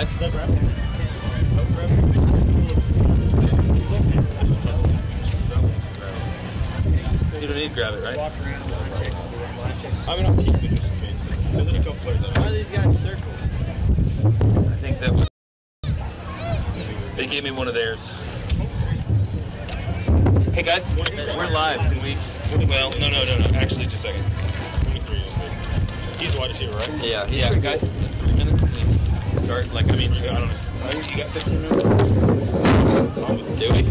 live. You don't need to grab it, right? I mean, I'll keep it just in case. There's a couple players. Why are these guys circled? I think that was... They gave me one of theirs. Hey guys, we're live. Can we... Well, no. Actually, just a second. 23 is good. He's the wide receiver, right? Yeah, guys. 3 minutes. Can we start? Like, I mean, I don't know. You got 15 minutes? Do we?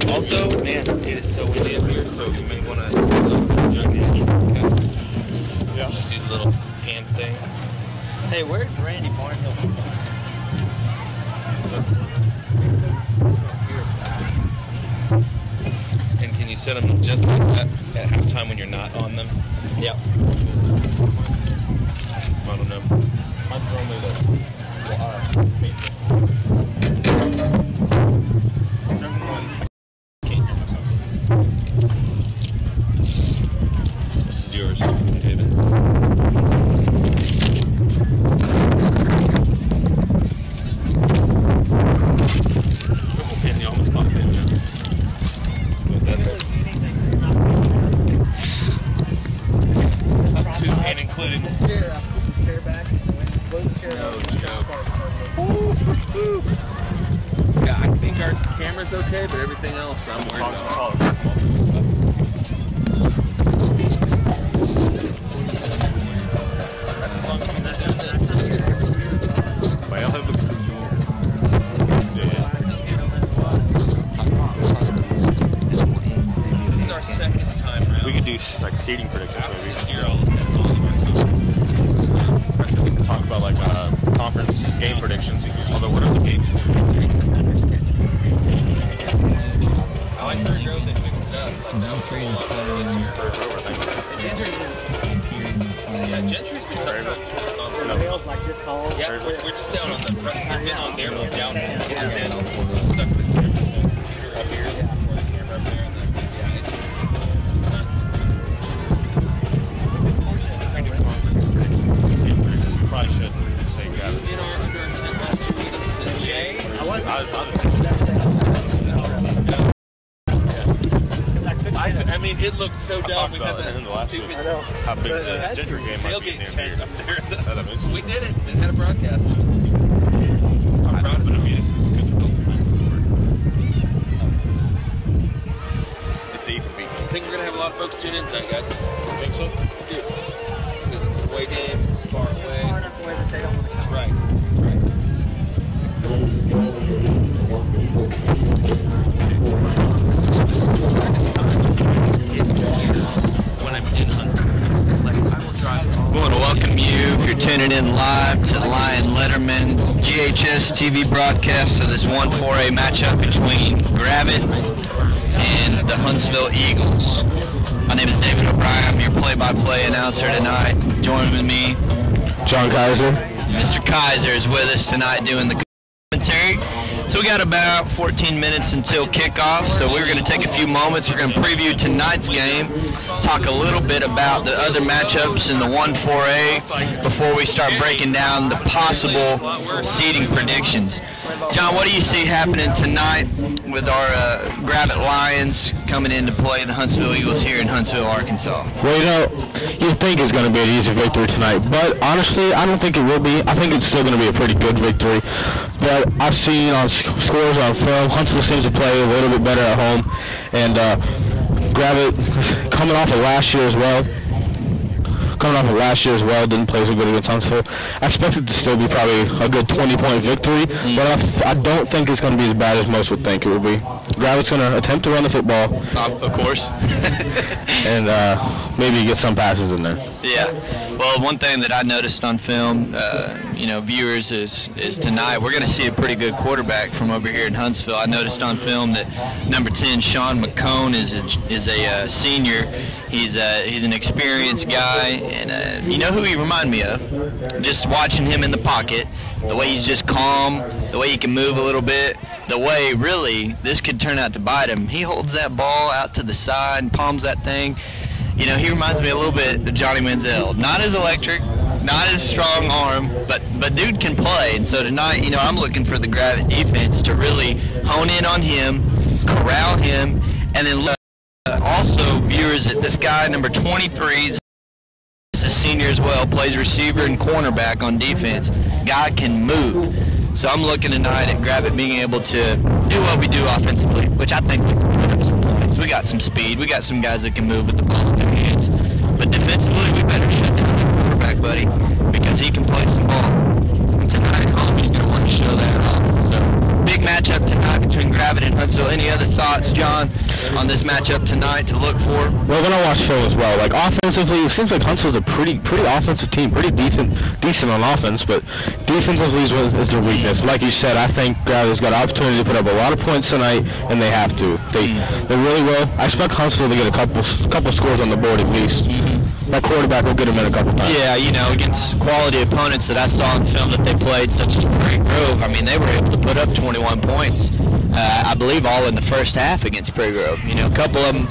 Also, man, it is so windy up here, so you may want to do the little hand thing. Hey, where's Randy Barnhill? And can you set them just like that at halftime when you're not on them? Yep. I don't know. I'm throwing it This is yours, David. You almost lost it. Up to and including This chair, I'll scoop this chair back. Close the chair. no joke. Yeah, I think our camera's okay, but everything else I'm worried about. That's as long as we're not doing this. I'll have This is our second time around. We could do like seating predictions After maybe. this year, all of our comments. We can talk about like conference game predictions. Although what are the games? I like Third Grove, they fixed it up. Like that was a lot better this year. Third Grove, I think. Yeah, Gentry's we sometimes just on the Rails like this call. Yeah, we're just down on the front. We've been on there, we're down in the stand. Stuck with the computer up here, or the camera up there, and then, yeah, it's nuts. Probably shouldn't say Gravette. In our under our tent last year, we did Jay. I was I mean, it looked so dumb. We had that stupid how big the Gentry game might be tailgate tent up there. That We did it. We had a broadcast. It was, I'm proud of it. It's the even beat. I think we're going to have a lot of folks tune in tonight, guys. Think so? I do. Because it's a away game. It's far away. It's far enough away that they don't want to That's right. That's right. When I'm in Huntsville, like I will drive. We want to welcome you if you're tuning in live to Lion Letterman GHSTV broadcast of this 1-4A matchup between Gravette and the Huntsville Eagles. My name is David O'Brien. I'm your play-by-play announcer tonight. Joining me, John Kaiser. Mr. Kaiser is with us tonight doing the commentary. So we got about 14 minutes until kickoff, so we're going to take a few moments. We're going to preview tonight's game, talk a little bit about the other matchups in the 1-4A before we start breaking down the possible seeding predictions. John, what do you see happening tonight with our Gravette Lions coming in to play the Huntsville Eagles here in Huntsville, Arkansas? Well, you think it's going to be an easy victory tonight, but honestly, I don't think it will be. I think it's still going to be a pretty good victory. But I've seen on scores on film, Huntsville seems to play a little bit better at home, and Gravette coming off of last year as well. Didn't play so good against Huntsville. I expect it to still be probably a good 20-point victory, but I don't think it's going to be as bad as most would think it would be. Gravette's going to attempt to run the football. Of course. And maybe get some passes in there. Yeah. Well, one thing that I noticed on film, viewers, is tonight we're going to see a pretty good quarterback from over here in Huntsville. I noticed on film that number 10, Sean McCone, is a senior. He's an experienced guy, and you know who he reminded me of? Just watching him in the pocket, the way he's just calm, the way he can move a little bit, the way really this could turn out to bite him. He holds that ball out to the side and palms that thing. You know, he reminds me a little bit of Johnny Manziel. Not as electric, not his strong arm, but dude can play. And so tonight, you know, I'm looking for the Gravette defense to really hone in on him, corral him, and then also viewers that this guy, number 23, is a senior as well, plays receiver and cornerback on defense. Guy can move. So I'm looking tonight at Gravette being able to do what we do offensively, which I think we can put up some points. We got some speed. We got some guys that can move with the ball in their hands. But defensively, we better shut down the quarterback, buddy, because he can play some ball. And tonight, he's going to want to show that off. So big matchup tonight between Gravette and Huntsville. Any other thoughts, John, on this matchup tonight to look for? Well, when I watch film as well, like offensively, it seems like Huntsville's a pretty offensive team, pretty decent on offense, but defensively is their weakness. Like you said, I think Gravette's got an opportunity to put up a lot of points tonight, and they have to. They really will. I expect Huntsville to get a couple scores on the board at least. That quarterback will get them in a couple times. Yeah, you know, against quality opponents that I saw in film that they played, such as Prairie Grove, I mean, they were able to put up 21 points. I believe all in the first half against Prairie Grove. You know, a couple of them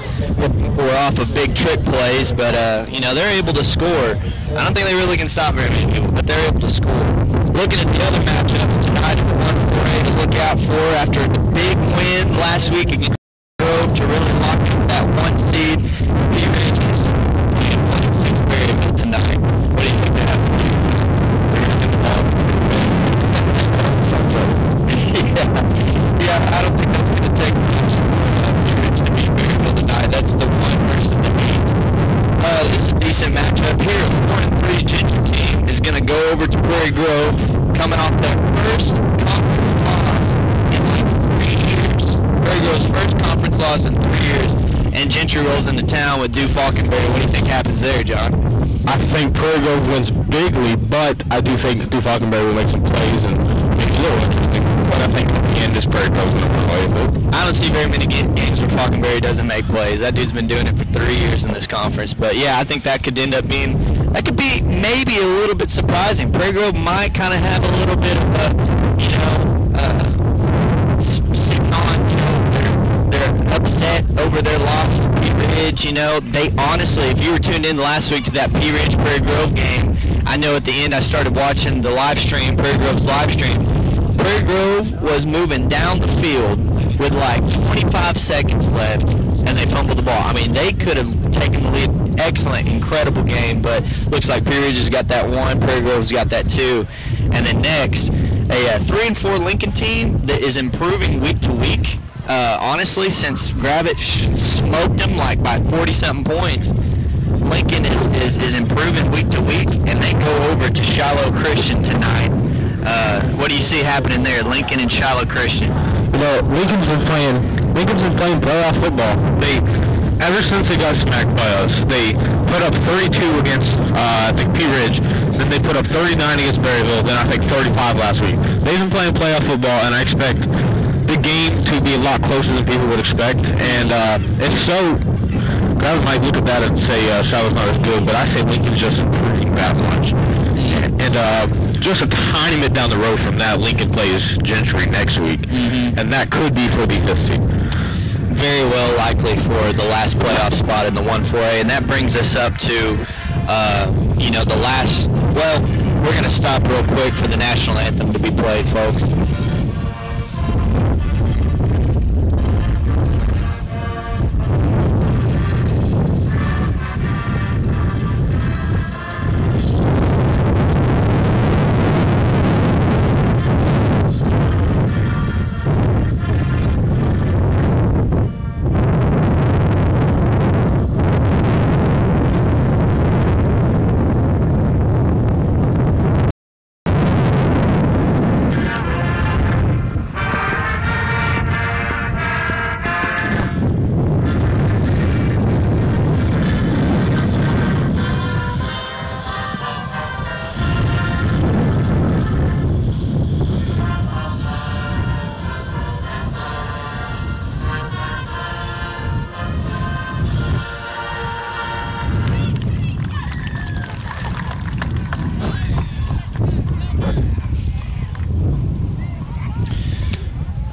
were off of big trick plays, but, you know, they're able to score. I don't think they really can stop very many people, but they're able to score. Looking at the other matchups tonight, 1-4A to look out for after a big win last week against Grove to really lock in that 1 seed. Tonight. What do you think that happened? Yeah, I don't think that's going to take much to be variable tonight. That's the 1 versus the 8. It's a decent matchup here. A 4-3 Ginger team is going to go over to Prairie Grove, coming off their first conference loss in like 3 years. Prairie Grove's first conference loss in 3 years, and Gentry rolls into town with Dew Falconberry. What do you think happens there, John? I think Prairie Grove wins bigly, but I do think Dew Falconberry will make some plays and make it a little interesting. But I think at the end, this Prairie Grove is going to play with it. I don't see very many games where Falconberry doesn't make plays. That dude's been doing it for 3 years in this conference. But yeah, I think that could end up being, that could be maybe a little bit surprising. Prairie Grove might kind of have a little bit of a, you know, sitting on, you know, they're upset over their loss to Pea Ridge. You know, they honestly, if you were tuned in last week to that Pea Ridge Prairie Grove game, I know at the end I started watching the live stream, Prairie Grove's live stream. Prairie Grove was moving down the field with like 25 seconds left, and they fumbled the ball. I mean, they could have taken the lead. Excellent, incredible game, but looks like Pea Ridge has got that 1, Prairie Grove's got that 2. And then next, a 3-4 Lincoln team that is improving week to week. Honestly, since Gravette smoked them like by 40-something points, Lincoln is improving week to week, and they go over to Shiloh Christian tonight. What do you see happening there, Lincoln and Shiloh Christian? You know, Lincoln's been playing playoff football. Ever since they got smacked by us, they put up 32 against, I think, Pea Ridge. Then they put up 39 against Berryville. Then I think 35 last week. They've been playing playoff football, and I expect the game to be a lot closer than people would expect. And if so, Gravette might look at that and say Shiloh's not as good, but I say Lincoln's just improving that much. And just a tiny bit down the road from that, Lincoln plays Gentry next week, and that could be for the 5th seed. Very well likely for the last playoff spot in the 1-4A, and that brings us up to, you know, the last, well, we're going to stop real quick for the national anthem to be played, folks.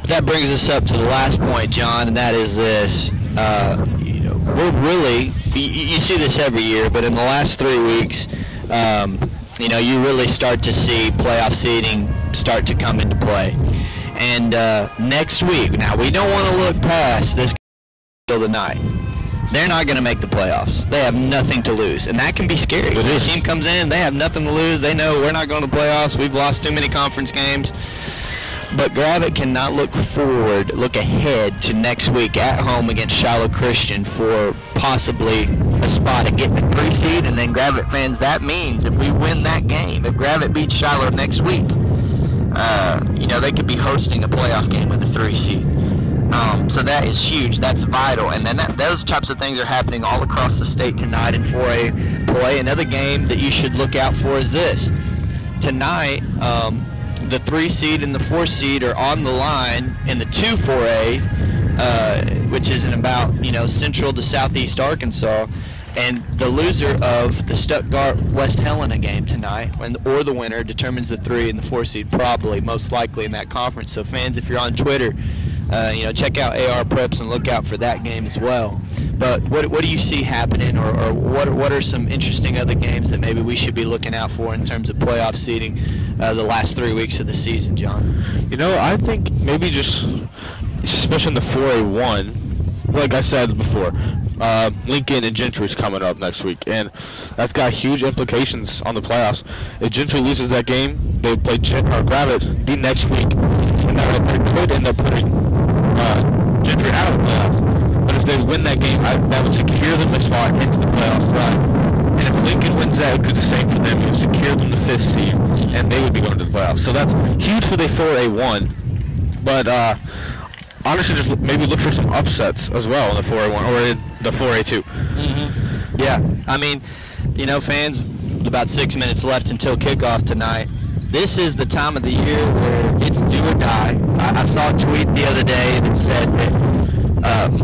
That brings us up to the last point, John, and that is this. You know, we're really, you see this every year, but in the last 3 weeks, you really start to see playoff seeding start to come into play. And next week, now we don't want to look past this till tonight. They're not going to make the playoffs. They have nothing to lose, and that can be scary. When the team comes in, they have nothing to lose. They know we're not going to playoffs. We've lost too many conference games. But Gravette cannot look ahead to next week at home against Shiloh Christian for possibly a spot at getting the 3 seed. And then Gravette fans, that means if we win that game, if Gravette beats Shiloh next week, they could be hosting a playoff game with the 3 seed. So that is huge. That's vital. And then those types of things are happening all across the state tonight in 4A play. Another game that you should look out for is this. Tonight, the 3 seed and the 4 seed are on the line in the 2-4A, which is in about, central to southeast Arkansas. And the loser of the Stuttgart-West Helena game tonight, or the winner, determines the 3 and the 4 seed probably, most likely in that conference. So fans, if you're on Twitter, check out AR Preps and look out for that game as well. But what do you see happening, or what are some interesting other games that maybe we should be looking out for in terms of playoff seeding the last 3 weeks of the season, John? I think maybe just, especially in the 4A1, like I said before, Lincoln and Gentry is coming up next week, and that's got huge implications on the playoffs. If Gentry loses that game, they play Gravette the next week, and that could end up putting Gentry out of the playoffs. But if they win that game, that would secure them a spot into the playoffs. Right. And if Lincoln wins that, it would do the same for them. It would secure them the 5th seed, and they would be going to the playoffs. So that's huge for the 4A1. But honestly, just maybe look for some upsets as well in the 4A1 or in the 4A2. Mm-hmm. Yeah, fans, about 6 minutes left until kickoff tonight. This is the time of the year where it's do or die. I saw a tweet the other day that said that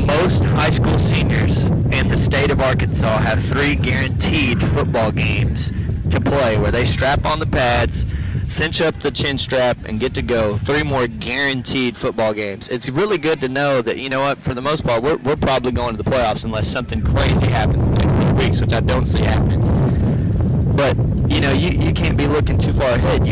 most high school seniors in the state of Arkansas have 3 guaranteed football games to play where they strap on the pads, cinch up the chin strap, and get to go. 3 more guaranteed football games. It's really good to know that, for the most part, we're probably going to the playoffs unless something crazy happens the next 3 weeks, which I don't see happening. But, you can't be looking too far ahead.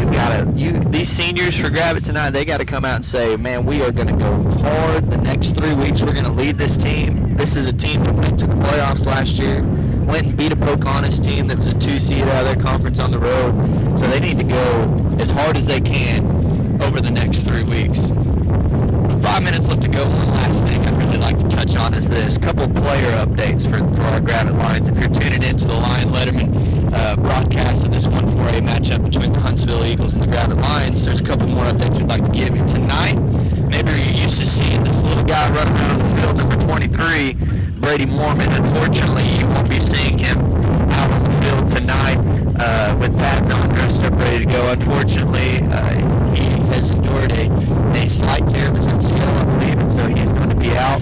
These seniors for Gravette tonight, they got to come out and say, man, we are going to go hard the next 3 weeks. We're going to lead this team. This is a team that went to the playoffs last year, went and beat a Pocahontas team that was a 2 seed out of their conference on the road. So they need to go as hard as they can over the next 3 weeks. 5 minutes left to go. One last thing I'd really like to touch on is this. A couple of player updates for our Gravette Lions. If you're tuning into the Lion Letterman broadcast of this 1-4A matchup between the Huntsville Eagles and the Gravette Lions, there's a couple more updates we'd like to give you. Tonight, maybe you're used to seeing this little guy running around the field, number 23, Brady Mormon. Unfortunately, you won't be seeing him out on the field tonight with pads on, dressed up, ready to go. Unfortunately, he has endured a slight tear of his MCL, I believe, and so he's going to be out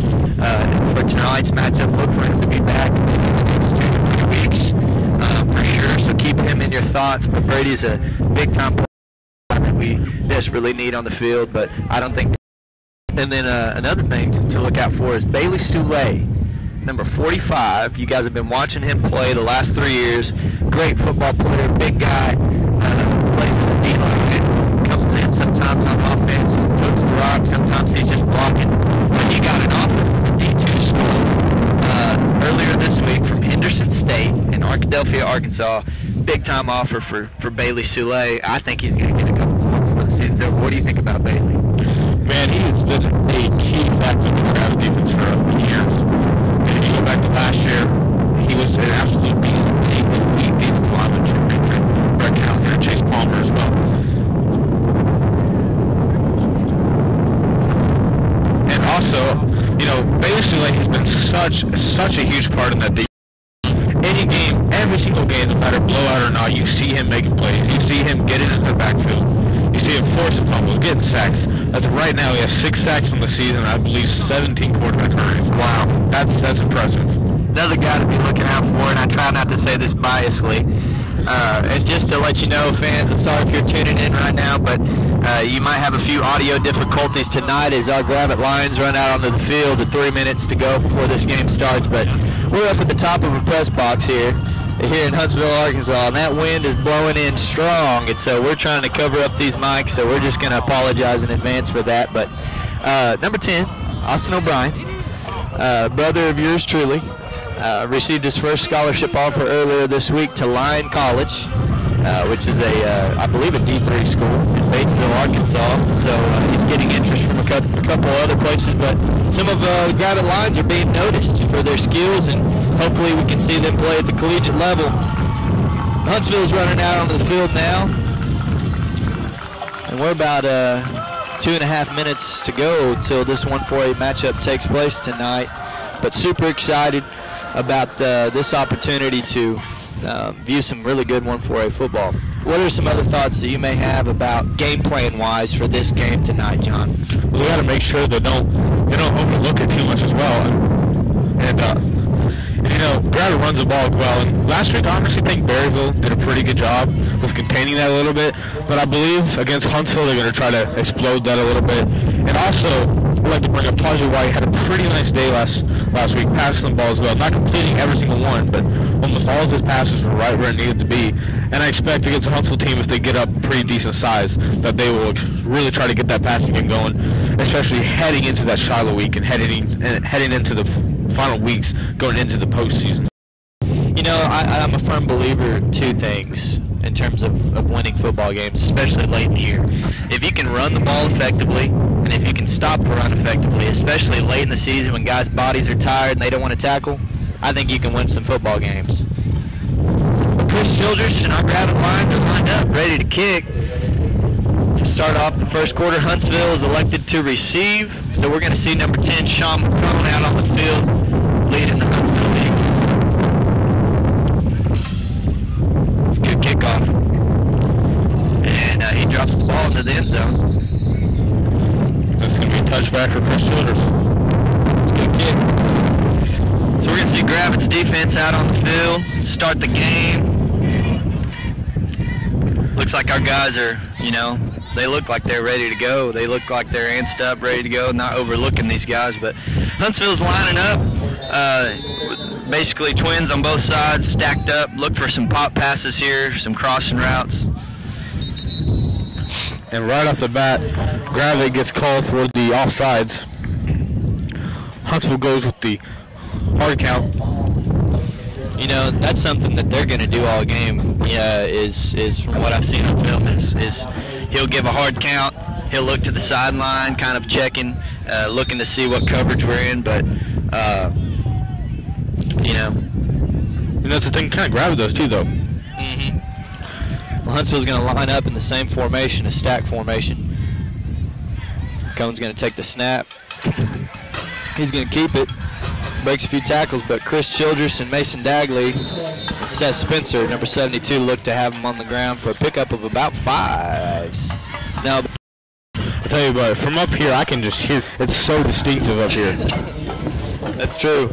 for tonight's matchup. Look for him to be back in the next 2 to 3 weeks for sure, so keep him in your thoughts. But Brady's a big-time player that we desperately need on the field, but I don't think. And then another thing to look out for is Bailey Soule, number 45. You guys have been watching him play the last 3 years. Great football player, big guy, plays in the D-line, comes in sometimes on offense, totes the rock, sometimes he's just blocking. But he got an offer from the D2 school earlier this week from Henderson State in Arkadelphia, Arkansas. Big-time offer for Bailey Soule. I think he's going to get a couple more before the season's over. What do you think about Bailey? Man, he has been a key factor in the Gravette defense for years. And if you go back to last year, he was an absolute beast of the team that we beat the lineman, Brett Calhoun, and Chase Palmer as well. And also, Bailey Soule has been such a huge part in that defense. Any game, every single game, no matter blowout or not, you see him making plays. You see him getting into the backfield. You see him forcing fumbles, getting sacks. As of right now, he has 6 sacks on the season, I believe 17 quarterback hurries. Wow, that's impressive. Another guy to be looking out for, and I try not to say this biasly. And just to let you know, fans, I'm sorry if you're tuning in right now, but you might have a few audio difficulties tonight as our Gravette Lions run out onto the field with 3 minutes to go before this game starts. But we're up at the top of a press box here, here in Huntsville, Arkansas, and that wind is blowing in strong, and so we're trying to cover up these mics, so we're just going to apologize in advance for that. But number 10, Austin O'Brien, brother of yours truly, received his first scholarship offer earlier this week to Lyon College, which is I believe a D3 school in Batesville, Arkansas. So he's getting interest from a couple other places, but some of Gravette Lions are being noticed for their skills, and hopefully we can see them play at the collegiate level. Huntsville's running out onto the field now, and we're about 2.5 minutes to go till this 1-4-8 matchup takes place tonight. But super excited about this opportunity to view some really good 1-4-8 football. What are some other thoughts that you may have about game plan wise for this game tonight, John? We got to make sure they don't overlook it too much as well. And you know, Gravette runs the ball well. And last week, I honestly think Berryville did a pretty good job with containing that a little bit. But I believe against Huntsville, they're going to try to explode that a little bit. And also, I'd like to bring up Tajay White had a pretty nice day last week, passing the ball as well. Not completing every single one, but almost all of his passes were right where it needed to be. And I expect against the Huntsville team, if they get up pretty decent size, that they will really try to get that passing game going, especially heading into that Shiloh week and heading into the final weeks going into the postseason. You know, I'm a firm believer in two things in terms of winning football games, especially late in the year. If you can run the ball effectively, and if you can stop the run effectively, especially late in the season when guys' bodies are tired and they don't want to tackle, I think you can win some football games. Chris Childress and our Gravette Lions are lined up, ready to kick. To start off the first quarter, Huntsville is elected to receive, so we're going to see number 10, Sean McCone, out on the field, leading the Huntsville Eagles. It's a good kickoff. And he drops the ball into the end zone. That's going to be a touchback for Chris Childress. It's a good kick. So we're going to see Gravette's defense out on the field, start the game. Looks like our guys are, you know, they look like they're ready to go. They look like they're amped up, ready to go, not overlooking these guys. But Huntsville's lining up. Basically twins on both sides, stacked up. Look for some pop passes here, some crossing routes. And right off the bat, Gravette gets called for the offsides. Huntsville goes with the hard count. You know, that's something that they're going to do all game. Is from what I've seen on film, is he'll give a hard count. He'll look to the sideline, kind of checking, looking to see what coverage we're in. But you know, and that's the thing, kind of Gravette does too, though. Mm-hmm. Well, Huntsville's going to line up in the same formation, a stack formation. Cone's going to take the snap. He's going to keep it. Breaks a few tackles, but Chris Childress and Mason Dagley and Seth Spencer, number 72, look to have him on the ground for a pickup of about 5. Now, I'll tell you what, from up here, I can just hear, it's so distinctive up here. That's true.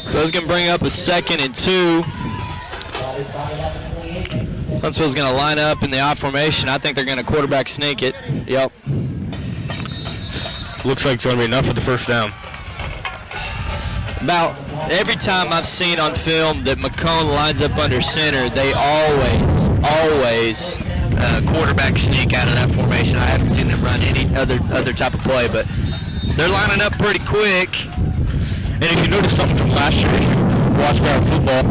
So it's going to bring up a 2nd and 2. Huntsville's going to line up in the I formation. I think they're going to quarterback sneak it. Yep. Looks like it's going to be enough for the first down. About every time I've seen on film that McCone lines up under center, they always quarterback sneak out of that formation. I haven't seen them run any other type of play, but they're lining up pretty quick. And if you notice something from last year, if you watch Gravette football,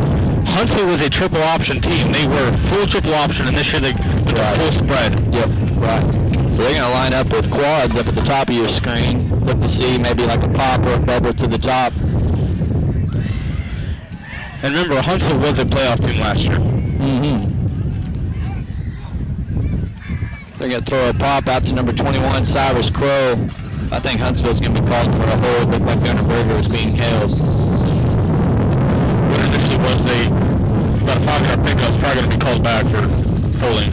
Huntsville was a triple option team. They were full triple option, and this year they went full spread. Yep, right. So they're going to line up with quads up at the top of your screen. Look to see maybe like a pop or a bubble to the top. And remember, Huntsville was a playoff team last year. Mm-hmm. They're going to throw a pop out to number 21, Cyrus Crow. I think Huntsville's going to be called for a hold. Looked like Gunnar Berger was being held. What initially was about a 5-yard pickup, is probably going to be called back for holding.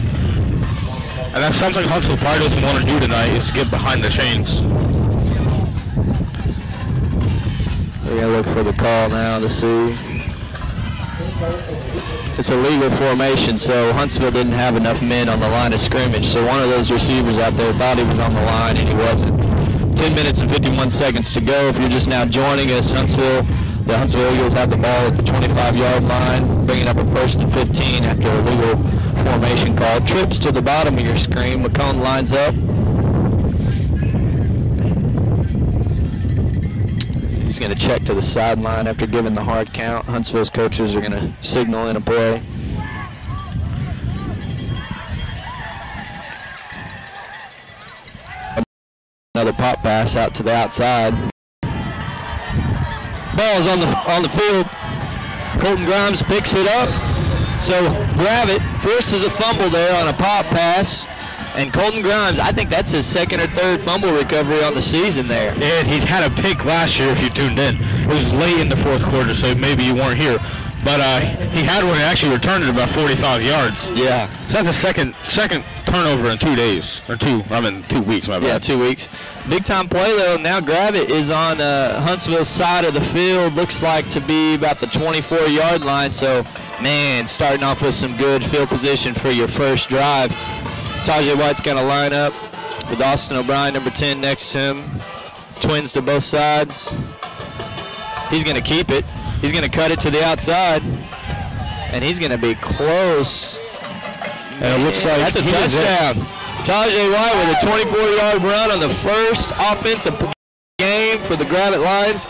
And that's something Huntsville probably doesn't want to do tonight, is get behind the chains. They're going to look for the call now to see. It's a legal formation, so Huntsville didn't have enough men on the line of scrimmage. So one of those receivers out there thought he was on the line, and he wasn't. 10 minutes and 51 seconds to go. If you're just now joining us, Huntsville The Huntsville Eagles have the ball at the 25-yard line, bringing up a 1st and 15 after a legal formation call. Trips to the bottom of your screen. McCone lines up. He's going to check to the sideline after giving the hard count. Huntsville's coaches are going to signal in a play. Another pop pass out to the outside. Ball's on the field. Colton Grimes picks it up. So Gravette forces a fumble there on a pop pass. And Colton Grimes, I think that's his 2nd or 3rd fumble recovery on the season there. And he had a pick last year if you tuned in. It was late in the 4th quarter, so maybe you weren't here. But he had one and actually returned it about 45 yards. Yeah. So that's a second turnover in 2 days. Or 2 weeks, my bad. Yeah, 2 weeks. Big time play though. Now Gravette is on Huntsville's side of the field. Looks like to be about the 24-yard line. So, man, starting off with some good field position for your first drive. Tajay White's going to line up with Austin O'Brien, number 10, next to him. Twins to both sides. He's going to keep it. He's going to cut it to the outside. And he's going to be close. And it looks like that's a touchdown. Tajay White with a 24-yard run on the first offensive game for the Gravette Lions.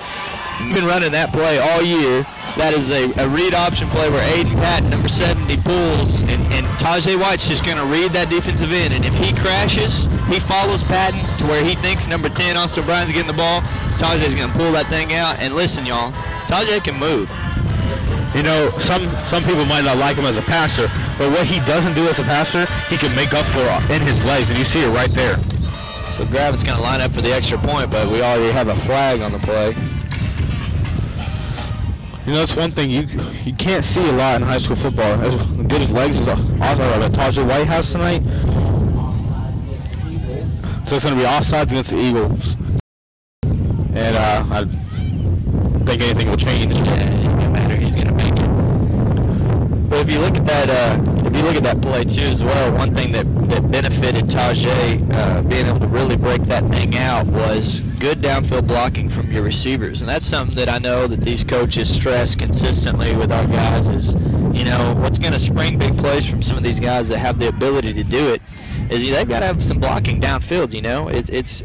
Been running that play all year. That is a read option play where Aiden Patton, number 70, pulls, and Tajay White's just going to read that defensive end. And if he crashes, he follows Patton to where he thinks number 10, Austin O'Brien's getting the ball. Tajay's going to pull that thing out. And listen, y'all, Tajay can move. You know, some people might not like him as a passer, but what he doesn't do as a passer, he can make up for in his legs, and you see it right there. So Gravette's going to line up for the extra point, but we already have a flag on the play. You know, that's one thing you can't see a lot in high school football. As good as legs as Tajay White has tonight. So it's going to be offsides against the Eagles. And I think anything will change. Yeah, it doesn't matter. He's going to make it. But if you look at that, play too as well, one thing that benefited Tajay being able to really break that thing out was good downfield blocking from your receivers, and that's something that I know that these coaches stress consistently with our guys is, you know, what's going to spring big plays from some of these guys that have the ability to do it is they've got to have some blocking downfield. You know, it's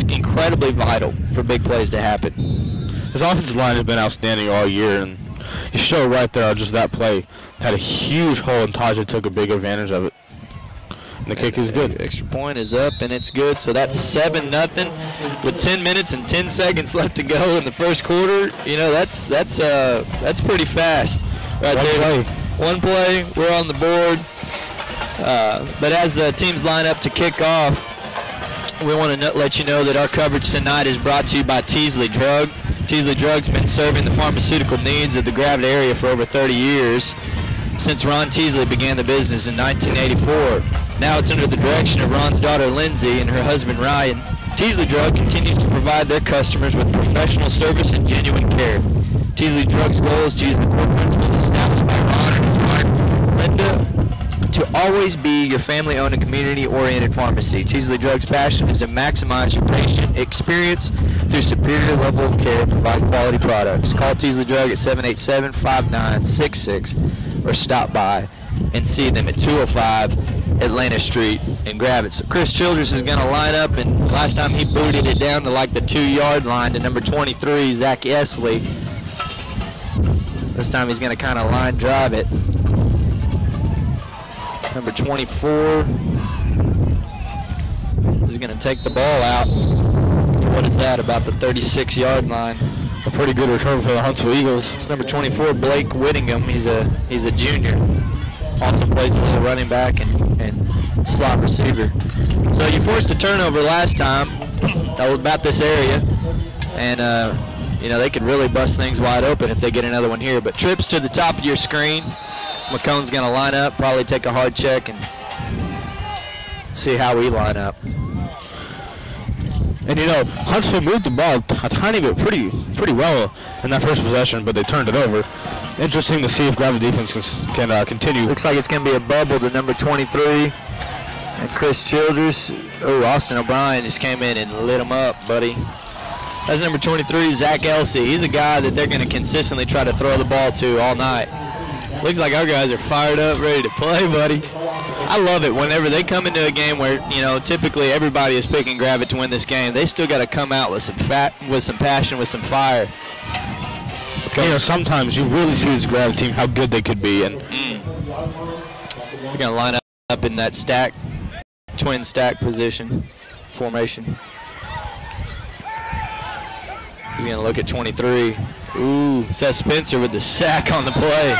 incredibly vital for big plays to happen. His offensive line has been outstanding all year, and you show right there just that play had a huge hole, and Tajay took a big advantage of it. And the kick is good. Extra point is up, and it's good. So that's 7-0 with 10 minutes and 10 seconds left to go in the first quarter. You know, that's pretty fast, right there. One play, we're on the board. But as the teams line up to kick off, we want to let you know that our coverage tonight is brought to you by Teasley Drug. Teasley Drug's been serving the pharmaceutical needs of the Gravette area for over 30 years. Since Ron Teasley began the business in 1984. Now it's under the direction of Ron's daughter Lindsay and her husband Ryan. Teasley Drug continues to provide their customers with professional service and genuine care. Teasley Drug's goal is to use the core principles established by Ron and his wife Linda to always be your family-owned and community-oriented pharmacy. Teasley Drug's passion is to maximize your patient experience through superior level of care and provide quality products. Call Teasley Drug at 787-5966 or stop by and see them at 205 Atlanta Street in Gravette. So Chris Childress is going to line up, and last time he booted it down to like the 2-yard line to number 23, Zach Esley. This time he's going to kind of line drive it. Number 24 is going to take the ball out. What is that, about the 36-yard line? A pretty good return for the Huntsville Eagles. It's number 24, Blake Whittingham. He's a junior. Also plays a little running back and slot receiver. So you forced a turnover last time. That was about this area. And, you know, they could really bust things wide open if they get another one here. But trips to the top of your screen. McCone's going to line up, probably take a hard check and see how we line up. And you know, Huntsville moved the ball a tiny bit pretty well in that first possession, but they turned it over. Interesting to see if Gravette defense can continue. Looks like it's going to be a bubble to number 23. And Chris Childress. Oh, Austin O'Brien just came in and lit him up, buddy. That's number 23, Zach Elsey. He's a guy that they're going to consistently try to throw the ball to all night. Looks like our guys are fired up, ready to play, buddy. I love it whenever they come into a game where, you know, typically everybody is picking Gravette to win this game. They still got to come out with some passion, with some fire. You know, sometimes you really see this Gravette team how good they could be, and we're going to line up in that twin stack formation. He's going to look at 23. Ooh, Seth Spencer with the sack on the play.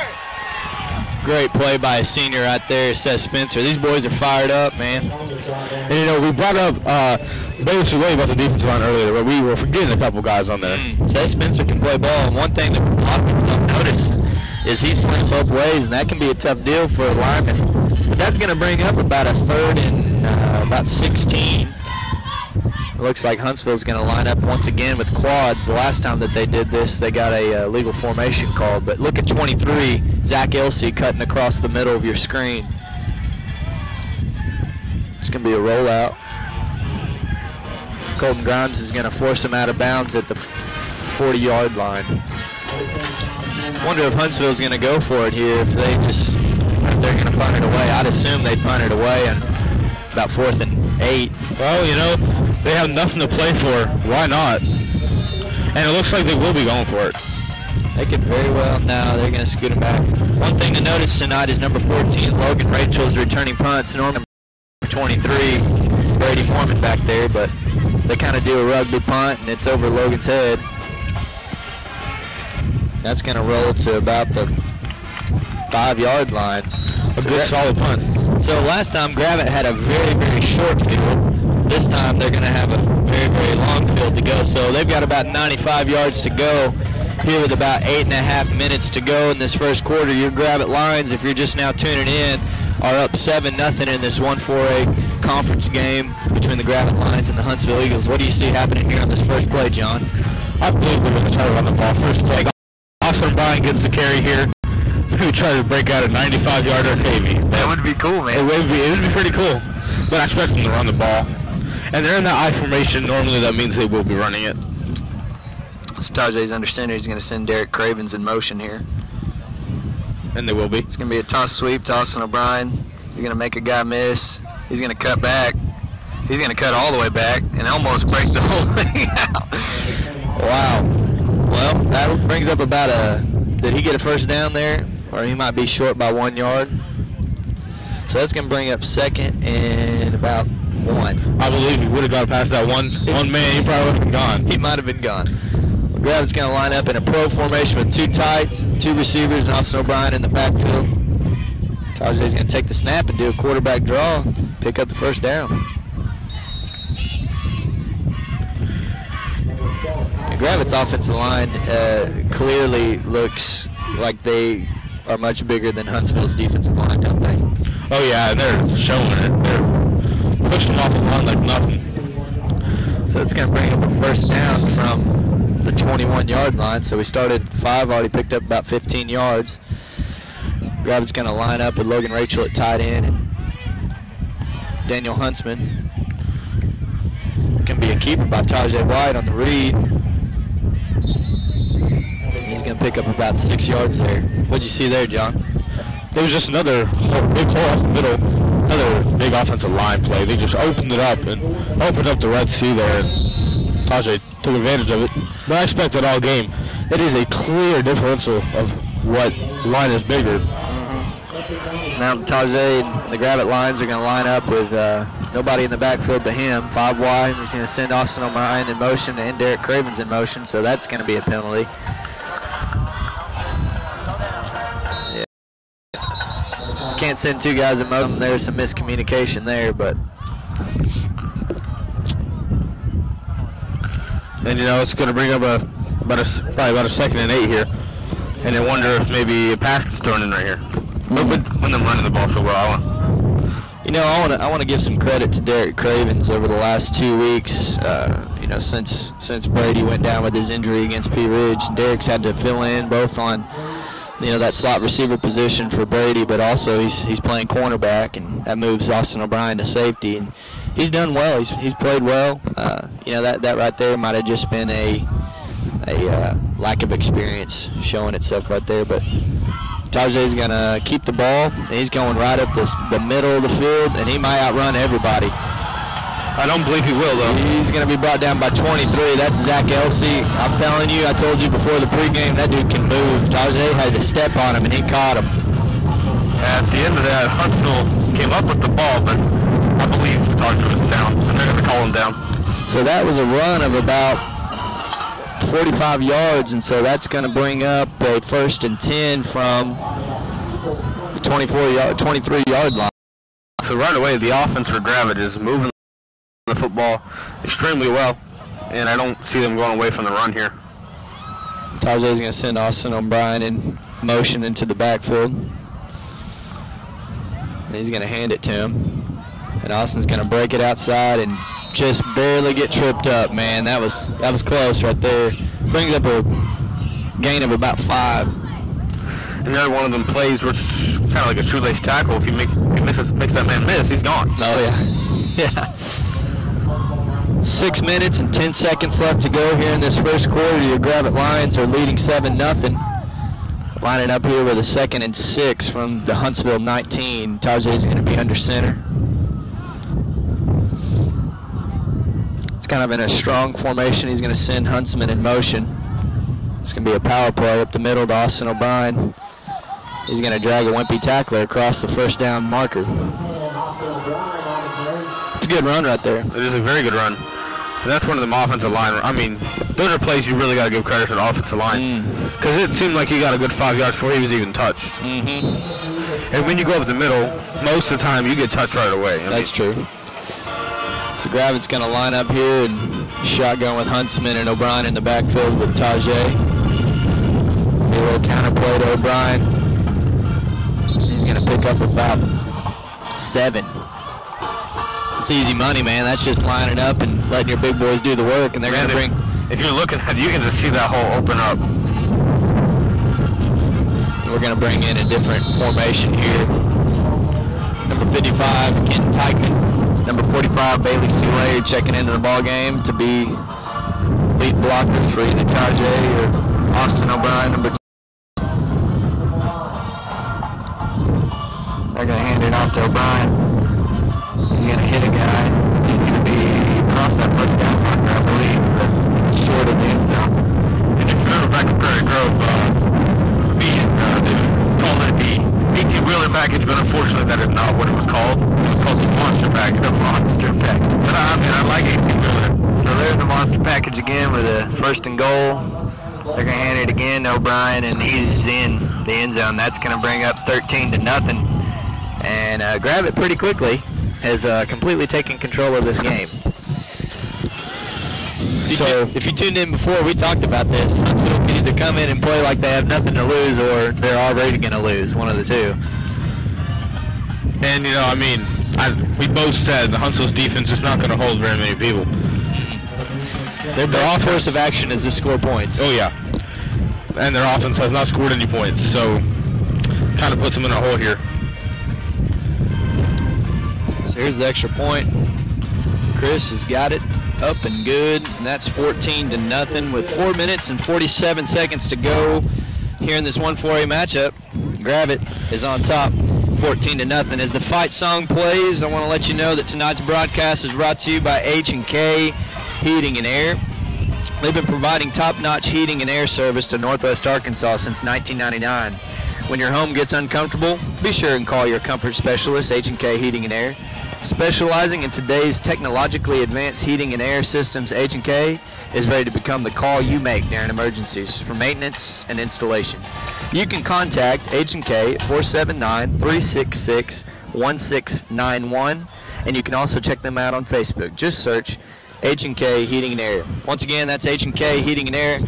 Great play by a senior right there, Seth Spencer. These boys are fired up, man. And, you know, we brought up Bayless was about the defensive line earlier, but we were forgetting a couple guys on there. Seth Spencer can play ball, and one thing that a lot of people don't notice is he's playing both ways, and that can be a tough deal for a lineman. But that's going to bring up about a 3rd and about 16. It looks like Huntsville's going to line up once again with quads. The last time that they did this, they got a legal formation called. But look at 23, Zach Elsey cutting across the middle of your screen. It's going to be a rollout. Colton Grimes is going to force him out of bounds at the 40-yard line. Wonder if Huntsville's going to go for it here. If they're going to punt it away. I'd assume they'd punt it away on about 4th and 8. Well, you know, they have nothing to play for. Why not? And it looks like they will be going for it. They could very well. No, they're going to scoot him back. One thing to notice tonight is number 14, Logan Rachel's returning punts. Norman, number 23, Brady Mormon back there, but they kind of do a rugby punt, and it's over Logan's head. That's going to roll to about the 5-yard line. A good solid punt. So last time Gravette had a very, very short field. This time they're going to have a very, very long field to go. So they've got about 95 yards to go here with about 8.5 minutes to go in this first quarter. Your Gravette Lions, if you're just now tuning in, are up 7-0 in this 1-4A conference game between the Gravette Lions and the Huntsville Eagles. What do you see happening here on this first play, John? I believe they're going to try to run the ball. First play, Austin Bryan gets the carry here. We try to break out a 95-yarder Navy. That would be cool, man. It would be pretty cool. But I expect them to run the ball. And they're in that I formation. Normally that means they will be running it. Tajay's under center. He's going to send Derek Cravens in motion here. And they will be. It's going to be a toss sweep to Austin O'Brien. He's going to make a guy miss. He's going to cut back. He's going to cut all the way back and almost break the whole thing out. Wow. Well, that brings up about did he get a first down there? Or he might be short by 1 yard. So that's going to bring up 2nd and about 1. I believe he would have got past that one man. He probably would have been gone. He might have been gone. Well, Gravette's going to line up in a pro formation with 2 tights, 2 receivers, and Austin O'Brien in the backfield. Tajay's going to take the snap and do a quarterback draw, pick up the first down. And Gravette's offensive line clearly looks like they are much bigger than Huntsville's defensive line, don't they? Oh yeah, and they're showing it. They're pushing off the line like nothing. So it's going to bring up a first down from the 21-yard line. So we started at 5, already picked up about 15 yards. Gravette's going to line up with Logan Rachel at tight end and Daniel Huntsman. Can be a keeper by Tajay White on the read. He's going to pick up about 6 yards there. What'd you see there, John? There was just another big hole off the middle, another big offensive line play. They just opened it up and opened up the Red Sea there, and Tajay took advantage of it. But I expected all game. It is a clear differential of what line is bigger. Now Tajay and the Gravette Lions are going to line up with nobody in the backfield but him. 5 wide. He's going to send Austin O'Brien in motion and Derek Cravens in motion, so that's going to be a penalty. Can't send 2 guys in motion. There's some miscommunication there, but. And you know it's going to bring up probably about a 2nd and 8 here, and I wonder if maybe a pass is thrown in right here. But when they're running the ball so well, I want to give some credit to Derek Cravens over the last 2 weeks. You know, since Brady went down with his injury against P Ridge, Derek's had to fill in both on that slot receiver position for Brady, but also he's playing cornerback, and that moves Austin O'Brien to safety. And he's done well. He's played well. You know, that right there might have just been a lack of experience showing itself right there. But Tajay's going to keep the ball. He's going right up the middle of the field, and he might outrun everybody. I don't believe he will, though. He's going to be brought down by 23. That's Zach Elsey. I'm telling you, I told you before the pregame, that dude can move. Tajay had to step on him, and he caught him. At the end of that, Huntsville came up with the ball, but I believe Tajay was down, and they're going to call him down. So that was a run of about 45 yards, and so that's going to bring up a 1st and 10 from the 23-yard line. So right away, the offense for Gravette is moving the football extremely well, and I don't see them going away from the run here. Tajay's going to send Austin O'Brien in motion into the backfield. And he's going to hand it to him. And Austin's going to break it outside and just barely get tripped up, man. That was close right there. Brings up a gain of about 5. Another one of them plays where it's kind of like a shoelace tackle. If he makes that man miss, he's gone. Oh, yeah. Yeah. 6 minutes and 10 seconds left to go here in this first quarter. Your Gravette Lions are leading 7-0. Lining up here with a 2nd and 6 from the Huntsville 19. Tajay's going to be under center. It's kind of in a strong formation. He's going to send Huntsman in motion. It's going to be a power play up the middle to Austin O'Brien. He's going to drag a wimpy tackler across the 1st down marker. It's a good run right there. It is a very good run. And that's one of them offensive line. I mean, those are plays you really got to give credit to the offensive line. Because it seemed like he got a good 5 yards before he was even touched. And when you go up the middle, most of the time you get touched right away. That's true. So Gravette's going to line up here and shotgun with Huntsman and O'Brien in the backfield with Tajay. A little counterplay to O'Brien. He's going to pick up about 7. It's easy money, man. That's just lining up and letting your big boys do the work, and they're going to bring... If you're looking at it, you can just see that hole open up. We're going to bring in a different formation here. Number 55, Ken Teichman. Number 45, Bailey Soulay checking into the ball game to be lead blockers for either Tajay or Austin O'Brien, number 2. They're going to hand it off to O'Brien. He's going to hit a guy. He's going to be across that 1st down marker, I believe, but it's short of the end zone. And if you remember back in Prairie Grove, they called it the 18-wheeler package, but unfortunately that is not what it was called. It was called the monster package. The monster package. But I mean, I like 18-wheeler. So there's the monster package again with a 1st and goal. They're going to hand it again to O'Brien, and he's in the end zone. That's going to bring up 13-0. And Gravette pretty quickly has completely taken control of this game. So if you tuned in before, we talked about this. Huntsville can either come in and play like they have nothing to lose, or they're already going to lose, one of the two. And, you know, I mean, we both said the Huntsville's defense is not going to hold very many people. Their course of action is to score points. Oh, yeah. And their offense has not scored any points, so kind of puts them in a hole here. So here's the extra point. Chris has got it up and good, and that's 14-0 with 4 minutes and 47 seconds to go here in this 1-4A matchup. Gravette is on top, 14-0. As the fight song plays, I want to let you know that tonight's broadcast is brought to you by H&K Heating and Air. They've been providing top-notch heating and air service to Northwest Arkansas since 1999. When your home gets uncomfortable, be sure and call your comfort specialist, H&K Heating and Air. Specializing in today's technologically advanced heating and air systems, H&K is ready to become the call you make during emergencies for maintenance and installation. You can contact H&K at 479-366-1691, and you can also check them out on Facebook. Just search H&K Heating and Air. Once again, that's H&K Heating and Air.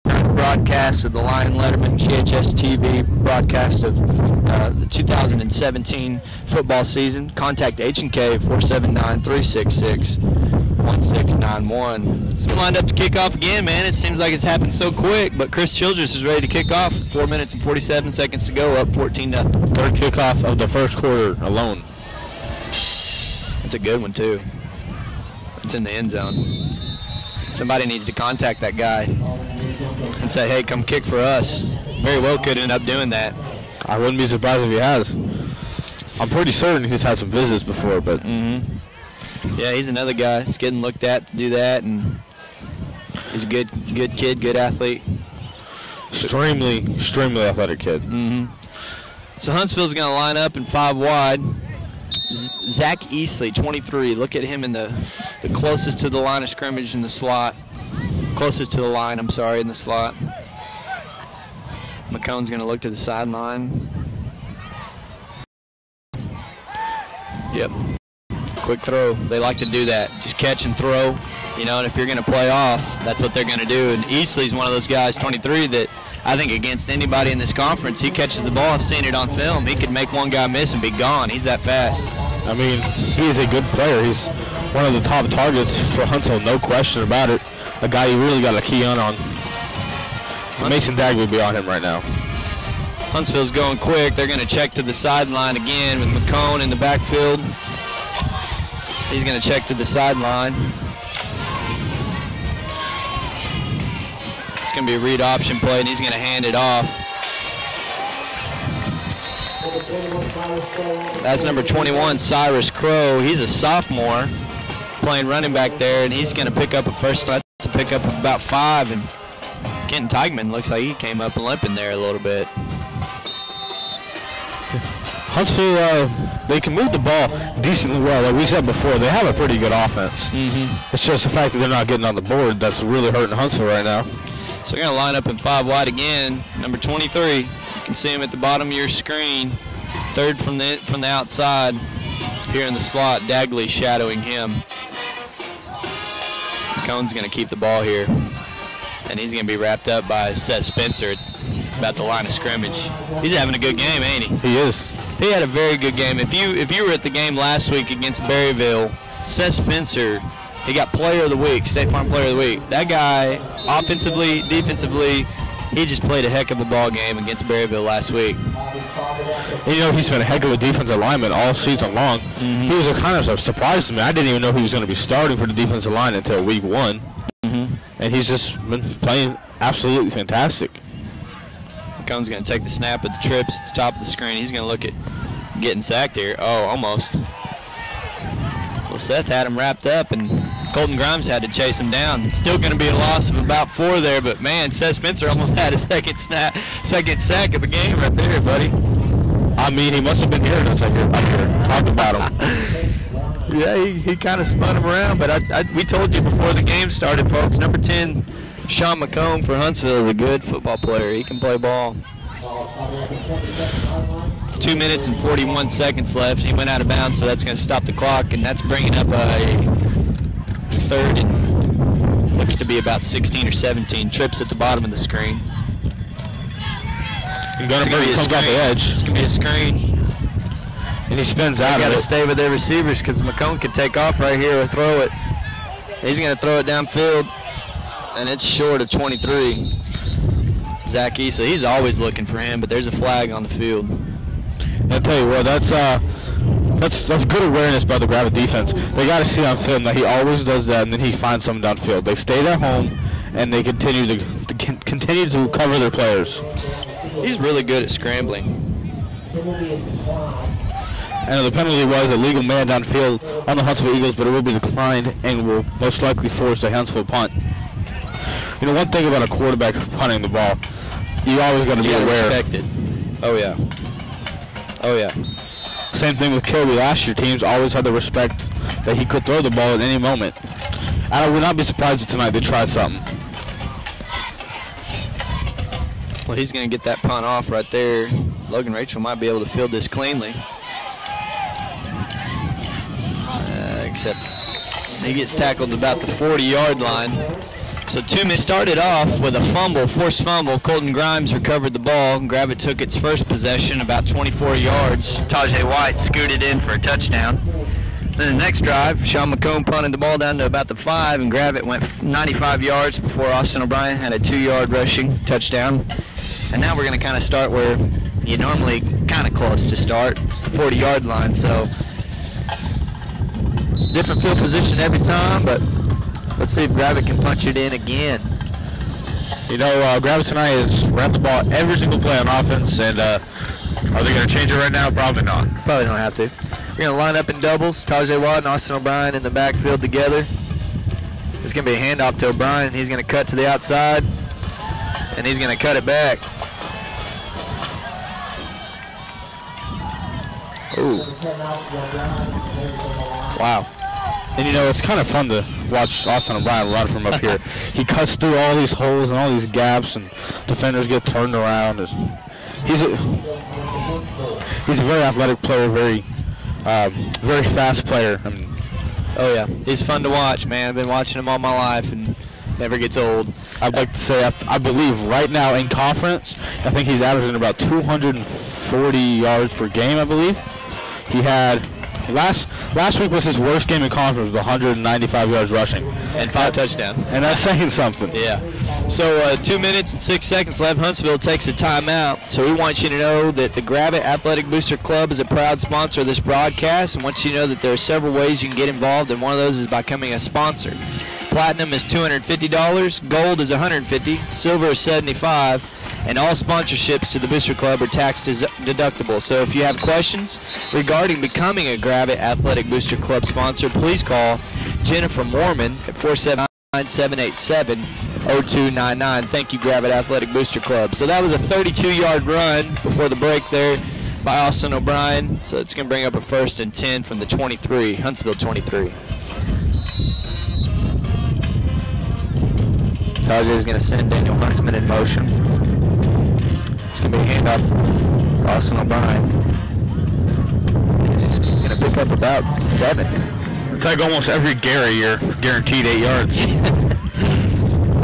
Broadcast of the Lion Letterman GHSTV broadcast of the 2017 football season. Contact H&K 479-366-1691. It's been lined up to kick off again, man. It seems like it's happened so quick, but Chris Childress is ready to kick off. 4 minutes and 47 seconds to go, up 14-0. Third kickoff of the first quarter alone. That's a good one, too. It's in the end zone. Somebody needs to contact that guy and say, hey, come kick for us. Very well could end up doing that. I wouldn't be surprised if he has. I'm pretty certain he's had some visits before, but... Yeah, he's another guy that's getting looked at to do that, and he's a good kid, good athlete. Extremely athletic kid. So Huntsville's going to line up in 5 wide. Zach Eastley, 23. Look at him in the closest to the line of scrimmage in the slot. Closest to the line, I'm sorry, in the slot. McCone's going to look to the sideline. Yep. Quick throw. They like to do that. Just catch and throw. You know, and if you're going to play off, that's what they're going to do. And Eastley's one of those guys, 23, that I think against anybody in this conference, he catches the ball. I've seen it on film. He could make one guy miss and be gone. He's that fast. I mean, he is a good player. He's one of the top targets for Huntsville, no question about it. A guy you really got to key on. Mason Dagg would be on him right now. Huntsville's going quick. They're going to check to the sideline again with McCone in the backfield. He's going to check to the sideline. It's going to be a read option play, and he's going to hand it off. That's number 21, Cyrus Crow. He's a sophomore playing running back there, and he's going to pick up a first to pick up about 5. And Kenton Teigman looks like he came up limping there a little bit. Huntsville, they can move the ball decently well. Like we said before, they have a pretty good offense. It's just the fact that they're not getting on the board that's really hurting Huntsville right now. So we're going to line up in 5 wide again. Number 23, you can see him at the bottom of your screen. Third from the outside here in the slot. Dagley shadowing him. Cone's going to keep the ball here. And he's going to be wrapped up by Seth Spencer about the line of scrimmage. He's having a good game, ain't he? He is. He had a very good game. If you were at the game last week against Berryville, Seth Spencer, he got Player of the Week, State Farm Player of the Week. That guy, offensively, defensively, he just played a heck of a ball game against Berryville last week. You know, he's been a heck of a defensive lineman all season long. He was a kind of a surprise to me. I didn't even know he was going to be starting for the defensive line until week 1. And he's just been playing absolutely fantastic. Cone's going to take the snap at the trips at the top of the screen. He's going to look at getting sacked here. Oh, almost. Well, Seth had him wrapped up, and Colton Grimes had to chase him down. Still going to be a loss of about 4 there, but man, Seth Spencer almost had a second sack of the game right there, buddy. I mean, he must have been hearing us up here talking about him. Yeah, he kind of spun him around, but we told you before the game started, folks. Number 10, Sean McComb for Huntsville, is a good football player. He can play ball. 2 minutes and 41 seconds left. He went out of bounds, so that's going to stop the clock, and that's bringing up a third and looks to be about 16 or 17. Trips at the bottom of the screen. Gunnerberg comes off the edge. It's going to be a screen. And he spins out of it. Got to stay with their receivers because McComb can take off right here or throw it. He's going to throw it downfield, and it's short of 23. Zach Easley, he's always looking for him, but there's a flag on the field. I'll tell you what, that's good awareness by the Gravette defense. They got to see on film that he always does that, and then he finds someone downfield. They stay at home, and they continue to cover their players. He's really good at scrambling. And the penalty was a legal man downfield on the Huntsville Eagles, but it will be declined and will most likely force a Huntsville punt. You know, one thing about a quarterback punting the ball, you always got to be aware. Respect it. Oh yeah. Oh yeah. Same thing with Kirby last year. Teams always had the respect that he could throw the ball at any moment. I would not be surprised if tonight they tried something. Well, he's going to get that punt off right there. Logan Rachel might be able to field this cleanly. Except he gets tackled about the 40-yard line. So 2 minutes started off with a fumble, forced fumble. Colton Grimes recovered the ball. Gravette took its first possession about 24 yards. Tajay White scooted in for a touchdown. Then the next drive, Sean McComb punted the ball down to about the 5, and Gravette went 95 yards before Austin O'Brien had a 2-yard rushing touchdown. And now we're going to kind of start where you normally kind of close to start. It's the 40-yard line, so different field position every time, but let's see if Gravette can punch it in again. You know, Gravette tonight is run the ball every single play on offense, and are they going to change it right now? Probably not. Probably don't have to. We're going to line up in doubles. Tajay Watt and Austin O'Brien in the backfield together. It's going to be a handoff to O'Brien. He's going to cut to the outside, and he's going to cut it back. Ooh. Wow. And you know, it's kind of fun to watch Austin O'Brien run from up here. He cuts through all these holes and all these gaps, and defenders get turned around. He's a very athletic player, very fast player. I mean, oh yeah, he's fun to watch, man. I've been watching him all my life and never gets old. I'd like to say, I believe right now in conference, I think he's averaging about 240 yards per game, I believe. He had, last week was his worst game in conference with 195 yards rushing. And 5 touchdowns. And that's saying something. Yeah. So 2 minutes and 6 seconds left. Huntsville takes a timeout. So we want you to know that the Gravette Athletic Booster Club is a proud sponsor of this broadcast, and want you to know that there are several ways you can get involved, and one of those is by becoming a sponsor. Platinum is $250, gold is $150, silver is $75, and all sponsorships to the Booster Club are tax deductible. So if you have questions regarding becoming a Gravette Athletic Booster Club sponsor, please call Jennifer Mormon at 479-787-0299. Thank you, Gravette Athletic Booster Club. So that was a 32-yard run before the break there by Austin O'Brien. So it's going to bring up a 1st and 10 from the 23, Huntsville 23. Tajay is going to send Daniel Huntsman in motion. It's going to be a handoff to Austin O'Brien. He's going to pick up about 7. It's like almost every Gary, you're guaranteed 8 yards.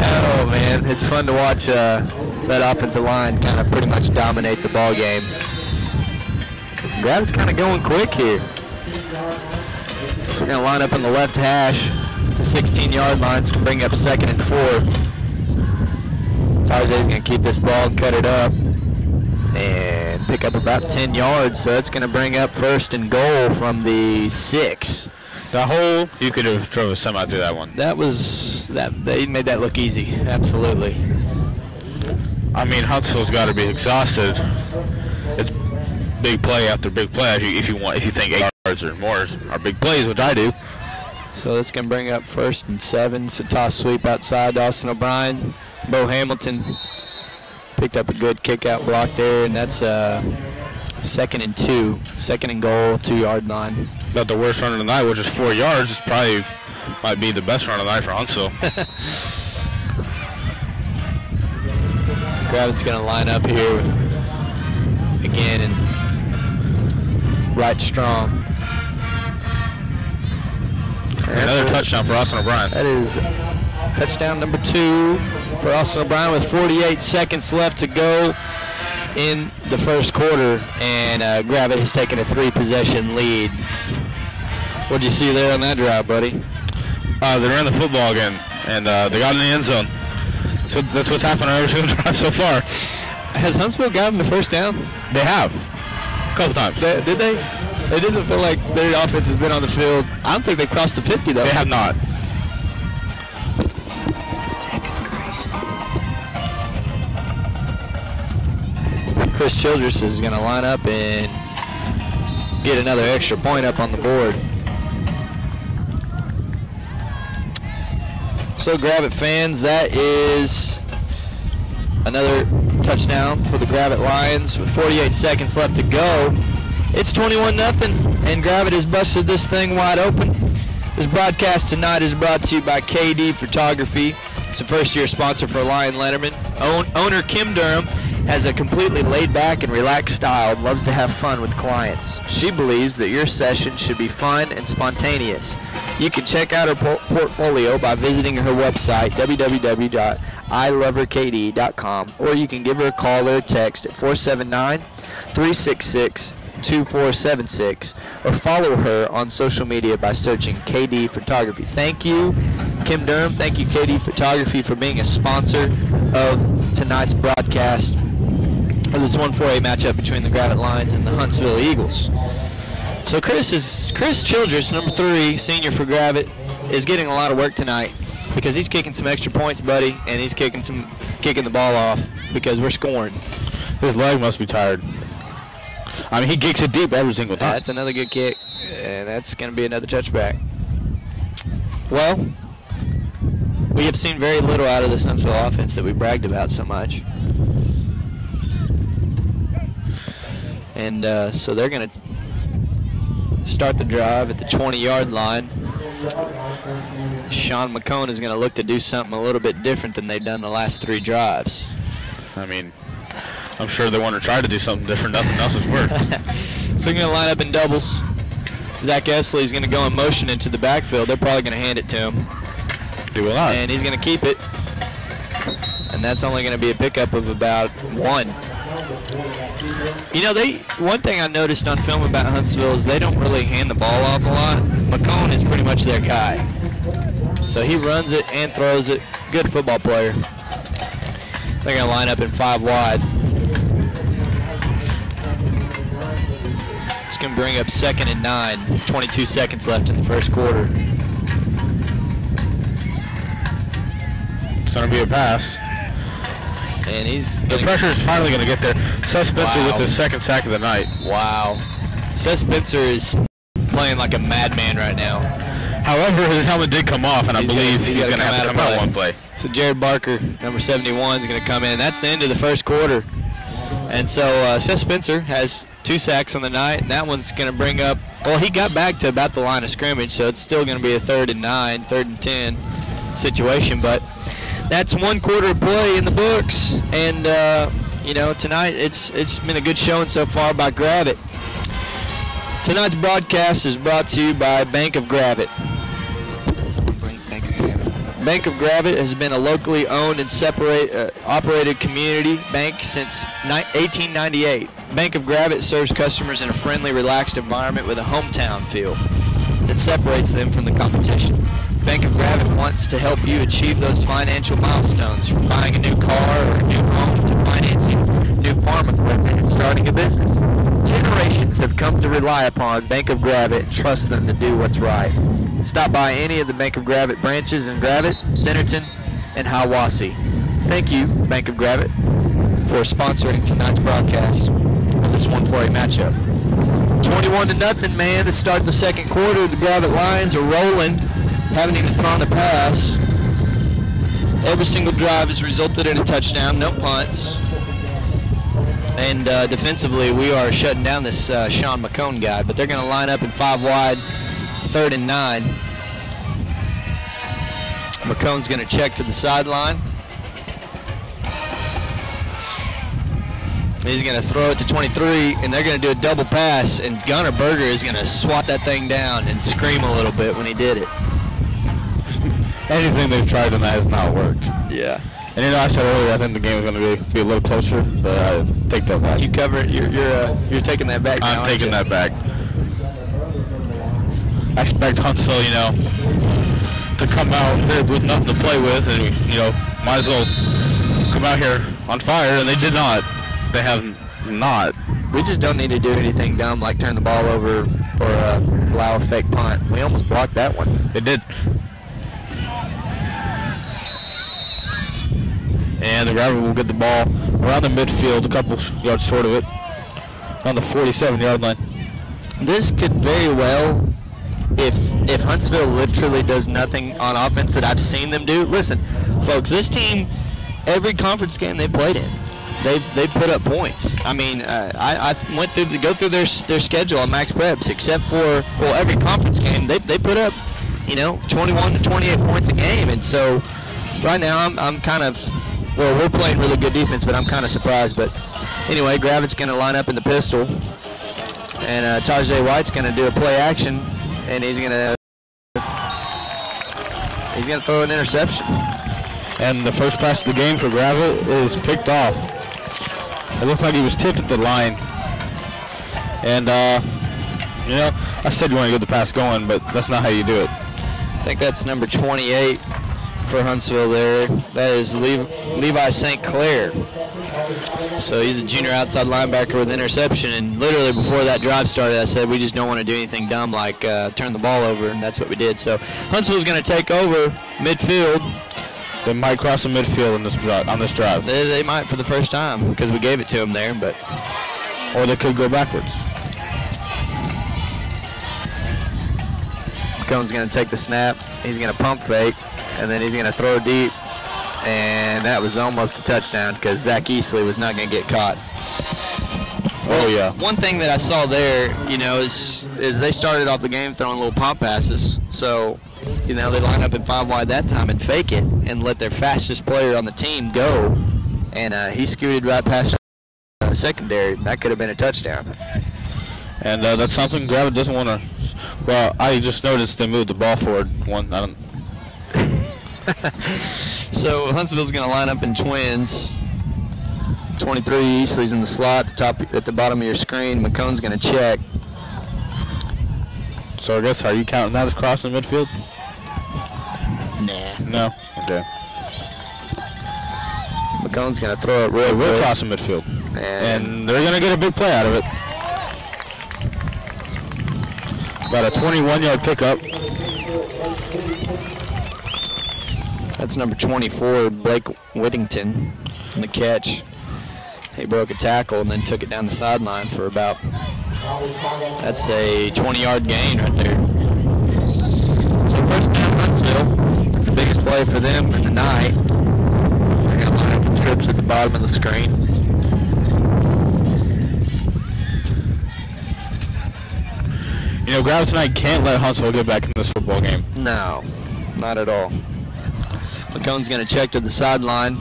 Oh, man. It's fun to watch that offensive line kind of pretty much dominate the ball game. Gravette's kind of going quick here. So we're going to line up on the left hash. The 16-yard line. It's going to bring up 2nd and 4. Tajay's going to keep this ball and cut it up and pick up about 10 yards. So that's going to bring up 1st and goal from the 6. That hole, you could have drove a semi through that one. They made that look easy. Absolutely. I mean, Huntsville's got to be exhausted. It's big play after big play. If you think 8 yards or more are big plays, which I do. So that's going to bring up 1st and 7. It's a toss sweep outside to Austin O'Brien. Bo Hamilton picked up a good kick-out block there, and that's 2nd and 2. 2nd and goal, 2-yard line. About the worst run of the night, which is 4 yards. It's probably might be the best run of the night for Huntsville. So Gravette's going to line up here again and right strong. Another touchdown for Austin O'Brien. That is touchdown number 2 for Austin O'Brien with 48 seconds left to go in the first quarter, and Gravette has taken a 3-possession lead. What did you see there on that drive, buddy? They ran the football again, and they got in the end zone. So that's what's happened on every single drive so far. Has Huntsville gotten the first down? They have. A couple times. Did they? It doesn't feel like their offense has been on the field. I don't think they crossed the 50, though. They have not. Chris Childress is going to line up and get another extra point up on the board. So Gravette fans, that is another touchdown for the Gravette Lions with 48 seconds left to go. It's 21-0, and Gravette has busted this thing wide open. This broadcast tonight is brought to you by KD Photography. It's a first-year sponsor for Lion Letterman. Owner Kim Durham has a completely laid-back and relaxed style and loves to have fun with clients. She believes that your session should be fun and spontaneous. You can check out her portfolio by visiting her website, www.iloveherkd.com, or you can give her a call or a text at 479-366-2476, or follow her on social media by searching KD Photography. Thank you, Kim Durham. Thank you, KD Photography, for being a sponsor of tonight's broadcast of this 1-4A matchup between the Gravette Lions and the Huntsville Eagles. So Chris Childress, number 3, senior for Gravette, is getting a lot of work tonight because he's kicking some extra points, buddy, and he's kicking the ball off because we're scoring. His leg must be tired. I mean, he kicks it deep every single time. That's another good kick, and that's going to be another touchback. Well, we have seen very little out of this Huntsville offense that we bragged about so much. And so they're going to start the drive at the 20-yard line. Sean McCone is going to look to do something a little bit different than they've done the last 3 drives. I mean, I'm sure they want to try to do something different. Nothing else has worked. So they're going to line up in doubles. Zach Esley is going to go in motion into the backfield. They're probably going to hand it to him. Do a lot. And he's going to keep it. And that's only going to be a pickup of about 1. You know, one thing I noticed on film about Huntsville is they don't really hand the ball off a lot. McCone is pretty much their guy. So he runs it and throws it. Good football player. They're going to line up in 5 wide. It's going to bring up 2nd and 9. 22 seconds left in the first quarter. It's going to be a pass. And the pressure is finally going to get there. Seth Spencer with his 2nd sack of the night. Wow. Seth Spencer is playing like a madman right now. However, his helmet did come off, and I believe he's going to have to come out one play. So Jared Barker, number 71, is going to come in. That's the end of the first quarter. And so Seth Spencer has 2 sacks on the night, and that one's going to bring up, well, he got back to about the line of scrimmage, so it's still going to be a 3rd and 9, 3rd and 10 situation. But that's 1 quarter of play in the books, and you know, tonight it's been a good showing so far by Gravette. Tonight's broadcast is brought to you by Bank of Gravette. Bank of Gravette has been a locally owned and operated community bank since 1898. Bank of Gravette serves customers in a friendly, relaxed environment with a hometown feel that separates them from the competition. Bank of Gravette wants to help you achieve those financial milestones, from buying a new car or a new home to financing new farm equipment and starting a business. Generations have come to rely upon Bank of Gravette and trust them to do what's right. Stop by any of the Bank of Gravette branches in Gravette, Centerton, and Hiawassee. Thank you, Bank of Gravette, for sponsoring tonight's broadcast of this 1-4-8 matchup. 21-0, man, to start the second quarter. The Gravette Lions are rolling. Haven't even thrown a pass. Every single drive has resulted in a touchdown, no punts. And defensively, we are shutting down this Sean McCone guy, but they're going to line up in 5 wide, 3rd and 9. McCone's going to check to the sideline. He's going to throw it to 23, and they're going to do a double pass, and Gunnar Berger is going to swat that thing down and scream a little bit when he did it. Anything they've tried on that has not worked. Yeah. And you know, I said earlier I think the game is going to be a little closer, but I take that back. You cover it. You're taking that back now. I'm taking that back. I expect Huntsville, you know, to come out here with nothing to play with, and you know, might as well come out here on fire, and they did not. They have not. We just don't need to do anything dumb like turn the ball over or allow a fake punt. We almost blocked that one. They did. And the Gravette will get the ball around the midfield, a couple yards short of it, on the 47-yard line. This could very well, if Huntsville literally does nothing on offense that I've seen them do. Listen, folks, this team, every conference game they played in, they put up points. I mean, I went through go through their schedule on Max Preps, except for, well, every conference game they put up, you know, 21 to 28 points a game. And so right now I'm kind of, well, we're playing really good defense, but I'm kind of surprised. But anyway, Gravette's going to line up in the pistol, and Tajay White's going to do a play action, and he's going to throw an interception. And the first pass of the game for Gravette is picked off. It looked like he was tipped at the line. And, you know, I said you want to get the pass going, but that's not how you do it. I think that's number 28 for Huntsville there. That is Levi St. Clair. So he's a junior outside linebacker with interception, and literally before that drive started, I said we just don't want to do anything dumb like turn the ball over, and that's what we did. So Huntsville's going to take over midfield. They might cross the midfield on this drive. They might for the first time because we gave it to them there, but or they could go backwards. McCone's going to take the snap. He's going to pump fake, and then he's going to throw deep. And that was almost a touchdown because Zach Easley was not going to get caught. Oh, yeah. One thing that I saw there, you know, is they started off the game throwing little pump passes. So, you know, they line up in 5 wide that time and fake it and let their fastest player on the team go. And he scooted right past the secondary. That could have been a touchdown. And that's something Gravette doesn't want to. Well, I just noticed they moved the ball forward one. I don't. So Huntsville's going to line up in twins. 23, Easley's in the slot at the bottom of your screen. McCone's going to check. So I guess, are you counting that as crossing midfield? Nah. No? Okay. McCone's going to throw it real We're quick. crossing midfield. And they're going to get a big play out of it. About a 21-yard pickup. That's number 24, Blake Whittington, on the catch. He broke a tackle and then took it down the sideline for about, that's a 20-yard gain right there. So first down Huntsville. It's the biggest play for them in the night. They're going to line up the trips at the bottom of the screen. You know, Gravette tonight can't let Huntsville get back in this football game. No, not at all. McCone's going to check to the sideline.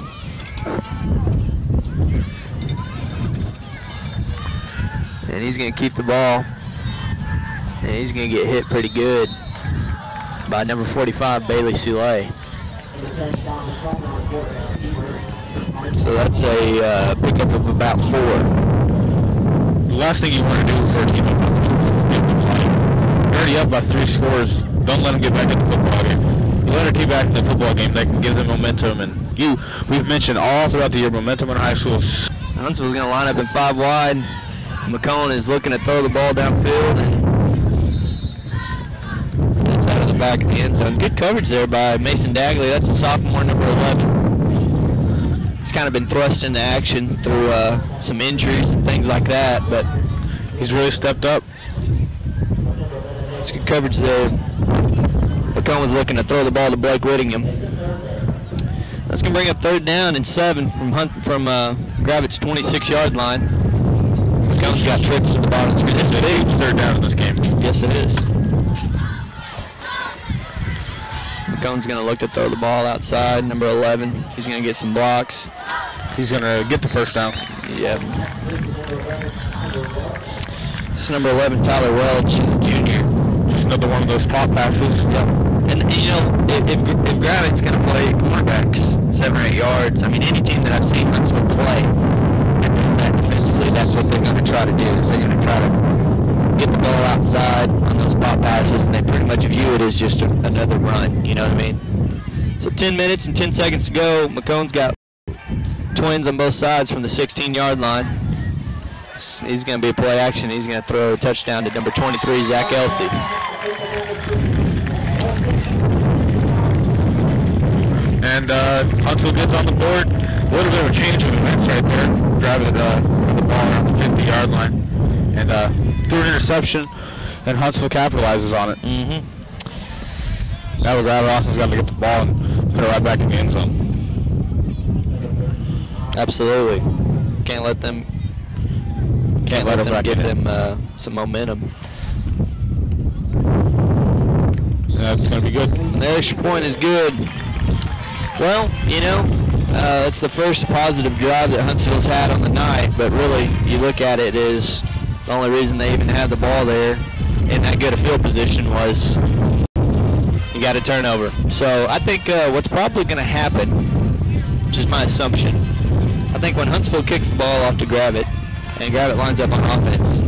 And he's going to keep the ball. And he's going to get hit pretty good by number 45, Bailey Soule. So that's a pickup of about 4. The last thing you want to do for a team like Huntsville is get them playing. You're already up by 3 scores. Don't let them get back in the football game. You let a team back in the football game, they can give them momentum. And we've mentioned all throughout the year, momentum in high school. Huntsville's going to line up in 5 wide. McCone is looking to throw the ball downfield. And it's out of the back of the end zone. Good coverage there by Mason Dagley. That's a sophomore, number 11. He's kind of been thrust into action through some injuries and things like that, but He's really stepped up. It's good coverage there. McCone was looking to throw the ball to Blake Whittingham. That's going to bring up 3rd down and 7 from Gravette's 26-yard line. McCone's got trips at the bottom of the screen. This is a big 3rd down in this game. Yes, it is. McCone's going to look to throw the ball outside, number 11. He's going to get some blocks. He's going to get the 1st down. Yep. This is number 11, Tyler Welch. She's a junior. Just another one of those pop passes. Yep. And you know, if Gravette's going to play cornerbacks 7 or 8 yards, I mean, any team that I've seen Huntsville play and does that defensively, that's what they're going to try to do. Is they're going to try to get the ball outside on those pop passes, and they pretty much view it as just another run. You know what I mean? So 10 minutes and 10 seconds to go. McCone's got twins on both sides from the 16-yard line. He's going to be a play action. He's going to throw a touchdown to number 23, Zach Elsey. And Huntsville gets on the board. A little bit of a change of events right there. Driving the ball around the 50-yard line. And threw an interception, and Huntsville capitalizes on it. Mm-hmm. Now Gravette Austin's got to get the ball and put it right back in the end zone. Absolutely. Can't let them give them some momentum. That's going to be good. The extra point is good. Well, you know, it's the first positive drive that Huntsville's had on the night, but really, you look at it as the only reason they even had the ball there in that good a field position was you got a turnover. So I think what's probably going to happen, which is my assumption, I think when Huntsville kicks the ball off to Gravette and Gravette lines up on offense,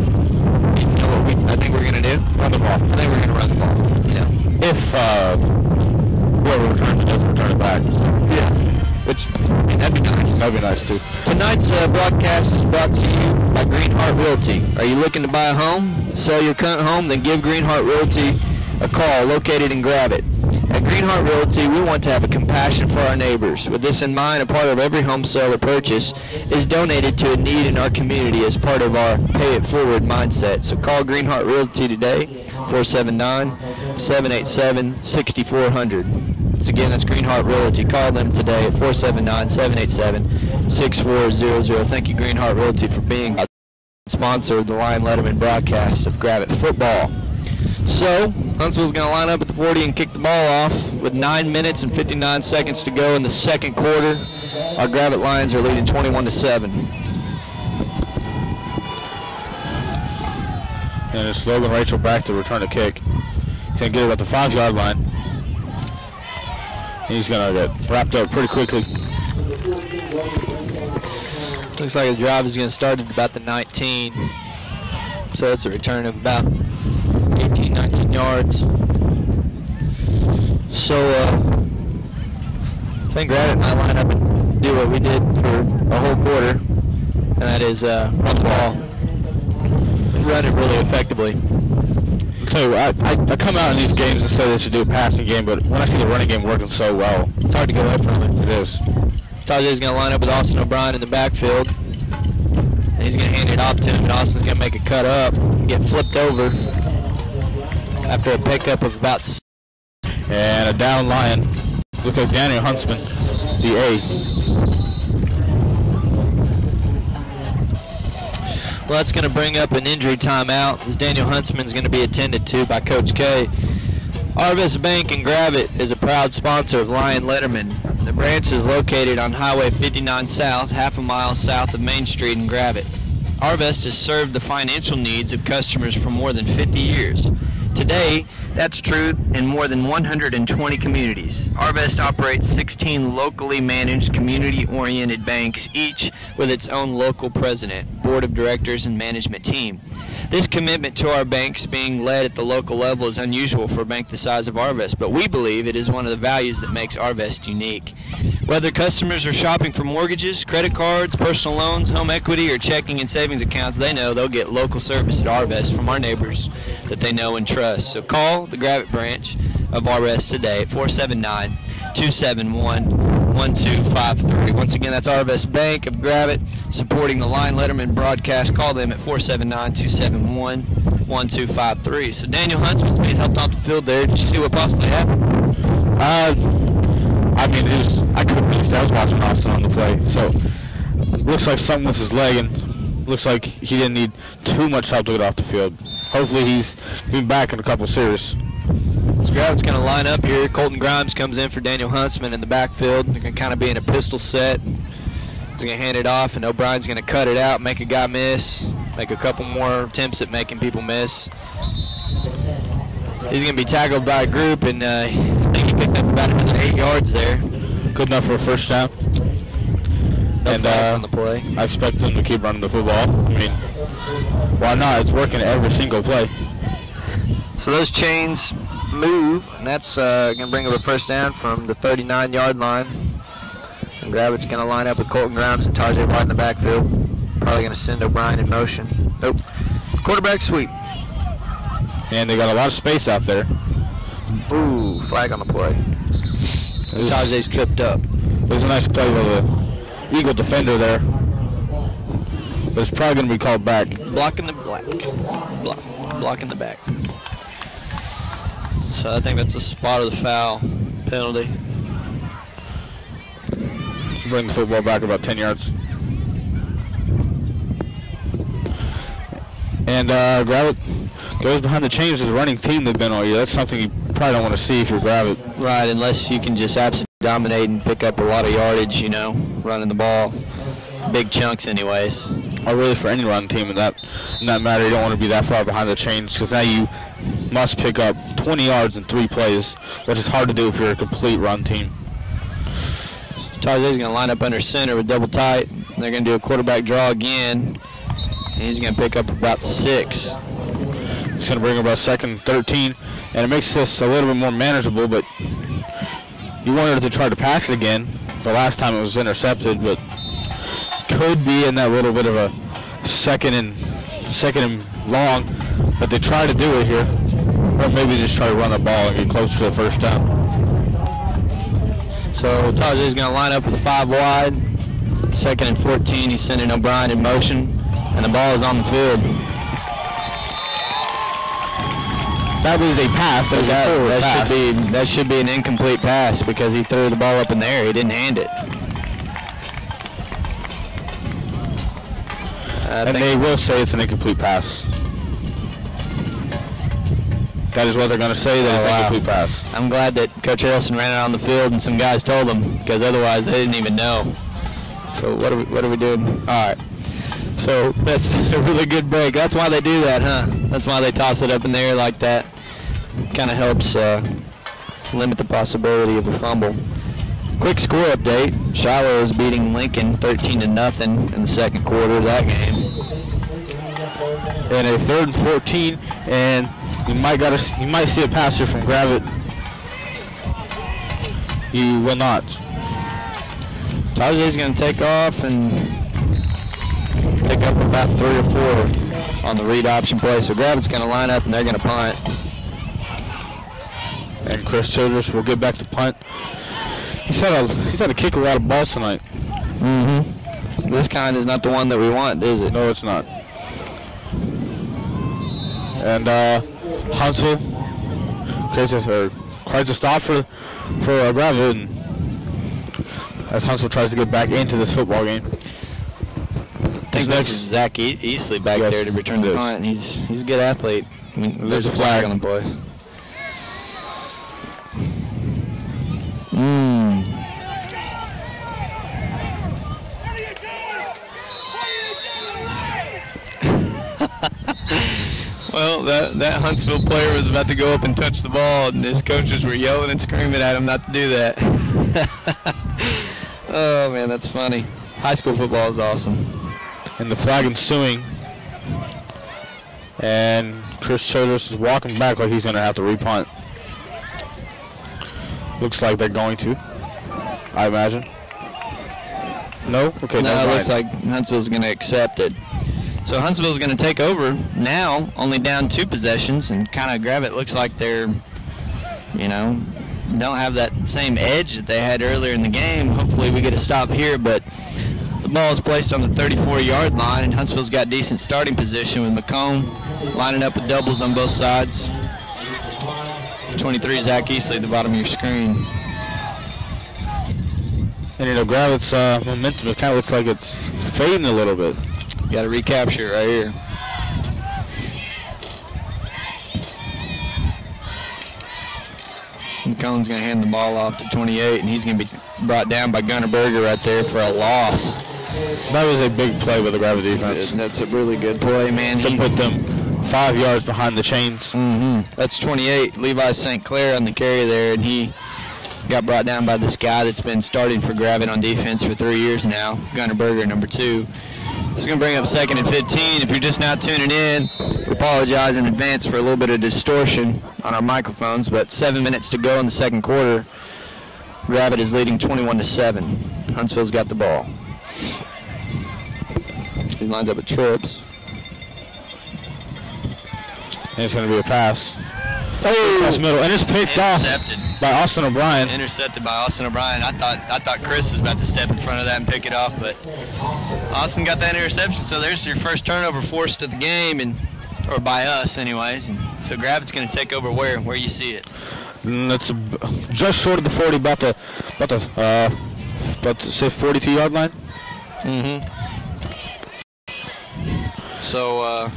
you know what I think we're going to do? Run the ball. I think we're going to run the ball. You know, If whoever returns it doesn't return it back. yeah, which I mean, that'd be nice. That'd be nice too. Tonight's broadcast is brought to you by Greenheart Realty. Are you looking to buy a home, sell your current home? Then give Greenheart Realty a call, located in Gravette. At Greenheart Realty, we want to have a compassion for our neighbors. With this in mind, a part of every home sale or purchase is donated to a need in our community as part of our pay it forward mindset. So call Greenheart Realty today, 479-787-6400. Once again, that's Greenheart Realty. Call them today at 479-787-6400. Thank you, Greenheart Realty, for being a sponsor of the Lion Letterman broadcast of Gravette football. So, Huntsville's going to line up at the 40 and kick the ball off with 9 minutes and 59 seconds to go in the second quarter. Our Gravette Lions are leading 21-7. And it's Logan Rachel back to return the kick. He's going to get it at the 5-yard line. He's going to get wrapped up pretty quickly. Looks like the drive is going to start at about the 19. So it's a return of about 18, 19 yards. So I think Gravette might line up and do what we did for a whole quarter, and that is run the ball and run it really effectively. I'll tell you what, I come out in these games and say they should do a passing game, but when I see the running game working so well, It's hard to go away from it. it is. Tajay's going to line up with Austin O'Brien in the backfield, and he's going to hand it off to him, and Austin's going to make a cut up and get flipped over after a pickup of about 6. And a down Lion. Look at Daniel Huntsman, the A. Well, that's going to bring up an injury timeout, as Daniel Huntsman is going to be attended to by Coach K. Arvest Bank in Gravette is a proud sponsor of Lion Letterman. The branch is located on Highway 59 South, half a mile south of Main Street in Gravette. Arvest has served the financial needs of customers for more than 50 years. Today, that's true in more than 120 communities. Arvest operates 16 locally managed, community-oriented banks, each with its own local president, board of directors, and management team. This commitment to our banks being led at the local level is unusual for a bank the size of Arvest, but we believe it is one of the values that makes Arvest unique. Whether customers are shopping for mortgages, credit cards, personal loans, home equity, or checking and savings accounts, they know they'll get local service at Arvest from our neighbors that they know and trust. So call the Gravette branch of Arvest today at 479-271-1253. Once again, that's Arvest Bank of Gravette supporting the Lion Letterman broadcast. Call them at 479-271-1253. So Daniel Huntsman's being helped off the field there. Did you see what possibly happened? I mean, I couldn't really say. I was watching Austin on the play, so it looks like something with his leg, and looks like he didn't need too much help to get off the field. Hopefully he's been back in a couple series. So Gravette's going to line up here. Colton Grimes comes in for Daniel Huntsman in the backfield. They're going to kind of be in a pistol set. He's going to hand it off, and O'Brien's going to cut it out, make a guy miss, make a couple more attempts at making people miss. He's going to be tackled by a group, and I think he picked up about another 8 yards there. Good enough for a first down. No flags on the play. I expect them to keep running the football. I mean, why not? It's working every single play. So those chains move, and that's going to bring up a first down from the 39-yard line. And Gravette's going to line up with Colton Grimes and Tajay White in the backfield. Probably going to send O'Brien in motion. Nope. Quarterback sweep. And they got a lot of space out there. Ooh, flag on the play. Tajay's tripped up. It was a nice play by the Eagle defender there. But it's probably going to be called back. Blocking the black. Blocking the back. So I think that's a spot of the foul penalty. Bring the football back about 10 yards. And Gravette goes behind the chains as a running team they've been all year. That's something you probably don't want to see if you're Gravette. Right, unless you can just absolutely dominate and pick up a lot of yardage, you know, running the ball. Big chunks anyways. Or really for any run team in that matter, you don't want to be that far behind the chains, because now you must pick up 20 yards in 3 plays, which is hard to do if you're a complete run team. Tajay's going to line up under center with double tight. They're going to do a quarterback draw again. And he's going to pick up about 6. It's going to bring about 2nd and 13, and it makes this a little bit more manageable, but you wanted to try to pass it again. The last time it was intercepted, but could be in that little bit of a second and long, but they try to do it here. Or maybe just try to run the ball and get closer to the first down. So Tajay's going to line up with 5 wide. 2nd and 14. He's sending O'Brien in motion, and the ball is on the field. That was a pass. That should be an incomplete pass because he threw the ball up in the air. He didn't hand it. And they will say it's an incomplete pass. That is what they're going to say, that it's an incomplete pass. I'm glad that Coach Harrelson ran it on the field and some guys told them, because otherwise they didn't even know. So what are we doing? All right. So that's a really good break. That's why they do that, huh? That's why they toss it up in the air like that. Kind of helps limit the possibility of a fumble. Quick score update. Shiloh is beating Lincoln 13-0 in the second quarter of that game. And a 3rd and 14, and you might see a pass here from Gravette. You will not. Tajay's going to take off and pick up about 3 or 4 on the read option play. So Gravette's going to line up and they're going to punt. And Chris Childress will get back to punt. He's had to kick a lot of balls tonight. Mm-hmm. This kind is not the one that we want, is it? No, it's not. And Huntsville tries to stop for Gravette, as Huntsville tries to get back into this football game. I think this is Zach Easley back there to return the punt. He's a good athlete. I mean, there's a flag on the play. Well, that Huntsville player was about to go up and touch the ball, and his coaches were yelling and screaming at him not to do that. Oh, man, that's funny. High school football is awesome. And the flag ensuing. And Chris Childress is walking back like he's going to have to repunt. Looks like they're going to, I imagine. No? Okay, no, it looks like Huntsville's going to accept it. So Huntsville's going to take over now, only down 2 possessions, and kind of Gravette looks like they're, don't have that same edge that they had earlier in the game. Hopefully we get a stop here, but the ball is placed on the 34-yard line, and Huntsville's got decent starting position with McComb lining up with doubles on both sides. 23, Zach Easley at the bottom of your screen. And Gravette's momentum, it kind of looks like it's fading a little bit. Got to recapture right here. McCone's going to hand the ball off to 28, and he's going to be brought down by Gunnar Berger right there for a loss. That was a big play with the Gravette defense. That's a really good play, man. To put them 5 yards behind the chains. Mm-hmm. That's 28, Levi St. Clair on the carry there, and he got brought down by this guy that's been starting for Gravette on defense for 3 years now, Gunnar Berger, number 2. This is going to bring up 2nd and 15. If you're just now tuning in, we apologize in advance for a little bit of distortion on our microphones, but 7 minutes to go in the second quarter. Gravette is leading 21-7. Huntsville's got the ball. He lines up with trips. And it's going to be a pass. Oh, across the middle, and it's picked off by Austin O'Brien. Intercepted by Austin O'Brien. I thought Chris was about to step in front of that and pick it off, but Austin got that interception. So there's your first turnover forced at the game, or by us, anyways. And so Gravette's going to take over where you see it. And that's just short of the 40, about to say 42-yard line. Mm-hmm. So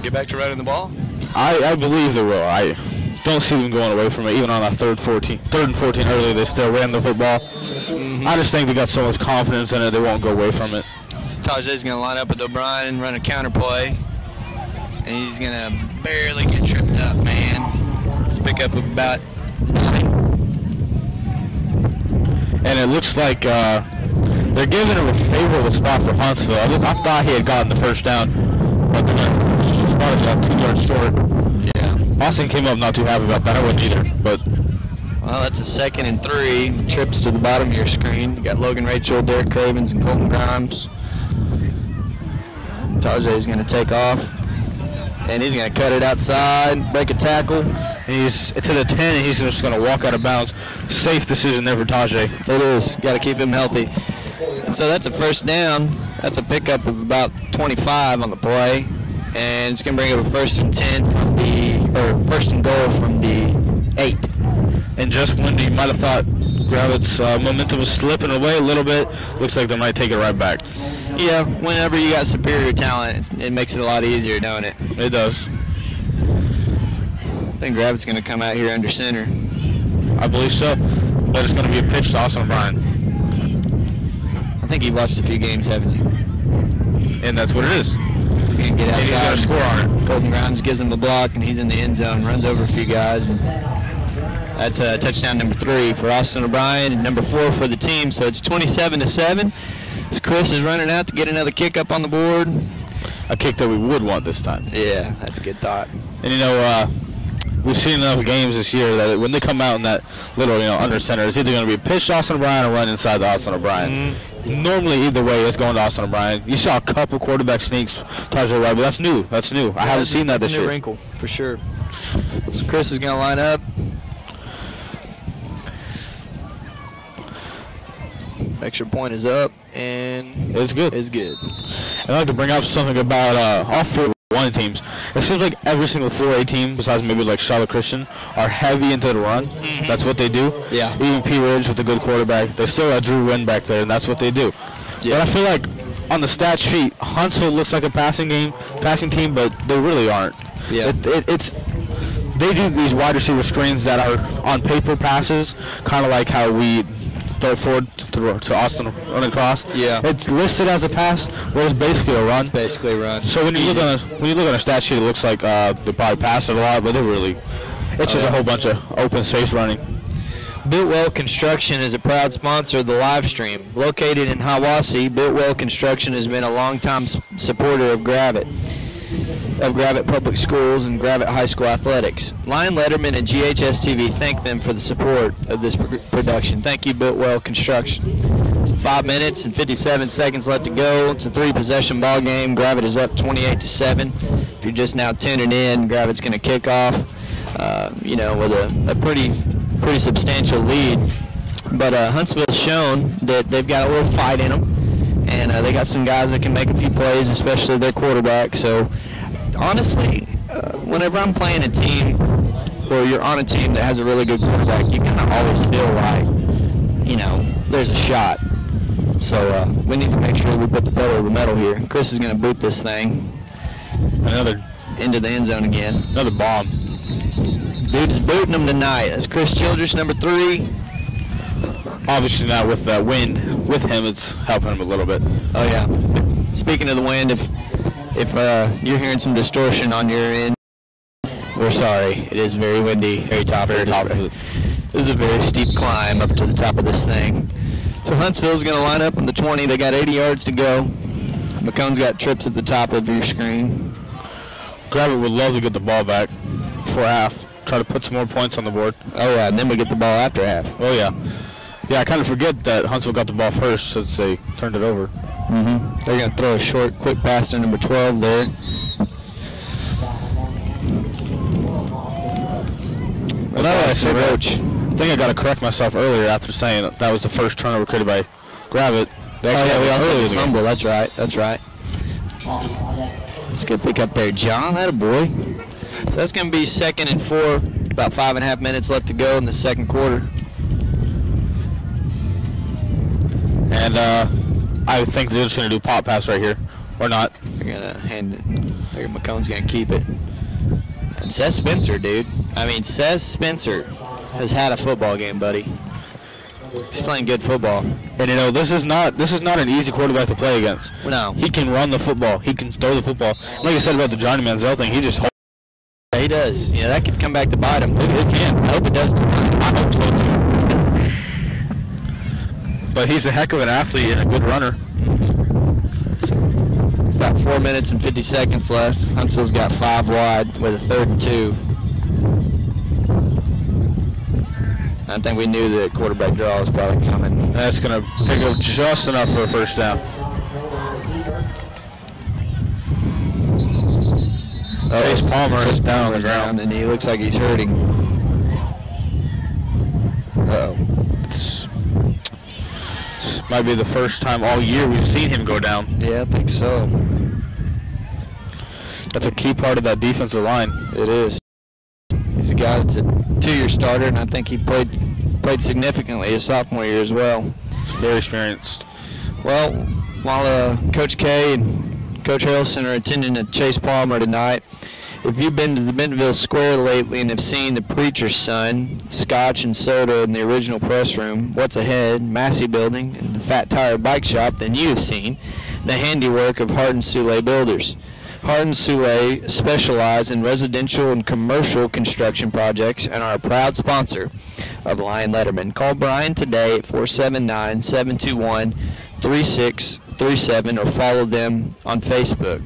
get back to running the ball. I believe they will. I don't see them going away from it. Even on that 3rd and 14 early, they still ran the football. Mm-hmm. I just think they got so much confidence in it, they won't go away from it. So Tajay's going to line up with O'Brien and run a counter play. And he's going to barely get tripped up, man. Let's pick up about 9. And it looks like they're giving him a favorable spot for Huntsville. I thought he had gotten the first down, but they're about 2 yards short. Yeah. Austin came up not too happy about that. I wouldn't either. But well, that's a 2nd and 3. Trips to the bottom of your screen. You got Logan Rachel, Derek Cravens, and Colton Grimes. Tajay's going to take off, and he's going to cut it outside, break a tackle. He's to the 10, and he's just going to walk out of bounds. Safe decision there for Tajay. It is. Got to keep him healthy. And so that's a first down. That's a pickup of about 25 on the play, and it's going to bring up a 1st and 10 from first and goal from the 8. And just when you might have thought Gravette's momentum was slipping away a little bit, looks like they might take it right back. Yeah, whenever you got superior talent, it makes it a lot easier, don't it? It does. I think Gravette's going to come out here under center. I believe so. But it's going to be a pitch to Austin O'Brien. I think you've watched a few games, haven't you? And that's what it is. He's going to get outside. And he's got to score on it. Colton Grimes gives him the block, and he's in the end zone, runs over a few guys. And that's touchdown number 3 for Austin O'Brien and number 4 for the team. So it's 27-7. As Chris is running out to get another kick up on the board. A kick that we would want this time. Yeah, that's a good thought. And, you know, we've seen enough games this year that when they come out in that little, under center, it's either going to be a pitch to Austin O'Brien or run inside to Austin O'Brien. Mm-hmm. Normally, either way, it's going to Austin O'Brien. You saw a couple quarterback sneaks, Tajay Wright, but that's new. That's new. I haven't seen that this year. New wrinkle, for sure. So Chris is going to line up. Extra point is up, and it's good. It's good. I'd like to bring up something about all 4-1 teams. It seems like every single 4A team, besides maybe like Charlotte Christian, are heavy into the run. Mm-hmm. That's what they do. Yeah. Even P. Ridge with a good quarterback, they still got Drew Wynn back there, and that's what they do. Yeah. But I feel like on the stat sheet, Huntsville looks like a passing team, but they really aren't. Yeah. They do these wide receiver screens that are on paper passes, kind of like how we throw forward to Austin run across. Yeah. It's listed as a pass, but it's basically a run. It's basically a run. So when you look at a stat sheet, it looks like they probably pass it a lot, but it's just a whole bunch of open space running. Builtwell Construction is a proud sponsor of the live stream. Located in Hiwassee, Builtwell Construction has been a longtime supporter of Gravette Public Schools and Gravette High School athletics. Lion Letterman and GHSTV thank them for the support of this production. Thank you, Builtwell Construction. It's 5 minutes and 57 seconds left to go. It's a 3-possession ball game. Gravette is up 28-7. If you're just now tuning in, Gravette's going to kick off, with a pretty substantial lead. But Huntsville's shown that they've got a little fight in them, and they got some guys that can make a few plays, especially their quarterback. So, honestly, whenever I'm playing a team, or you're on a team that has a really good quarterback, you kind of always feel like, there's a shot. So we need to make sure we put the pedal to the metal here. Chris is going to boot this thing. Another into the end zone again. Another bomb. Dude is booting them tonight. That's Chris Childress, number 3. Obviously now with that wind with him, it's helping him a little bit. Oh yeah. Speaking of the wind, if you're hearing some distortion on your end, we're sorry. It is very windy. Very top. This is a very steep climb up to the top of this thing. So Huntsville's going to line up on the 20. They got 80 yards to go. McCone's got trips at the top of your screen. Gravette would love to get the ball back for half. Try to put some more points on the board. Oh yeah, and then we get the ball after half. Oh yeah. Yeah, I kind of forget that Huntsville got the ball first since they turned it over. Mm-hmm. They're going to throw a short, quick pass to number 12 there. Well, now that I say Roach, I think I got to correct myself earlier after saying that was the first turnover created by Gravette. We also had a fumble. That's right. It's a good pick up there, John. That a boy. So that's going to be 2nd and 4. About 5.5 minutes left to go in the second quarter. And I think they're just going to do pop pass right here, or not. They're going to hand it. McCone's going to keep it. And Seth Spencer, dude. Seth Spencer has had a football game, buddy. He's playing good football. And this is not an easy quarterback to play against. No. He can run the football. He can throw the football. Like I said about the Johnny Manziel thing, he just holds. He does. Yeah, that could come back to bite him. It can. I hope it does too. I hope so too. But he's a heck of an athlete and a good runner. About 4 minutes and 50 seconds left. Huntsville's got 5 wide with a 3rd and 2. I think we knew that quarterback draw was probably coming. That's going to pick up just enough for a first down. Chase Palmer is down on the ground. And he looks like he's hurting. This might be the first time all year we've seen him go down. Yeah, I think so. That's a key part of that defensive line. It is. He's a guy that's a 2-year starter, and I think he played significantly his sophomore year as well. He's very experienced. Well, while Coach K and Coach Harrelson are attending at Chase Palmer tonight, if you've been to the Bentonville Square lately and have seen the Preacher's Son, Scotch and Soda in the original press room, What's Ahead, Massey Building, and the Fat Tire Bike Shop, then you have seen the handiwork of Hardin Soule Builders. Hardin Soule specialize in residential and commercial construction projects and are a proud sponsor of Lion Letterman. Call Brian today at 479-721-3637 or follow them on Facebook.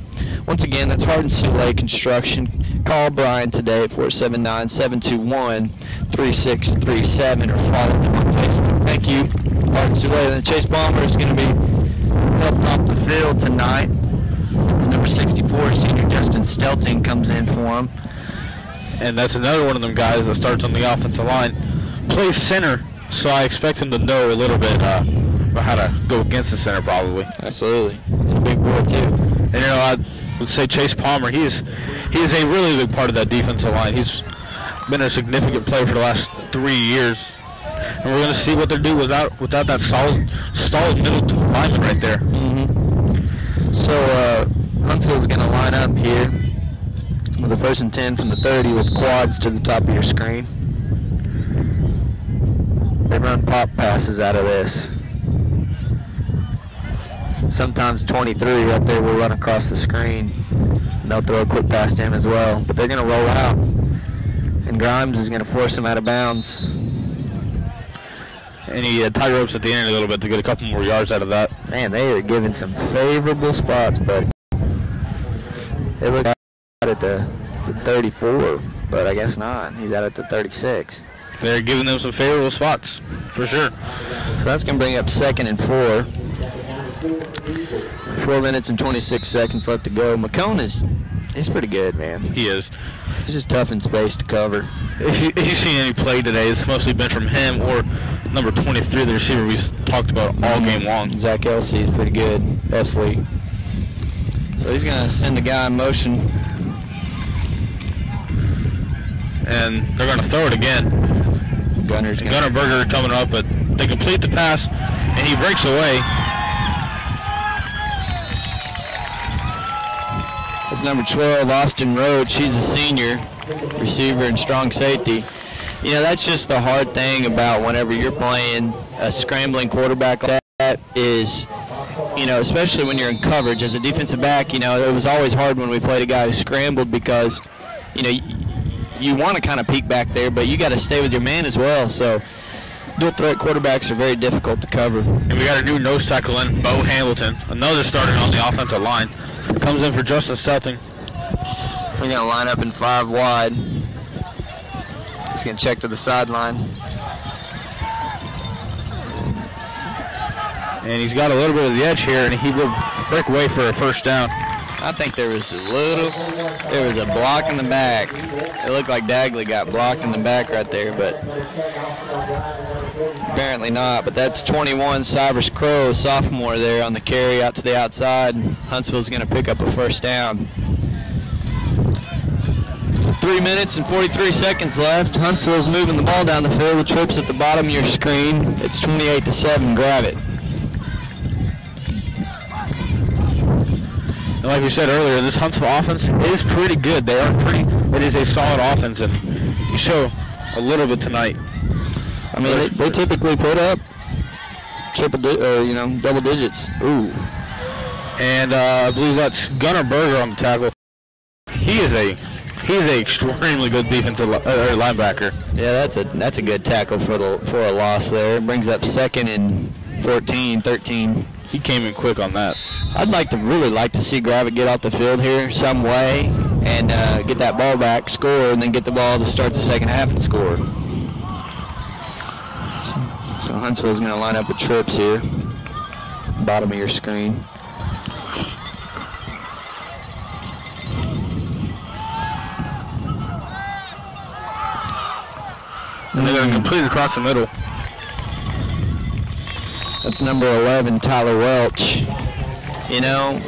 Once again, that's Hardin Soule Construction. Call Brian today at 479-721-3637 or follow them on Facebook. Thank you, Hardin Soule. And the Chase Palmer is going to be helped off the field tonight. Number 64, senior Justin Stelting, comes in for him. And that's another one of them guys that starts on the offensive line. Plays center, so I expect him to know a little bit about how to go against the center probably. Absolutely. He's a big boy too. And I would say Chase Palmer, he is a really big part of that defensive line. He's been a significant player for the last 3 years. And we're going to see what they do without that solid middle lineman right there. Mm-hmm. So Huntsville's going to line up here with a 1st and 10 from the 30 with quads to the top of your screen. They run pop passes out of this. Sometimes 23 up there will run across the screen. And they'll throw a quick pass to him as well. But they're going to roll out. And Grimes is going to force him out of bounds. And he tight ropes at the end a little bit to get a couple more yards out of that. Man, they are giving some favorable spots, buddy. They look out at the 34, but I guess not. He's out at the 36. They're giving them some favorable spots, for sure. So that's going to bring up 2nd and 4. 4 minutes and 26 seconds left to go. McCone he's pretty good, man. He is. He's just tough in space to cover. If you've seen any play today, it's mostly been from him or number 23, the receiver we talked about all game long. Zach Elsey is pretty good. Esley. So he's going to send the guy in motion. And they're going to throw it again. Gunnar Berger coming up, but they complete the pass, and he breaks away. That's number 12, Austin Roach. He's a senior receiver and strong safety. You know, that's just the hard thing about whenever you're playing a scrambling quarterback like that is, you know, especially when you're in coverage as a defensive back, you know, it was always hard when we played a guy who scrambled because, you know, you want to kind of peek back there, but you got to stay with your man as well. So dual threat quarterbacks are very difficult to cover. And we got a new nose tackle in, Bo Hamilton, another starter on the offensive line. Comes in for Justin Stelting. We're going to line up in 5 wide. He's going to check to the sideline. And he's got a little bit of the edge here, and he will break away for a 1st down. I think there was a block in the back. It looked like Dagley got blocked in the back right there, but apparently not. But that's 21, Cyrus Crow, sophomore there on the carry out to the outside. Huntsville's going to pick up a 1st down. 3 minutes and 43 seconds left. Huntsville's moving the ball down the field. The trips at the bottom of your screen. It's 28-7, Gravette. And like we said earlier, this Huntsville offense is pretty good. It is a solid offense, and you show a little bit tonight. I mean, they typically put up double digits. Ooh. And I believe that's Gunnar Berger on the tackle. He is an extremely good defensive linebacker. Yeah, that's a good tackle for a loss there. It brings up 2nd and 14, 13. He came in quick on that. I'd really like to see Gravette get off the field here some way and get that ball back, score, and then get the ball to start the 2nd half and score. So Huntsville's going to line up with trips here, bottom of your screen. And they're going to complete it across the middle. That's number 11, Tyler Welch. You know,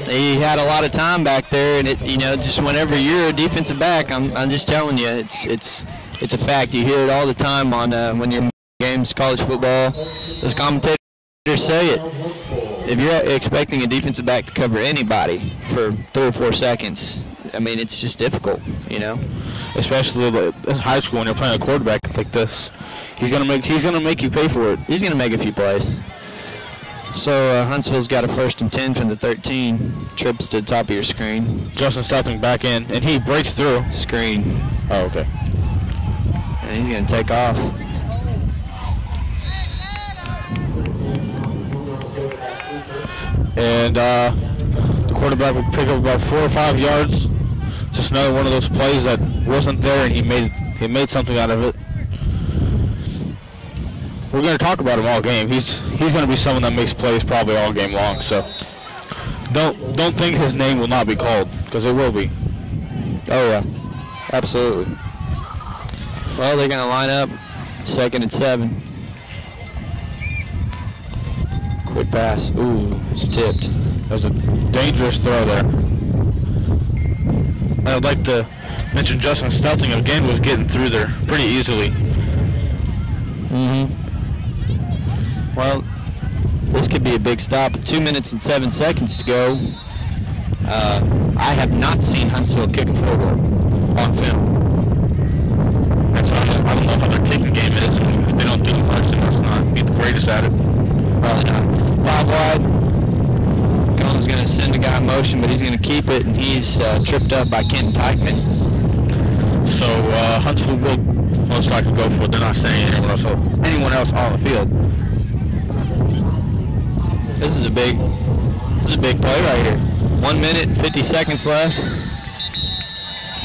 he had a lot of time back there, and just whenever you're a defensive back, I'm just telling you, it's a fact. You hear it all the time on when you're games, college football. Those commentators say it. If you're expecting a defensive back to cover anybody for 3 or 4 seconds, I mean, it's just difficult, Especially in high school when you're playing a quarterback like this. He's gonna make you pay for it. He's gonna make a few plays. So Huntsville's got a 1st and 10 from the 13. Trips to the top of your screen. Justin Stuffing back in, and he breaks through. Screen. Oh, okay. And he's gonna take off. And the quarterback will pick up about 4 or 5 yards. Just another one of those plays that wasn't there, and he made something out of it. We're going to talk about him all game. He's going to be someone that makes plays probably all game long. So don't think his name will not be called, because it will be. Oh yeah, absolutely. Well, they're going to line up 2nd and 7. Quick pass. Ooh, it's tipped. That was a dangerous throw there. I'd like to mention Justin Stelting again was getting through there pretty easily. Well, this could be a big stop. 2 minutes and 7 seconds to go. I have not seen Huntsville kick a field goal on film. That's honest. I don't know how their kicking game is. If they don't do it much, then it's not be the greatest at it. Probably not. 5 wide. Cohen's going to send a guy in motion, but he's going to keep it, and he's tripped up by Kenton Teichman. So Huntsville will most likely go for it. They're not saying anyone else on the field. This is a big play right here. 1 minute and 50 seconds left.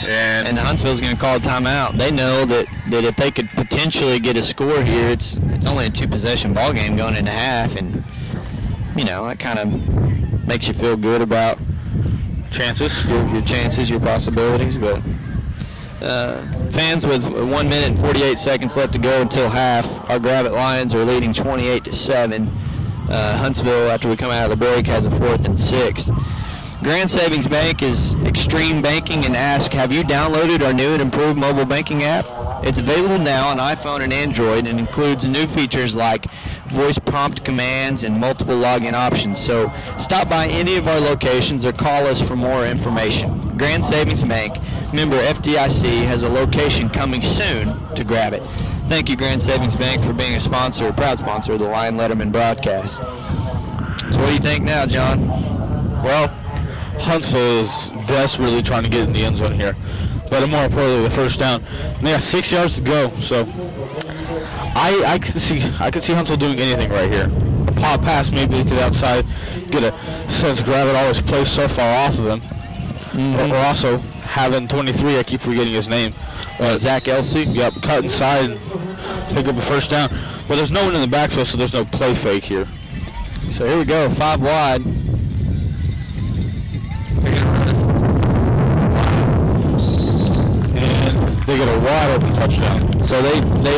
And Huntsville's going to call a timeout. They know that if they could potentially get a score here, it's only a 2-possession ball game going into half, and that kind of makes you feel good about your chances, your possibilities. But fans, with 1 minute and 48 seconds left to go until half, our Gravette Lions are leading 28-7. Huntsville, after we come out of the break, has a 4th and 6. Grand Savings Bank is extreme banking and asks, have you downloaded our new and improved mobile banking app? It's available now on iPhone and Android and includes new features like voice prompt commands and multiple login options. So stop by any of our locations or call us for more information. Grand Savings Bank, member FDIC, has a location coming soon to Gravette. Thank you, Grand Savings Bank, for being a proud sponsor of the Lion Letterman broadcast. So what do you think now, John? Well, Huntsville is desperately trying to get in the end zone here, but more importantly, the 1st down. And they got 6 yards to go, so I could see Huntsville doing anything right here. A pop pass maybe to the outside, since Gravette always plays so far off of them. But we're also having 23. I keep forgetting his name. Zach Elsey. Yep, cut inside, pick up a 1st down. But there's no one in the backfield, so there's no play fake here. So here we go, 5 wide. They get a wide open touchdown. So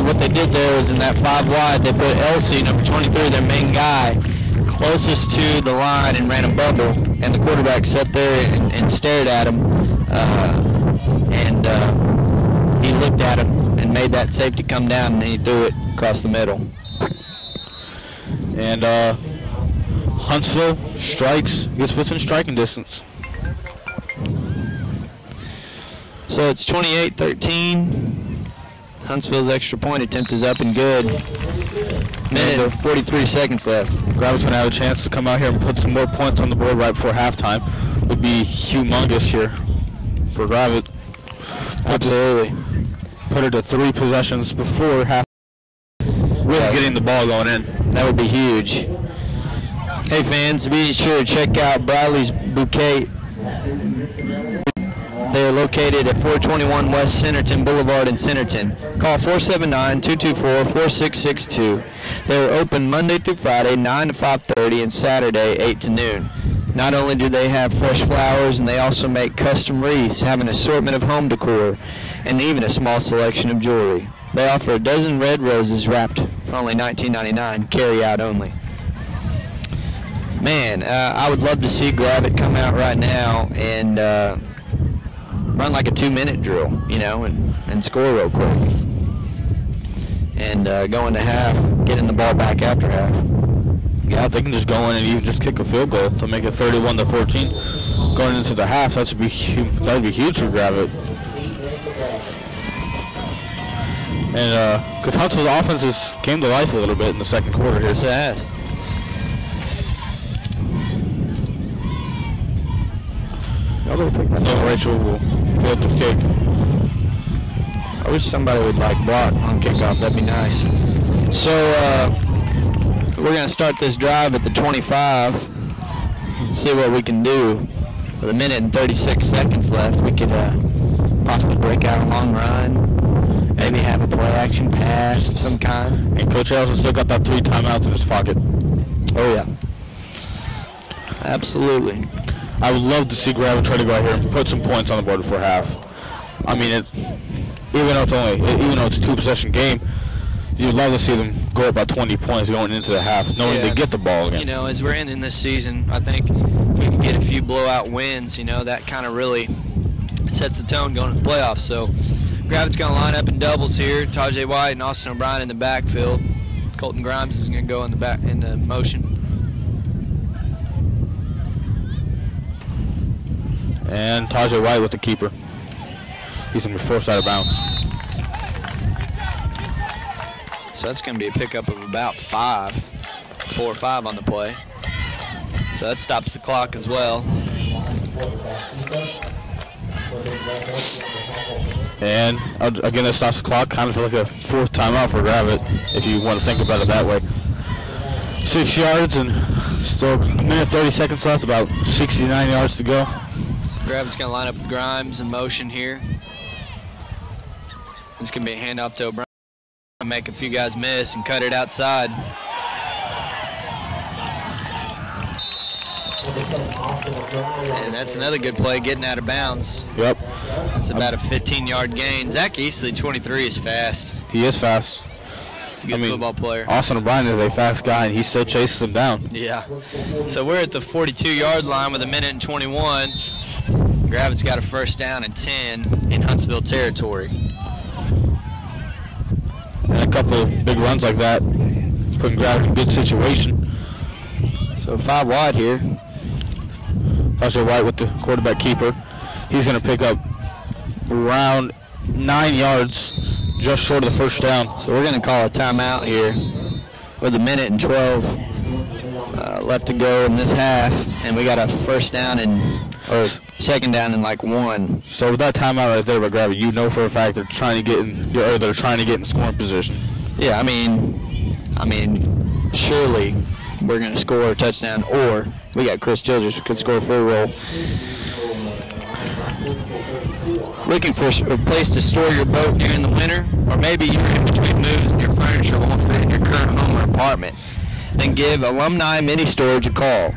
what they did there was in that 5 wide, they put Elsey, number 23, their main guy, closest to the line and ran a bubble, and the quarterback sat there and stared at him, and he looked at him and made that safety come down, and then he threw it across the middle. And Huntsville gets within striking distance. So it's 28-13. Huntsville's extra point attempt is up and good. Minute and 43 seconds left. Gravette's going to have a chance to come out here and put some more points on the board right before halftime. Would be humongous here for Gravette. Absolutely. Put it to 3 possessions before half. Really getting the ball going in. That would be huge. Hey fans, be sure to check out Bradley's Bouquet. They are located at 421 West Centerton Boulevard in Centerton. Call 479-224-4662. They are open Monday through Friday, 9 to 5:30, and Saturday, 8 to noon. Not only do they have fresh flowers, and they also make custom wreaths, have an assortment of home decor, and even a small selection of jewelry. They offer a dozen red roses wrapped for only $19.99, carry out only. Man, I would love to see Gravette come out right now and run like a 2-minute drill, you know, and score real quick. And go into half, getting the ball back after half. Yeah, they can just go in and even just kick a field goal to make it 31-14 going into the half. That'd be huge for Gravette. And because Huntsville's offense has came to life a little bit in the second quarter here. Yes, it has. No, Rachel will field the kick. I wish somebody would like block on kickoff. That'd be nice. So we're going to start this drive at the 25. See what we can do. With 1 minute and 36 seconds left, we could possibly break out a long run. Maybe have a play action pass of some kind. And Coach Allison still got that 3 timeouts in his pocket. Oh yeah. Absolutely. I would love to see Gravette try to go out here and put some points on the board before half. I mean, even though it's a 2-possession game, you'd love to see them go up by 20 points going into the half, knowing they get the ball again. You know, as we're ending this season, I think if we can get a few blowout wins, you know, that kind of really sets the tone going to the playoffs. So Gravette's going to line up in doubles here. Tajay White and Austin O'Brien in the backfield. Colton Grimes is going to go in the motion. And Tajay White with the keeper. He's going to be forced out of bounds. So that's going to be a pickup of about 4 or 5 on the play. So that stops the clock as well. And again, that stops the clock, kind of like a 4th timeout for Gravette, if you want to think about it that way. 6 yards and still 1 minute 30 seconds left, about 69 yards to go. So Gravette's going to line up with Grimes in motion here. This can be a handoff to O'Brien. Make a few guys miss and cut it outside. And that's another good play, getting out of bounds. Yep. It's about a 15-yard gain. Zach Eastley, 23, is fast. He is fast. He's a good football player. Austin O'Brien is a fast guy, and he still chases him down. Yeah. So we're at the 42-yard line with 1 minute and 21. Gravette's got a first down and 10 in Huntsville territory. And a couple of big runs like that, putting Gravette in a good situation. So 5 wide here. Tajay White with the quarterback keeper. He's going to pick up around 9 yards, just short of the first down. So we're going to call a timeout here with 1 minute and 12 left to go in this half, and we got a first down or second down and like 1. So with that timeout right there by Gravette, you know for a fact they're trying to get in scoring position. Yeah, I mean, surely we're going to score a touchdown, or we got Chris Childress who could score a field goal. Looking for a place to store your boat during the winter, or maybe you're in between moves and your furniture won't fit in your current home or apartment, then give Alumni Mini Storage a call.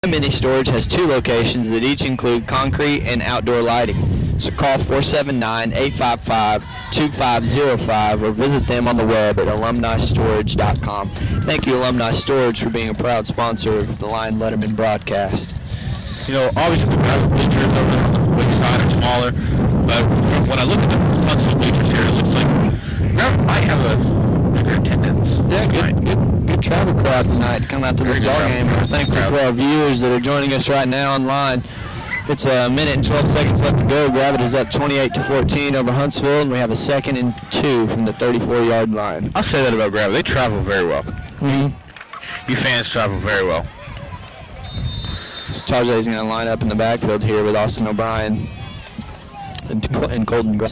Mini Storage has 2 locations that each include concrete and outdoor lighting. So call 479-855-2505 or visit them on the web at alumnistorage.com. Thank you, Alumni Storage, for being a proud sponsor of the Lion Letterman broadcast. You know, obviously the Gravette bleachers over there on the big side are smaller, but when I look at the Huntsville bleachers here, it looks like Gravette might have a bigger attendance. Yeah, good travel crowd tonight to come out to this ball game. We're thankful for our viewers that are joining us right now online. It's 1 minute and 12 seconds left to go. Gravette is up 28-14 over Huntsville, and we have a 2nd and 2 from the 34-yard line. I'll say that about Gravette. They travel very well. Mm-hmm. You fans travel very well. So Tajay's going to line up in the backfield here with Austin O'Brien and Colton Grimes.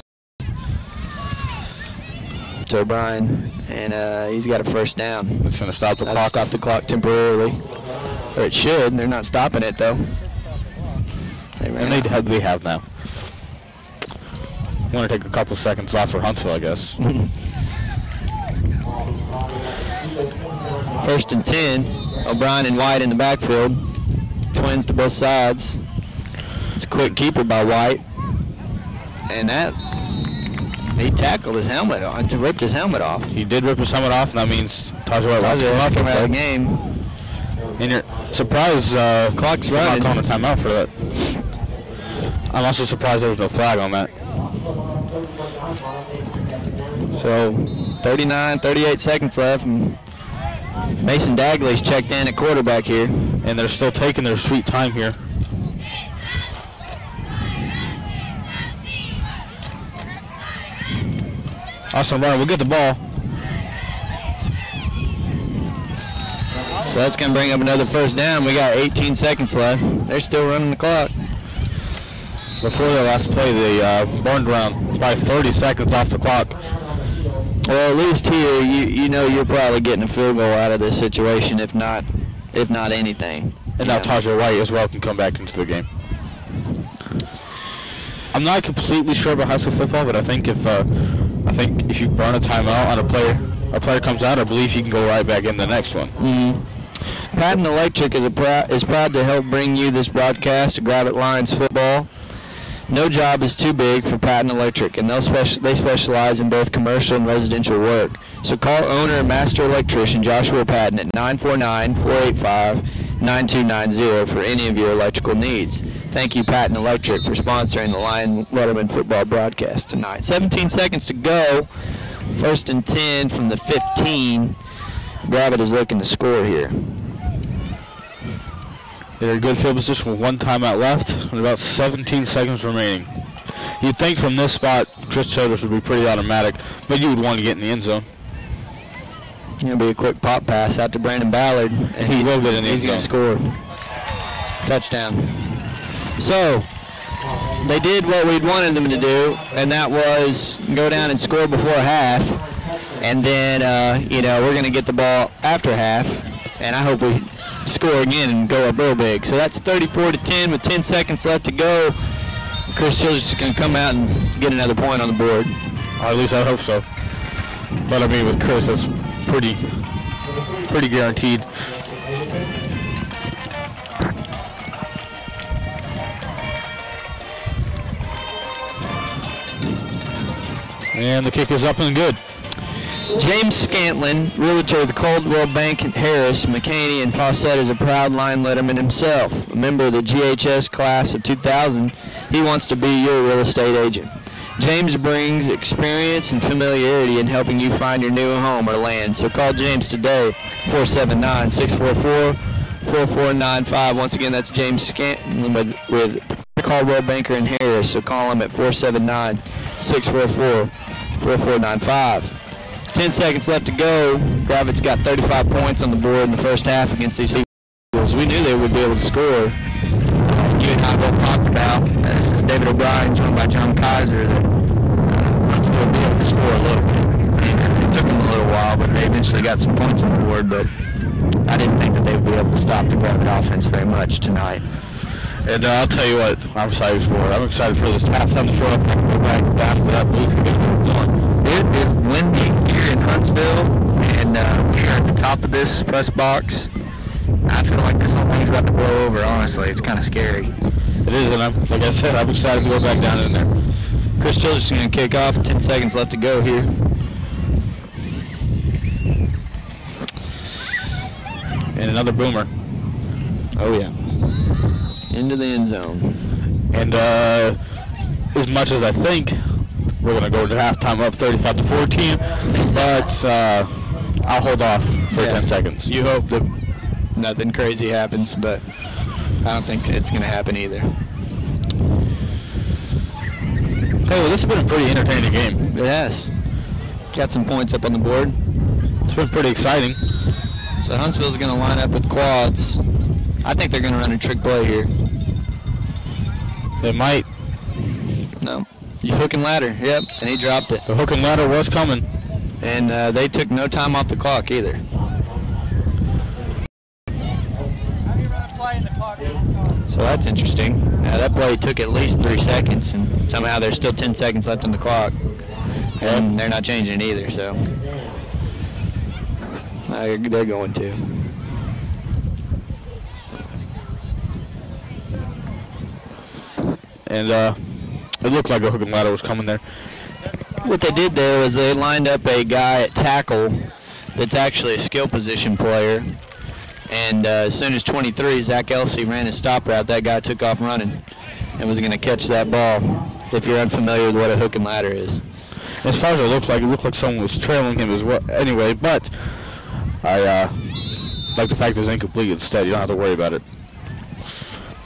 To O'Brien, and he's got a first down. It's going to stop the clock. Stop the clock temporarily. Or it should. They're not stopping it, though. And they have now. Want to take a couple seconds off for Huntsville, I guess. 1st and 10. O'Brien and White in the backfield. Twins to both sides. It's a quick keeper by White. And that He tackled his helmet on, ripped his helmet off. He did rip his helmet off, and that means Tajay White came out of the game. And you're surprised Clock's you're not running. calling a timeout for that. I'm also surprised there was no flag on that. So 38 seconds left. And Mason Dagley's checked in at quarterback here. And they're still taking their sweet time here. Austin O'Brien will get the ball. So that's going to bring up another first down. We got 18 seconds left. They're still running the clock. Before their last play, they burned around by 30 seconds off the clock. Well, at least here, you know you're probably getting a field goal out of this situation, if not anything. And now Tajay White as well can come back into the game. I'm not completely sure about high school football, but I think if you burn a timeout on a player comes out, I believe he can go right back in the next one. Mm-hmm. Patton Electric is proud to help bring you this broadcast of Gravette Lions football. No job is too big for Patton Electric, and they specialize in both commercial and residential work. So call owner and master electrician Joshua Patton at 949-485-9290 for any of your electrical needs. Thank you, Patton Electric, for sponsoring the Lion Letterman football broadcast tonight. 17 seconds to go. 1st and 10 from the 15. Gravette is looking to score here. They're in good field position with one timeout left and about 17 seconds remaining. You'd think from this spot, Chris Childers would be pretty automatic, but you would want to get in the end zone. It'll be a quick pop pass out to Brandon Ballard, and He will get in the end he's going to zone. score. Touchdown. So they did what we'd wanted them to do, and that was go down and score before half. And then, we're going to get the ball after half, and I hope we score again and go up real big. So that's 34-10 with 10 seconds left to go. Chris Childers is going to come out and get another point on the board. Or at least I hope so. But I mean, with Chris, that's pretty guaranteed. And the kick is up and good. James Scantlin, realtor of the Coldwell Bank at Harris, McCaney, and Fawcett, is a proud line letterman himself. A member of the GHS class of 2000, he wants to be your real estate agent. James brings experience and familiarity in helping you find your new home or land. So call James today, 479-644-4495. Once again, that's James Scantlin with Caldwell Banker in Harris. So call him at 479-644-4495. 10 seconds left to go. Gravette's got 35 points on the board in the first half against these Eagles. We knew they would be able to score. You and I both talked about, this is David O'Brien, joined by John Kaiser, that Huntsville would be able to score a little bit. It took them a little while, but they eventually got some points on the board, but I didn't think that they would be able to stop the Gravette offense very much tonight. And I'll tell you what I'm excited for. I'm excited for this halftime to show up and go back down to that booth and get it going. It is windy here in Huntsville, and here at the top of this press box, I feel like this whole thing's about to blow over, honestly. It's kind of scary. It is, and like I said, I'm excited to go back down in there. Chris Childers is going to kick off. 10 seconds left to go here. And another boomer. Oh, yeah. Into the end zone. And as much as I think we're going to go to halftime up 35-14, but I'll hold off for 10 seconds. You hope that nothing crazy happens, but I don't think it's going to happen either. Hey, well, this has been a pretty entertaining game. It has. Got some points up on the board. It's been pretty exciting. So Huntsville's going to line up with quads. I think they're going to run a trick play here. They might. No. You hook and ladder. Yep. And he dropped it. The hook and ladder was coming. And they took no time off the clock either. So that's interesting. That play took at least 3 seconds, and somehow there's still 10 seconds left on the clock. And they're not changing it either, so they're going to. And it looked like a hook and ladder was coming there. What they did there was they lined up a guy at tackle that's actually a skill position player. And as soon as 23, Zach Elsey ran his stop route, that guy took off running and was going to catch that ball, if you're unfamiliar with what a hook and ladder is. As far as it looked like someone was trailing him as well. Anyway, but I like the fact it was incomplete instead. You don't have to worry about it.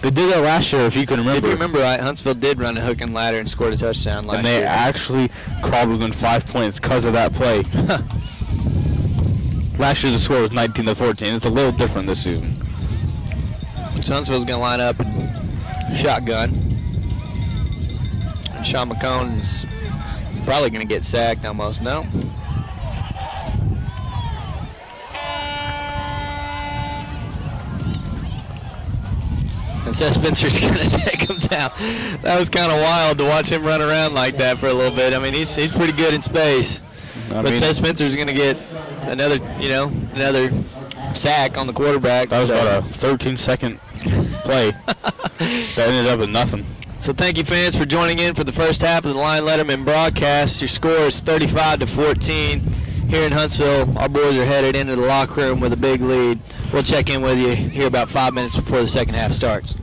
They did that last year, if you can remember. If you remember right, Huntsville did run a hook and ladder and scored a touchdown last year. And they actually crawled within 5 points because of that play. Last year the score was 19-14. It's a little different this season. So Huntsville's going to line up and shotgun. And Sean McCone's probably going to get sacked almost. No. And Seth Spencer's going to take him down. That was kind of wild to watch him run around like that for a little bit. I mean, he's pretty good in space. But Seth Spencer's going to get another sack on the quarterback. That was about a 13-second play. That ended up with nothing. So thank you, fans, for joining in for the first half of the Lion Letterman broadcast. Your score is 35-14 here in Huntsville. Our boys are headed into the locker room with a big lead. We'll check in with you here about 5 minutes before the second half starts.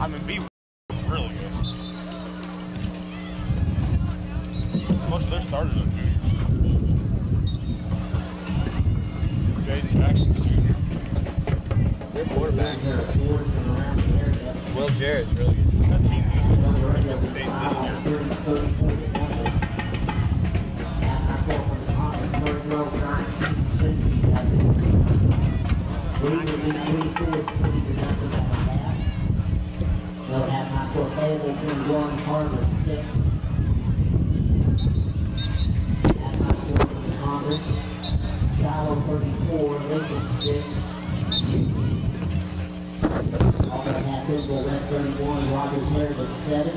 I mean, B was really good. Most of their starters are juniors. J.D. Jackson's a junior. Their quarterback, Will Jarrett's really good. That team's going to state this year. They'll have high school Fayetteville's in 1, Harvard 6. At high school Congress, Shiloh 34, Lincoln 6. Also at Pittsburgh West 31, Rogers Heritage 7.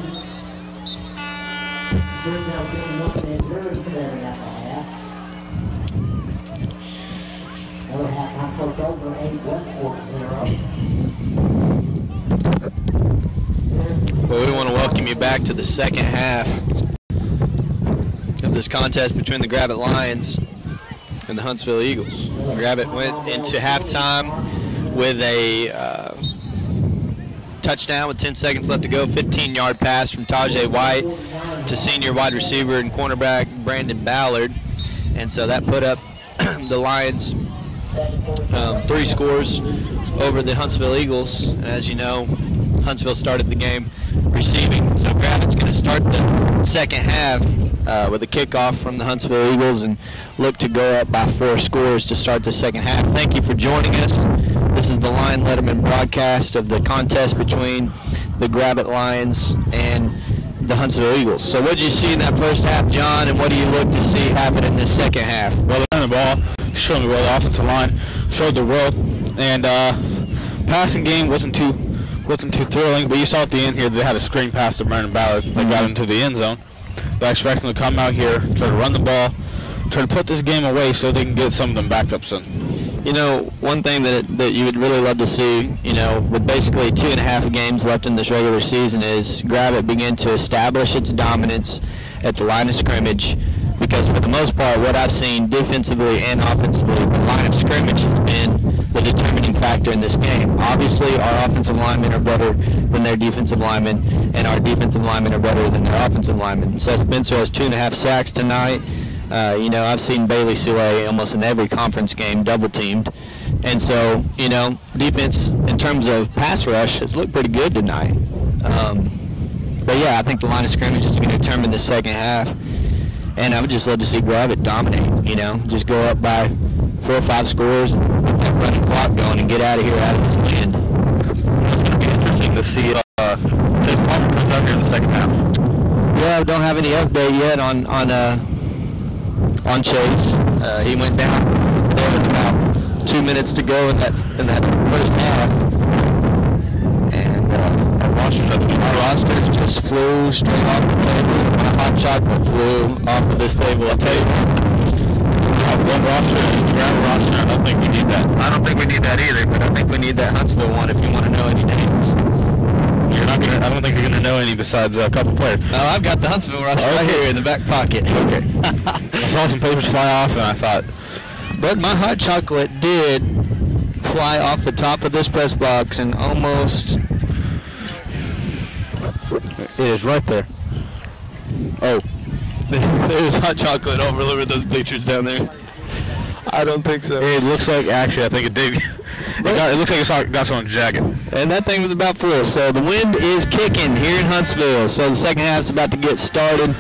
Springdale 21 and Missouri 7 at the half. They'll have high school Dover 8, Westport 0. Well, we want to welcome you back to the second half of this contest between the Gravette Lions and the Huntsville Eagles. Gravette went into halftime with a touchdown with 10 seconds left to go, 15-yard pass from Tajay White to senior wide receiver and cornerback Brandon Ballard. And so that put up the Lions 3 scores over the Huntsville Eagles. And as you know, Huntsville started the game receiving. So Gravette's going to start the second half with a kickoff from the Huntsville Eagles and look to go up by 4 scores to start the second half. Thank you for joining us. This is the Lion Letterman broadcast of the contest between the Gravette Lions and the Huntsville Eagles. So what did you see in that first half, John, and what do you look to see happen in the second half? Well, they ran the ball, showed me well. The offensive line showed the world, and passing game wasn't too thrilling. But you saw at the end here they had a screen pass to Brandon Ballard that got into the end zone. But I expect them to come out here, try to run the ball, try to put this game away so they can get some of them backups in. You know, one thing that you would really love to see, you know, with basically 2.5 games left in this regular season, is Gravette begin to establish its dominance at the line of scrimmage. Because for the most part, what I've seen defensively and offensively, the line of scrimmage has been the determining factor in this game. Obviously, our offensive linemen are better than their defensive linemen, and our defensive linemen are better than their offensive linemen. So Spencer has 2.5 sacks tonight. You know, I've seen Bailey Sule almost in every conference game double-teamed. And so, you know, defense in terms of pass rush has looked pretty good tonight. But, yeah, I think the line of scrimmage is going to determine the second half. And I would just love to see Gravette dominate, you know, just go up by 4 or 5 scores and get that running clock going and get out of here out of this land. It's going to be interesting to see Chase Palmer comes out here in the second half. Yeah, we don't have any update yet on Chase. He went down there with about 2 minutes to go in that first half. And our roster just flew straight off the table. My hot chocolate flew off of this table. I'll tell you what. One roster is Gravette roster. I don't think we need that. I don't think we need that either, but I think we need that Huntsville one if you want to know any names. I don't think you're gonna know any besides a couple players. No, I've got the Huntsville roster right here in the back pocket. Okay. I saw some papers fly off, and I thought. But my hot chocolate did fly off the top of this press box and almost. It is right there. Oh. There's hot chocolate over those bleachers down there. I don't think so. It looks like, actually, I think it did. It looks like it got someone's jacket. And that thing was about full. So the wind is kicking here in Huntsville. So the second half's about to get started.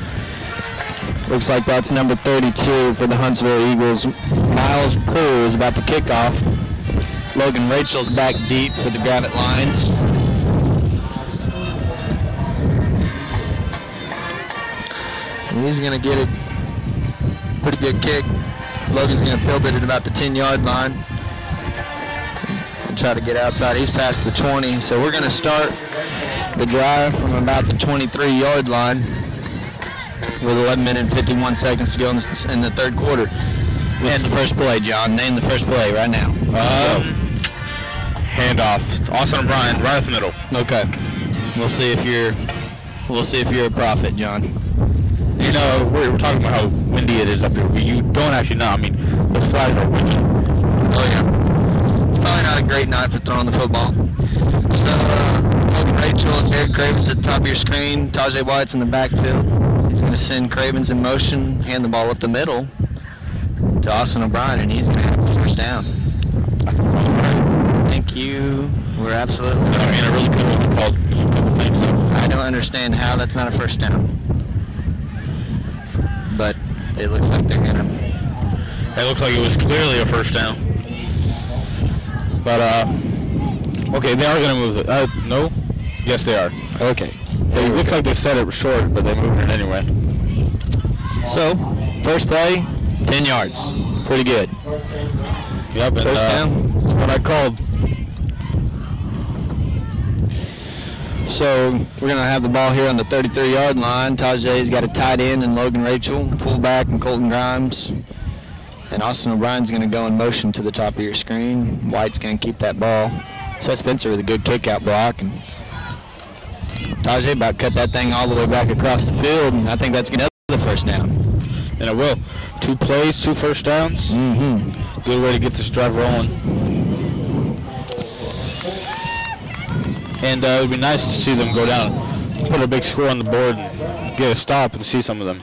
Looks like that's number 32 for the Huntsville Eagles. Miles Poole is about to kick off. Logan Rachel's back deep for the Gravette Lions. And he's going to get it. Pretty good kick. Logan's going to field it at about the 10-yard line and try to get outside. He's past the 20, so we're going to start the drive from about the 23-yard line with 11 minutes and 51 seconds to go in the third quarter. And the first play, John. Name the first play right now. Handoff. Austin O'Brien, right at the middle. Okay. We'll see if you're a prophet, John. You know, we're talking about how windy it is up here. You don't actually know. I mean, those flags are windy. Oh, yeah. It's probably not a great night for throwing the football. So, Logan Rachel and Derek Cravens at the top of your screen. Tajay White's in the backfield. He's going to send Cravens in motion, hand the ball up the middle to Austin O'Brien, and he's going to have the first down. Thank you. We're absolutely. I mean, I really could have called a couple things. I don't understand how that's not a first down. But it looks like they're going to. It looks like it was clearly a first down. But, okay, they are going to move it. No? Yes, they are. Okay. It looks like they set it short, but they moved it anyway. So, first play, 10 yards. Pretty good. Yep, and first down. That's what I called. So, we're going to have the ball here on the 33-yard line. Tajay's got a tight end and Logan Rachel, fullback and Colton Grimes. And Austin O'Brien's going to go in motion to the top of your screen. White's going to keep that ball. Seth Spencer with a good kick-out block. And Tajay about cut that thing all the way back across the field, and I think that's going to be the first down. And it will. 2 plays, 2 first downs. Mm-hmm. Good way to get this drive rolling. And it would be nice to see them go down, put a big score on the board, and get a stop and see some of them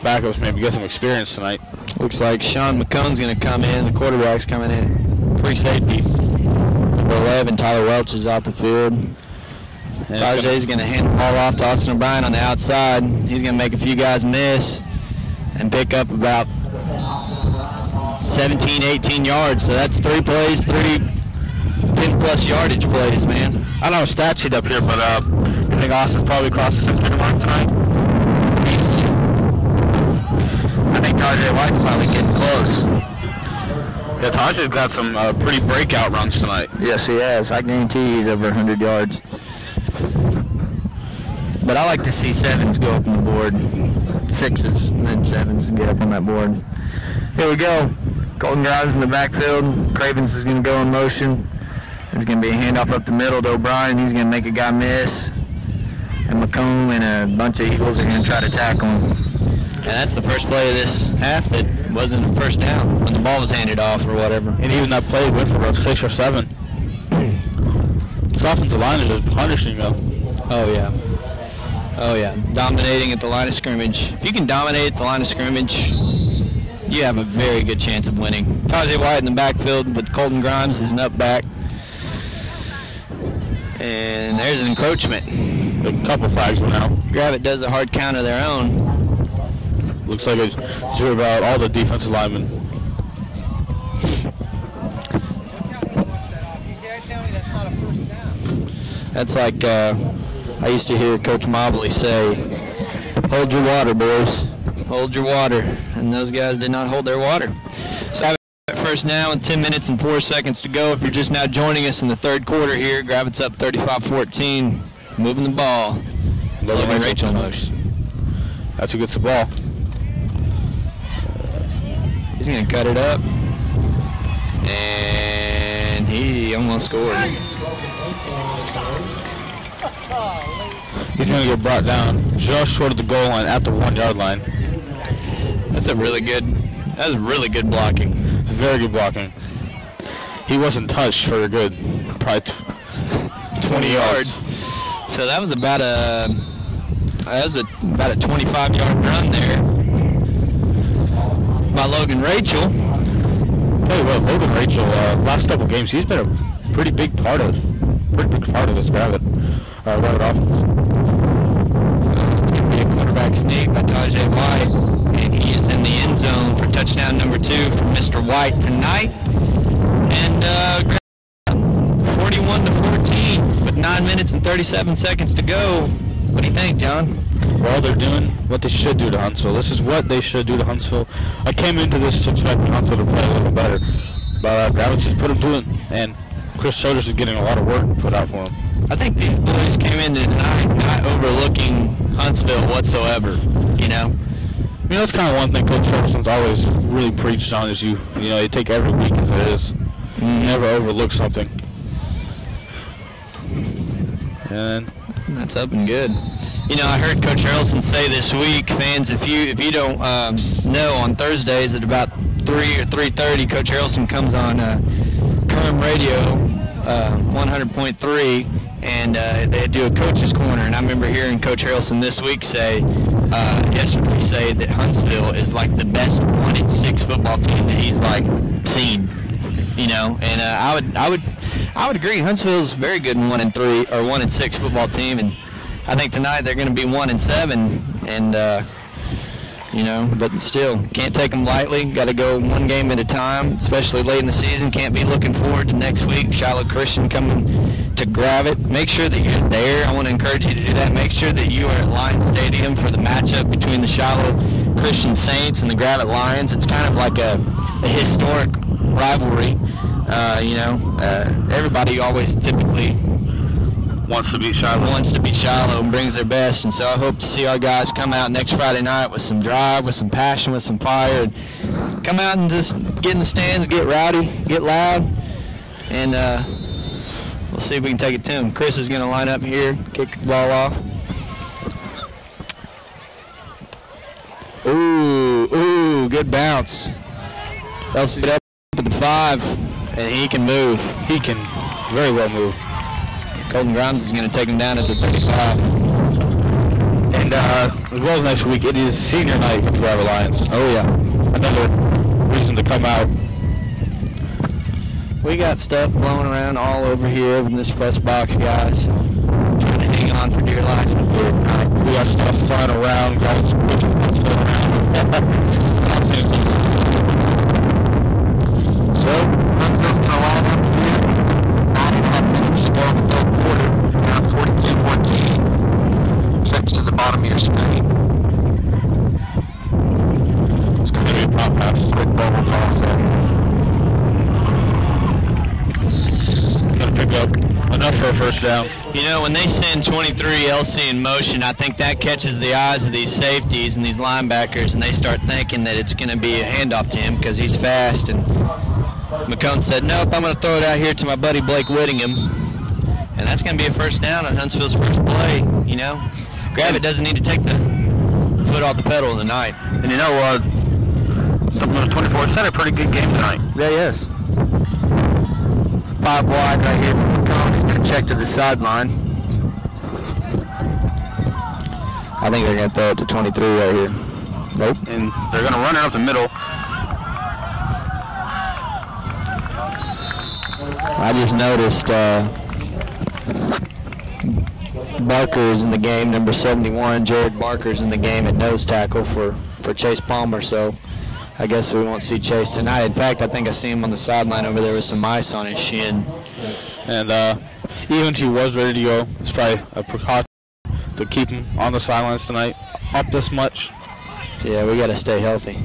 backups maybe get some experience tonight. Looks like Sean McCone's going to come in. The quarterback's coming in. Free safety. Number 11, Tyler Welch is off the field. Tajay's going to hand the ball off to Austin O'Brien on the outside. He's going to make a few guys miss and pick up about 17, 18 yards. So that's 3 plays, 3 10-plus yardage plays, man. I don't have a stat sheet up here, but I think Austin's probably crossed the 6-3 mark tonight. I think Tajay White's probably getting close. Yeah, Tajay's got some pretty breakout runs tonight. Yes, he has. I guarantee he's over 100 yards. But I like to see 7s go up on the board. 6s and then 7s and get up on that board. Here we go. Colton Grimes in the backfield. Cravens is going to go in motion. There's going to be a handoff up the middle to O'Brien. He's going to make a guy miss. And McComb and a bunch of Eagles are going to try to tackle him. And that's the first play of this half that wasn't a first down when the ball was handed off or whatever. And even that play went for about 6 or 7. This offensive line is just punishing them. Oh, yeah. Oh, yeah. Dominating at the line of scrimmage. If you can dominate at the line of scrimmage, you have a very good chance of winning. Tajay White in the backfield with Colton Grimes, who's an up back. And there's an encroachment. A couple flags went out. Gravette does a hard count of their own. Looks like it's about all the defensive linemen. That's like I used to hear Coach Mobley say, hold your water, boys. Hold your water. And those guys did not hold their water. So I have first now with 10 minutes and 4 seconds to go. If you're just now joining us in the third quarter here, Gravette's up 35-14. Moving the ball. Logan Rachel motion. That's who gets the ball. He's going to cut it up. And he almost scored. He's going to get brought down just short of the goal line at the 1-yard line. That's really good blocking. Very good blocking. He wasn't touched for a good, probably 20 yards. So that was about a 25-yard run there by Logan Rachel. Tell you what, Logan Rachel, last couple games, he's been a pretty big part of this Gravette offense. It's going to be a quarterback sneak by Tajay White, and he is in the end zone for touchdown number 2 from Mr. White tonight. And 41-14 with 9 minutes and 37 seconds to go. What do you think, John? Well, they're doing what they should do to Huntsville. This is what they should do to Huntsville. I came into this expecting Huntsville to play a little better, but Gravette just put them to it, and Chris Soder's is getting a lot of work put out for him. I think these boys came in tonight not overlooking Huntsville whatsoever, you know? I mean, that's kind of one thing Coach Ferguson's always really preached on is you know, you take every week as it is. You never overlook something. And that's up and good. You know, I heard Coach Harrelson say this week, fans, if you don't know, on Thursdays at about 3 or 3:30, Coach Harrelson comes on Kerm Radio 100.3, and they do a coach's corner. And I remember hearing Coach Harrelson this week yesterday say that Huntsville is like the best 1-6 football team that he's like seen. You know, and I would agree. Huntsville's very good in 1-3 or 1-6 football team, and I think tonight they're going to be 1-7, and you know, but still can't take them lightly. Got to go one game at a time, especially late in the season. Can't be looking forward to next week. Shiloh Christian coming to Gravette. Make sure that you're there. I want to encourage you to do that. Make sure that you are at Lions Stadium for the matchup between the Shiloh Christian Saints and the Gravette Lions. It's kind of like a historic rivalry. You know, everybody always typically Wants to beat Shiloh and brings their best, and so I hope to see our guys come out next Friday night with some drive, with some passion, with some fire, and come out and just get in the stands, get rowdy, get loud, and we'll see if we can take it to them. Chris is going to line up here, kick the ball off. Ooh, good bounce. Elsie's up at the 5, and he can move. He can very well move. Colton Grimes is going to take him down at the 35. And as well as next week, it is senior night for the Gravette Lions. Oh, yeah. Another reason to come out. We got stuff blowing around all over here in this press box, guys. Trying to hang on for dear life. We got stuff flying around, guys pushing stuff around. So, Huntsville's going to line up here. 9.5 minutes to go in the third quarter. Now 42-14. Trips to the bottom of your screen. It's going to be a pop pass. Quick bubble toss there. Going to pick up enough for a first down. You know, when they send 23 LC in motion, I think that catches the eyes of these safeties and these linebackers, and they start thinking that it's going to be a handoff to him because he's fast. And McCone said, nope, I'm going to throw it out here to my buddy Blake Whittingham. And that's going to be a first down on Huntsville's first play, you know. Gravette doesn't need to take the foot off the pedal in the night. And you know, number 24 had a pretty good game tonight. Yeah, he is. 5 wide right here from McCone. He's going to check to the sideline. I think they're going to throw it to 23 right here. Nope. And they're going to run it up the middle. I just noticed Barker's in the game, number 71. Jared Barker's in the game at nose tackle for Chase Palmer, so I guess we won't see Chase tonight. In fact, I think I see him on the sideline over there with some ice on his shin. And even if he was ready to go, it's probably a precaution to keep him on the sidelines tonight, up this much. Yeah, we got to stay healthy.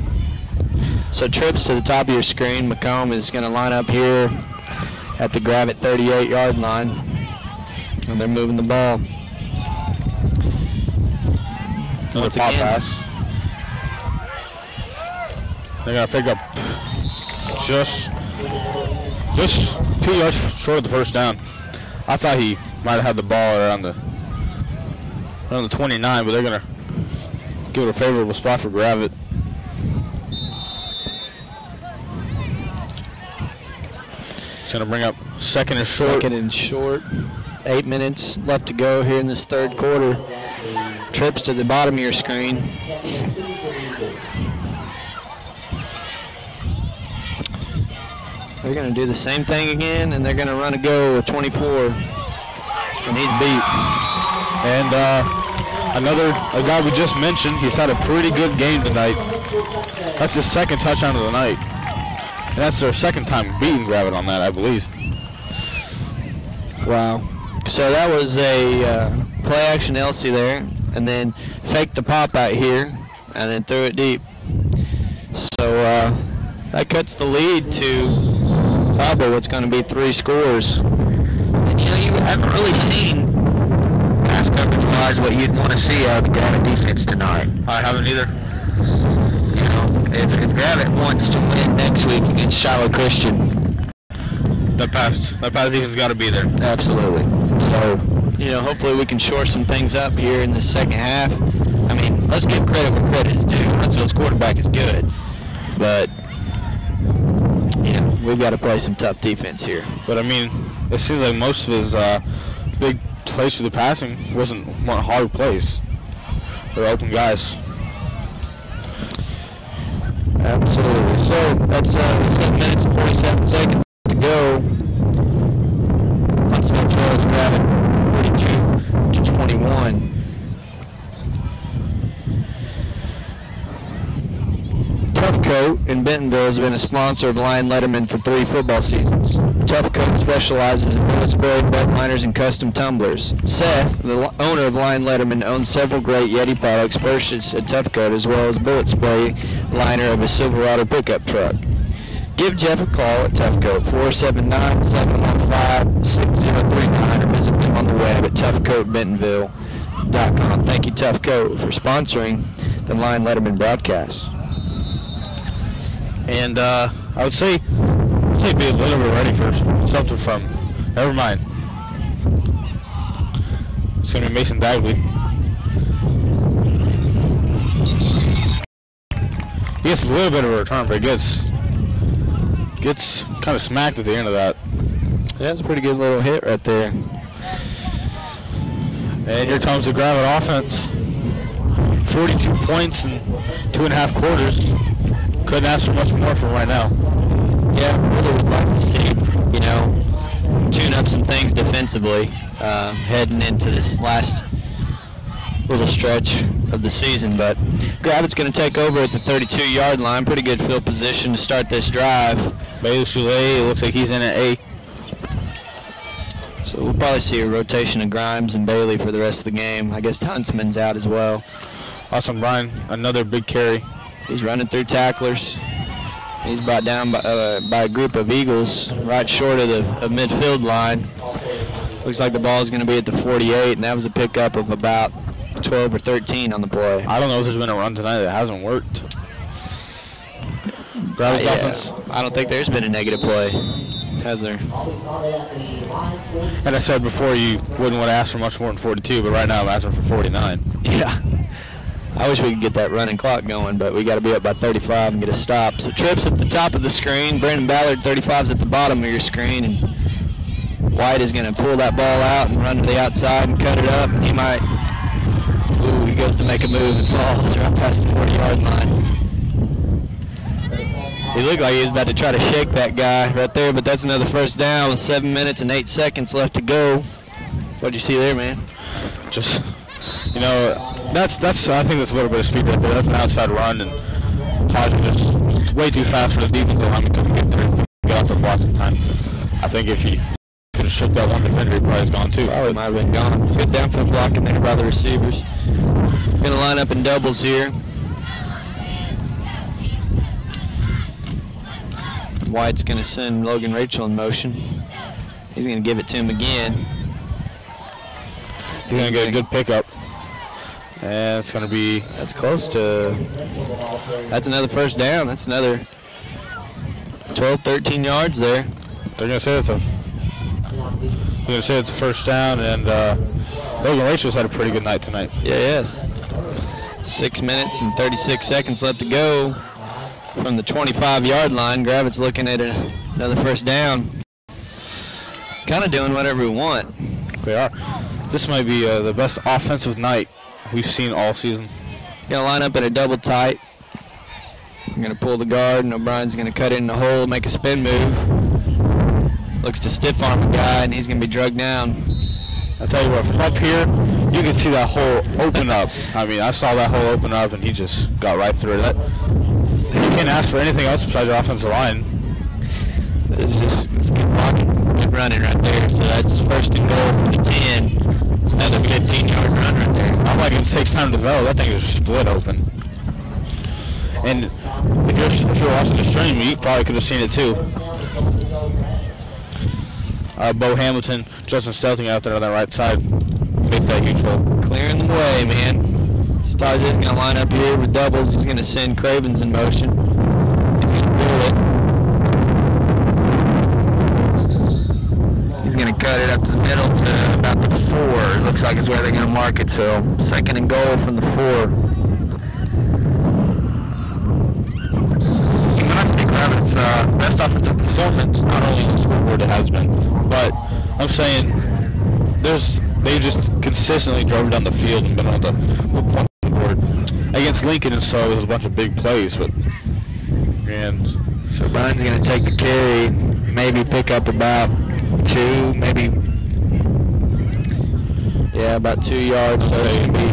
So trips to the top of your screen. McComb is going to line up here at the Gravette 38-yard line, and they're moving the ball. Another pop pass. They're going to pick up just 2 yards short of the first down. I thought he might have had the ball around the 29, but they're going to give it a favorable spot for Gravette. It's going to bring up second and short. Second and short. 8 minutes left to go here in this third quarter. Trips to the bottom of your screen. They're going to do the same thing again, and they're going to run a go with 24. And he's beat. And a guy we just mentioned, he's had a pretty good game tonight. That's his second touchdown of the night. And that's their second time beating Gravette on that, I believe. Wow. So that was a play action LC there, and then faked the pop out here, and then threw it deep. So that cuts the lead to probably what's going to be 3 scores. And you know, you haven't really seen pass coverage-wise what you'd want to see out of the Gravette defense tonight. I haven't either. You know, if Gravette wants to win next week against Shiloh Christian, That pass defense got to be there. absolutely. So, you know, hopefully we can shore some things up here in the second half. I mean, let's give credit where credit is due. Huntsville's quarterback is good, but we've got to play some tough defense here. But I mean, it seems like most of his big plays for the passing. Wasn't one hard plays. They're open guys. Absolutely. So that's 7 minutes and 47 seconds to go. Huntsville trails Gravette 42-21. Tough Coat in Bentonville has been a sponsor of Lion Letterman for 3 football seasons. Tough Coat specializes in bullet spray, bed liners, and custom tumblers. Seth, the owner of Lion Letterman, owns several great Yeti products purchased at Tough Coat, as well as bullet spray liner of his Silverado pickup truck. Give Jeff a call at Tough Coat, 479-715-6039, or visit them on the web at toughcoatbentonville.com. Thank you, Tough Coat, for sponsoring the Lion Letterman broadcast. And I would say be a little bit ready for something from. Never mind. It's gonna be Mason Dagley. He gets a little bit of a return, but gets kind of smacked at the end of that. Yeah, that's a pretty good little hit right there. And here comes the Gravette offense. 42 points in 2.5 quarters. Couldn't ask for much more from right now. Yeah, really would like to see, tune up some things defensively heading into this last little stretch of the season. But Gravette's going to take over at the 32-yard line. Pretty good field position to start this drive. Bailey Soule, it looks like he's in at A. So we'll probably see a rotation of Grimes and Bailey for the rest of the game. I guess Huntsman's out as well. Austin Bryan, another big carry. He's running through tacklers. He's brought down by a group of Eagles right short of the midfield line. Looks like the ball is going to be at the 48, and that was a pickup of about 12 or 13 on the play. I don't know if there's been a run tonight that hasn't worked. Offense. I don't think there's been a negative play, has there? And I said before you wouldn't want to ask for much more than 42, but right now I'm asking for 49. Yeah. I wish we could get that running clock going, but we got to be up by 35 and get a stop. So Tripp's at the top of the screen. Brandon Ballard, 35's at the bottom of your screen. And White is going to pull that ball out and run to the outside and cut it up. And he might, he goes to make a move and falls right past the 40-yard line. He looked like he was about to try to shake that guy right there, but that's another first down with 7 minutes and 8 seconds left to go. What'd you see there, man? Just, that's I think that's a little bit of speed right there. That's an outside run, and Taj is just way too fast for the defensive lineman to get there and get off the blocks in time. I think if he could have shook that one defender, he probably was gone too. Probably might have been gone. Good downfield blocking there by the receivers. Going to line up in doubles here. White's going to send Logan Rachel in motion. He's going to give it to him again. He's going to get a good pickup. And it's going to be... That's close to... That's another first down. That's another 12, 13 yards there. They're going to say it's a first down, and Logan Rachel's had a pretty good night tonight. Yeah, he has. 6 minutes and 36 seconds left to go from the 25-yard line. Gravette's looking at another first down. Kind of doing whatever we want. They are. This might be the best offensive night we've seen all season. Going to line up in a double tight. I'm going to pull the guard, and O'Brien's going to cut it in the hole, make a spin move. Looks to stiff arm a guy, and he's going to be drugged down. I'll tell you what, from up here, you can see that hole open up. I mean, I saw that hole open up, and he just got right through it. You can't ask for anything else besides the offensive line. It's good blocking, good running right there. So that's first and goal from the 10. It's another 15-yard run right there. I'm like, it takes time to develop. That thing is just split open. And if you're watching the stream, you probably could have seen it too. Bo Hamilton, Justin Stelting out there on that right side. Make that huge hole. Clearing the way, man. Staj's going to line up here with doubles. He's going to send Cravens in motion. He's going to pull it. He's going to cut it up to the middle to about the 4. It looks like it's where they're going to mark it. So second and goal from the 4. And I think Gravette's best offensive performance, not only on the scoreboard it has been, but I'm saying they just consistently drove down the field and been on the point board against Lincoln, and so it was a bunch of big plays. So Brian's going to take the carry, maybe pick up about 2, maybe. Yeah, about 2 yards. So it's going to be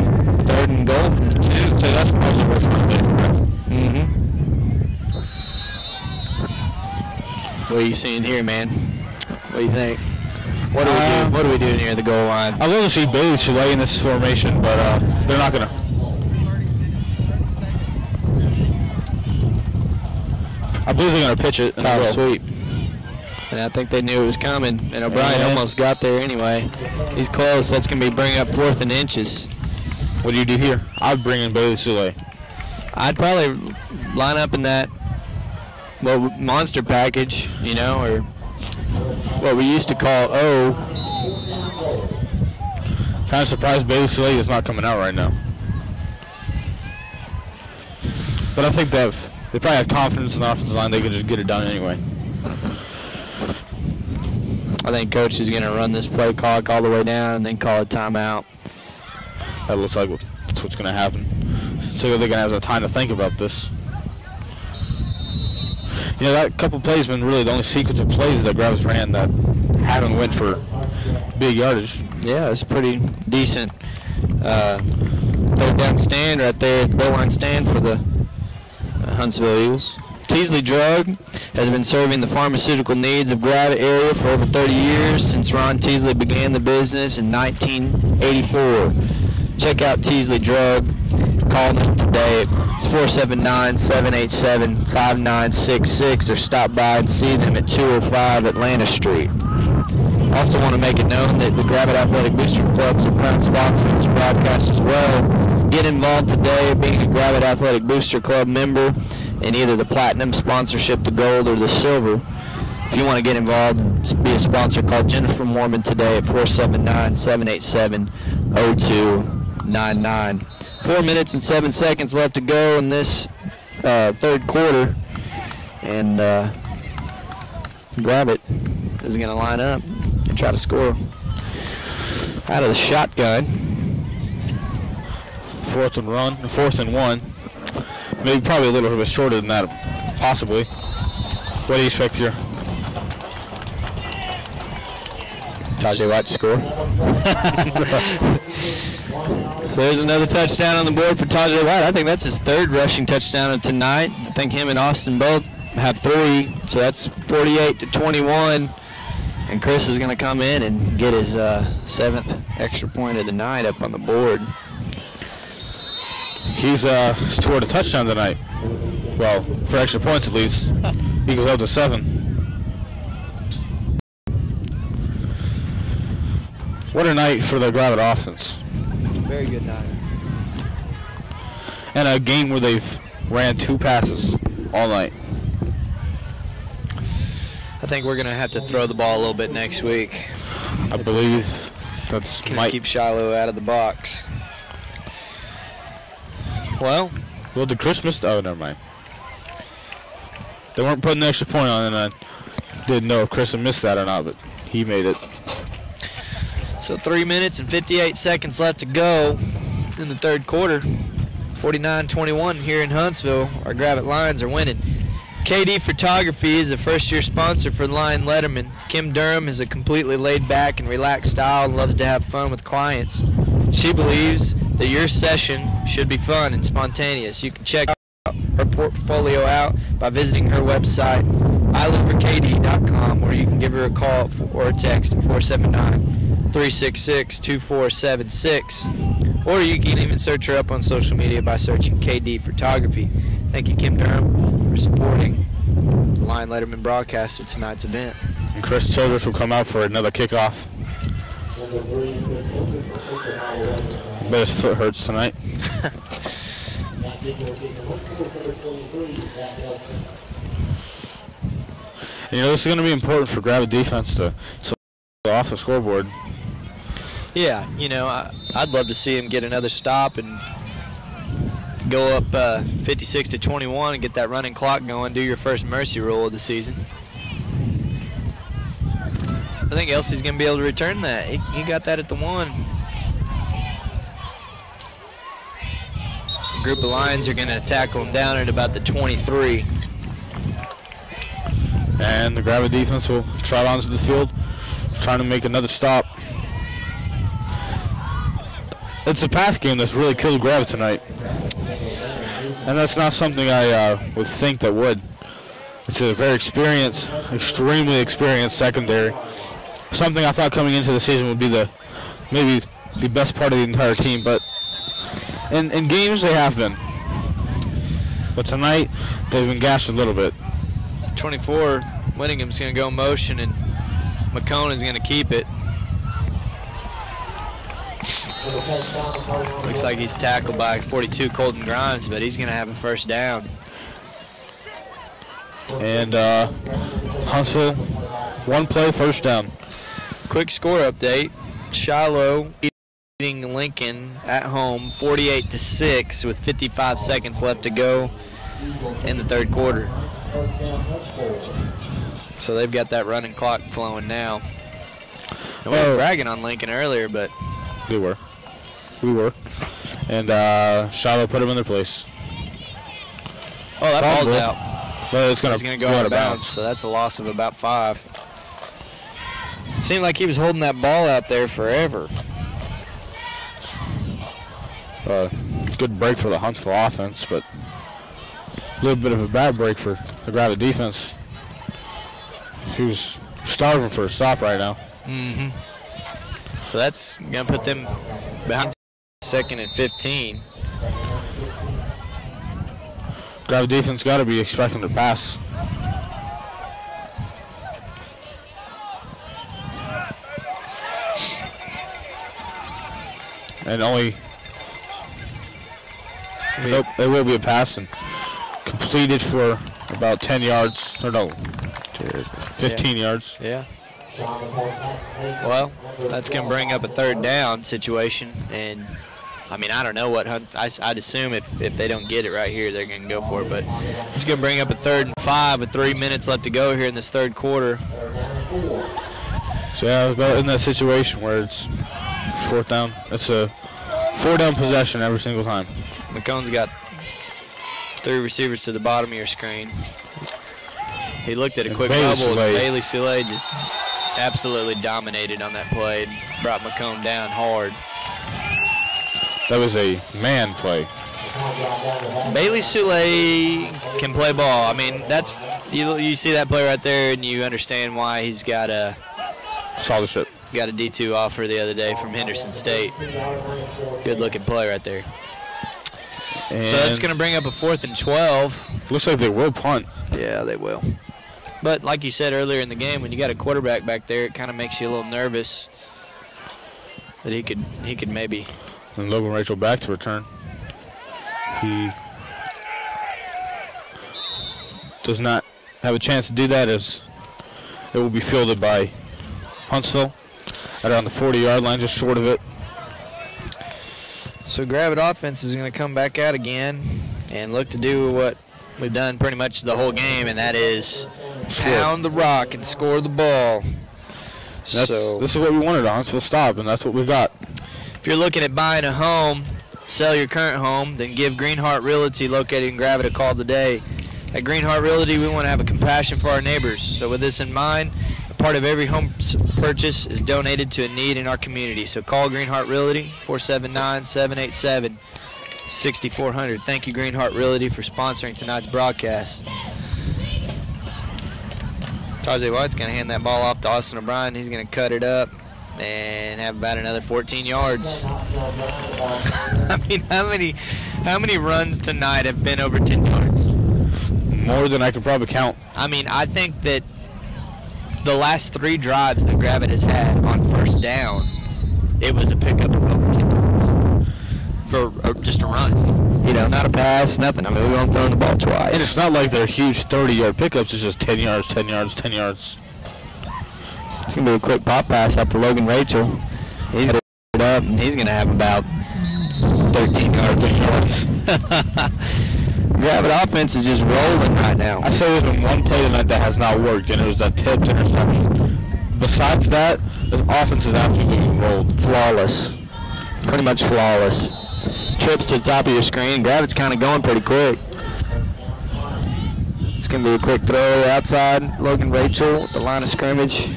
3rd and goal from the 2. So that's probably where it's going to be. Mm-hmm. What are you seeing here, man? What do you think? What do we do? What do we do near the goal line? I'd love to see Bailey Soule in this formation, but they're not going to. I believe they're going to pitch it. Top sweep. And I think they knew it was coming. And O'Brien almost got there anyway. He's close. That's going to be bringing up 4th and inches. What do you do here? I'd bring in Bailey Soule. I'd probably line up in that monster package, you know, or what we used to call O. Kind of surprised Bailey Soule is not coming out right now. But I think they probably have confidence in the offensive line. They can just get it done anyway. I think Coach is going to run this play clock all the way down and then call a timeout. That looks like that's what's going to happen. So they're going to have time to think about this. You know, that couple plays been really the only sequence of plays that Graves ran that haven't went for big yardage. Yeah, it's pretty decent. Third down stand right there, goal line stand for the Huntsville Eagles. Teasley Drug has been serving the pharmaceutical needs of Gravette area for over 30 years since Ron Teasley began the business in 1984. Check out Teasley Drug. Call them today. It's 479-787-5966 or stop by and see them at 205 Atlanta Street. Also want to make it known that the Gravette Athletic Booster Club is a proud sponsor of this broadcast as well. Get involved today being a Gravette Athletic Booster Club member in either the platinum sponsorship, the gold, or the silver. If you want to get involved and be a sponsor, call Jennifer Mormon today at 479-787-0299. 4 minutes and 7 seconds left to go in this third quarter, and Gravette is going to line up and try to score out of the shotgun. 4th and 1. Maybe probably a little bit shorter than that, possibly. What do you expect here? Tajay White to score. So there's another touchdown on the board for Tajay White. I think that's his 3rd rushing touchdown of tonight. I think him and Austin both have 3, so that's 48-21. And Chris is going to come in and get his 7th extra point of the night up on the board. He's scored a touchdown tonight. Well, for extra points at least. He goes up to 7. What a night for the Gravette offense. Very good night. And a game where they've ran 2 passes all night. I think we're going to have to throw the ball a little bit next week. I believe that's might keep Shiloh out of the box. Well, did Chris miss? Oh, never mind. They weren't putting the extra point on, and I didn't know if Chris had missed that or not, but he made it. So 3 minutes and 58 seconds left to go in the third quarter. 49-21 here in Huntsville. Our Gravette Lions are winning. KD Photography is a first-year sponsor for Lion Letterman. Kim Durham is a completely laid-back and relaxed style and loves to have fun with clients. She believes that your session should be fun and spontaneous. You can check her portfolio out by visiting her website, iloveherkd.com, or you can give her a call or a text at 479-366-2476. Or you can even search her up on social media by searching KD Photography. Thank you, Kim Durham, for supporting the Lion Letterman broadcast at tonight's event. And Chris Childress will come out for another kickoff. Bet his foot hurts tonight. You know, this is going to be important for Gravette defense to off the scoreboard. Yeah, you know, I'd love to see him get another stop and go up 56-21 and get that running clock going, do your first mercy rule of the season. I think Elsie's going to be able to return that. He got that at the 1. A group of Lions are going to tackle him down at about the 23. And the Gravette defense will trot onto the field, trying to make another stop. It's a pass game that's really killed Gravette tonight. And that's not something I would think that would. It's a very experienced, extremely experienced secondary. Something I thought coming into the season would be maybe the best part of the entire team, but in games they have been. But tonight they've been gashed a little bit. 24, Winningham's going to go motion, and McCone is going to keep it. Looks like he's tackled by 42, Colton Grimes, but he's going to have a first down. And Huntsville, 1 play, first down. Quick score update. Shiloh beating Lincoln at home 48-6 with 55 seconds left to go in the 3rd quarter. So they've got that running clock flowing now. And we were bragging on Lincoln earlier, but we were. And Shiloh put him in their place. Oh, that ball's out. But it's going to go out of bounds, so that's a loss of about 5. It seemed like he was holding that ball out there forever. Good break for the Huntsville offense, but a little bit of a bad break for the Gravette defense, who's starving for a stop right now. So that's going to put them behind 2nd and 15. Gravette defense got to be expecting to pass. And only, nope, there will be a pass and completed for about 10 yards, or no, 15 yards. Yeah. Well, that's going to bring up a 3rd down situation, and I mean, I don't know what I'd assume if they don't get it right here, they're going to go for it, but it's going to bring up a 3rd and 5 with 3 minutes left to go here in this 3rd quarter. So yeah, about in that situation where it's 4th down. It's a 4-down possession every single time. McCone's got 3 receivers to the bottom of your screen. He looked at a quick bubble, and Bailey Soule just absolutely dominated on that play and brought McCone down hard. That was a man play. Bailey Soule can play ball. I mean, that's you see that play right there, and you understand why he's got a scholarship. Got a D2 offer the other day from Henderson State. Good looking play right there. And so that's going to bring up a 4th and 12. Looks like they will punt. Yeah, they will. But like you said earlier in the game, when you got a quarterback back there, it kind of makes you a little nervous that he could maybe. And Logan Rachel back to return. He does not have a chance to do that, as it will be fielded by Huntsville at around the 40-yard line, just short of it. So Gravette offense is going to come back out again and look to do what we've done pretty much the whole game, and that is pound the rock and score the ball. So this is what we wanted, a Huntsville stop, and that's what we got. If you're looking at buying a home, sell your current home, then give Greenheart Realty, located in Gravette, a call today. At Greenheart Realty, we want to have a compassion for our neighbors. So with this in mind, a part of every home purchase is donated to a need in our community. So call Greenheart Realty, 479-787-6400. Thank you, Greenheart Realty, for sponsoring tonight's broadcast. Tajay White's going to hand that ball off to Austin O'Brien. He's going to cut it up and have about another 14 yards. I mean, how many runs tonight have been over 10 yards? More than I can probably count. I mean, I think that the last 3 drives that Gravette has had on first down, it was a pickup of over 10 yards for just a run. You know, not a pass, nothing. I mean, we won't throw the ball twice. And it's not like they're huge 30-yard pickups. It's just 10 yards, 10 yards, 10 yards. It's going to be a quick pop pass up to Logan Rachel. He's going to it up, and he's going to have about 13 yards. Gravette offense is just rolling right now. I say there's been one play tonight that has not worked, and it was that tipped interception. besides that, this offense is absolutely rolled. Flawless. Pretty much flawless. Trips to the top of your screen. Gravette's kind of going pretty quick. It's going to be a quick throw outside. Logan Rachel at the line of scrimmage.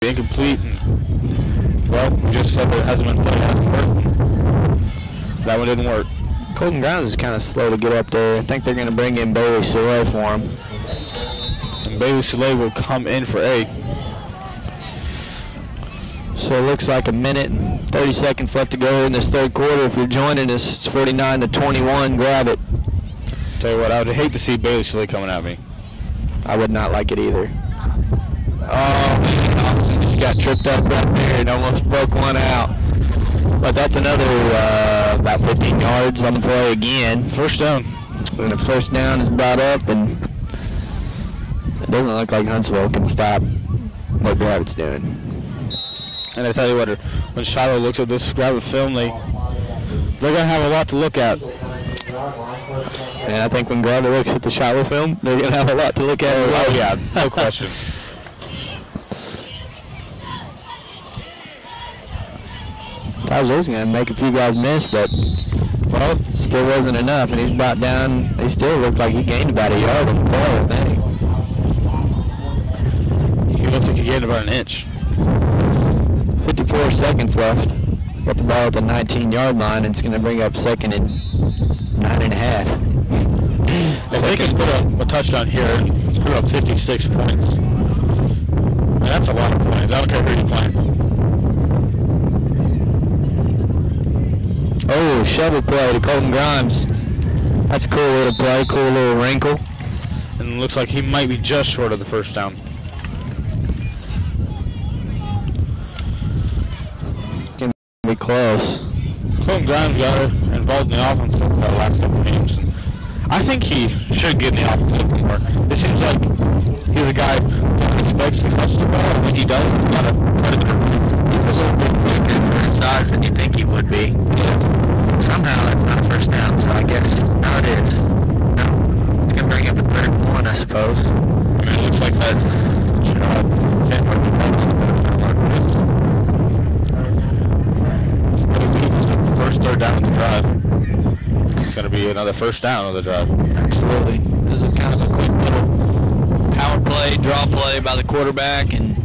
Incomplete. Well, we just said that it hasn't been played. It hasn't worked. That one didn't work. Colton Grimes is kind of slow to get up there. I think they're going to bring in Bailey Soule for him. And Bailey Soule will come in for A. So it looks like a minute and 30 seconds left to go in this third quarter. If you're joining us, it's 49-21. Gravette. Tell you what, I would hate to see Bailey Soule coming at me. I would not like it either. Oh, man, Austin just got tripped up right there and almost broke one out. But that's another about 15 yards on the play again. First down. And the first down is brought up, and it doesn't look like Huntsville can stop what Gravette's doing. And I tell you what, when Shiloh looks at this Gravette film, they're going to have a lot to look at. And I think when Gravette looks at the Shiloh film, they're going to have a lot to look at. Oh, yeah, no question. I was going to make a few guys miss, but, well, still wasn't enough. And he's brought down, he still looked like he gained about a yard on the play, I think. He looks like he gained about an inch. 54 seconds left. Got the ball at the 19-yard line, and it's going to bring up second and 9.5. If they can put a touchdown here, put up 56 points. And that's a lot of points. I don't care who you're playing. Oh, shovel play to Colton Grimes. That's a cool little play, cool little wrinkle. And it looks like he might be just short of the first down. Gonna be close. Colton Grimes got involved in the offense for the last couple of games. And I think he should get in the offense a little more. It seems like he's a guy who expects to touch the ball, and when he does, he's got a predator. He's a little bit quicker for his size than you think he would be. Yeah. Somehow that's not a first down, so I guess, no it is. No. It's going to bring up a third and 1, I suppose. I mean, it looks like that. Can't work the first third down of the drive. It's going to be another first down of the drive. Absolutely. This is kind of a quick little power play, draw play by the quarterback, and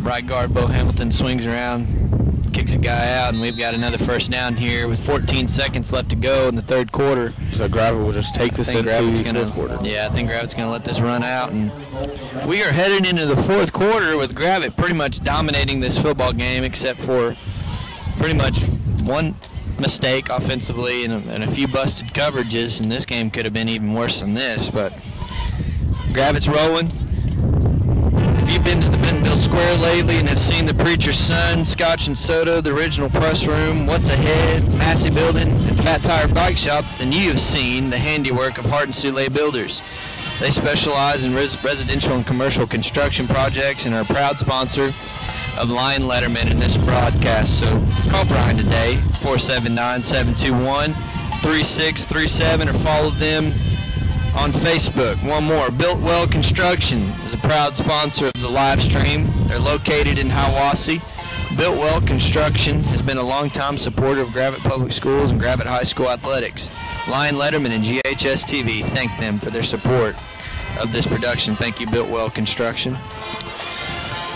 right guard Bo Hamilton swings around, kicks a guy out, and we've got another first down here with 14 seconds left to go in the third quarter. So Gravette will just take this into the fourth quarter. Yeah, I think Gravette's going to let this run out, and we are headed into the fourth quarter with Gravette pretty much dominating this football game, except for pretty much one mistake offensively and a few busted coverages, and this game could have been even worse than this, but Gravette's rolling. If you've been to the Bentonville Square lately and have seen the Preacher's Son, Scotch and Soda, the original press room, What's Ahead, Massey Building, and Fat Tire Bike Shop, then you have seen the handiwork of Hart & Soule Builders. They specialize in residential and commercial construction projects and are a proud sponsor of Lion Letterman in this broadcast. So call Brian today, 479-721-3637, or follow them on Facebook. One more, Built Well Construction is a proud sponsor of the live stream. They're located in Hiawassee. Built Well Construction has been a longtime supporter of Gravette Public Schools and Gravette High School athletics. Lion Letterman and GHSTV thank them for their support of this production. Thank you, Built Well Construction.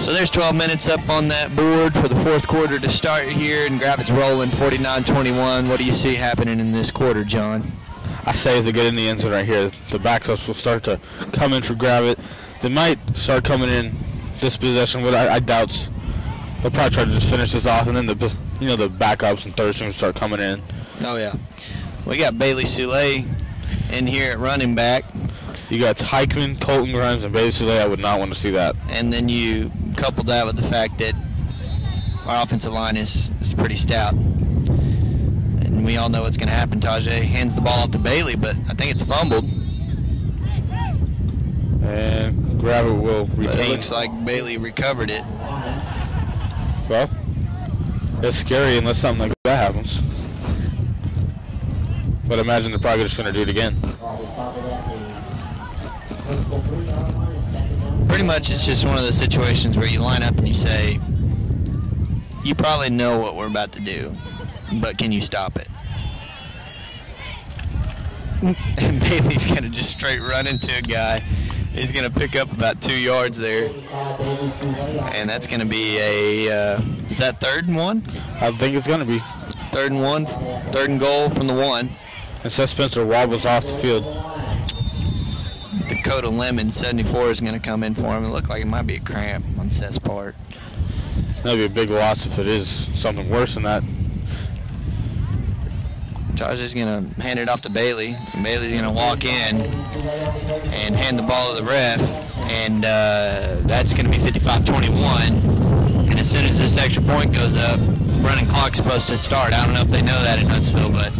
So there's 12 minutes up on that board for the fourth quarter to start here, and Gravette's rolling 49-21. What do you see happening in this quarter, John? I say as they get in the end zone right here, the backups will start to come in for Gravette. They might start coming in this possession, but I doubt. They'll probably try to just finish this off, and then the backups and third strings start coming in. Oh yeah, we got Bailey Soule in here at running back. You got Teichman, Colton Grimes, and Bailey Soule. I would not want to see that. And then you couple that with the fact that our offensive line is pretty stout. And we all know what's going to happen. Tajay hands the ball off to Bailey, but I think it's fumbled. And Gravette will retain. But it looks like Bailey recovered it. Well, it's scary unless something like that happens. But imagine they're probably just going to do it again. pretty much it's just one of those situations where you line up and you say, you probably know what we're about to do, but can you stop it? And Bailey's going to just straight run into a guy. He's going to pick up about 2 yards there. And that's going to be a, is that 3rd and 1? I think it's going to be. 3rd and 1, 3rd and goal from the 1. And Seth Spencer wobbles off the field. Dakota Lemon, 74, is going to come in for him. It looked like it might be a cramp on Seth's part. That'd be a big loss if it is something worse than that. Taj is going to hand it off to Bailey. And Bailey's going to walk in and hand the ball to the ref. And that's going to be 55-21. And as soon as this extra point goes up, running clock's supposed to start. I don't know if they know that in Huntsville, but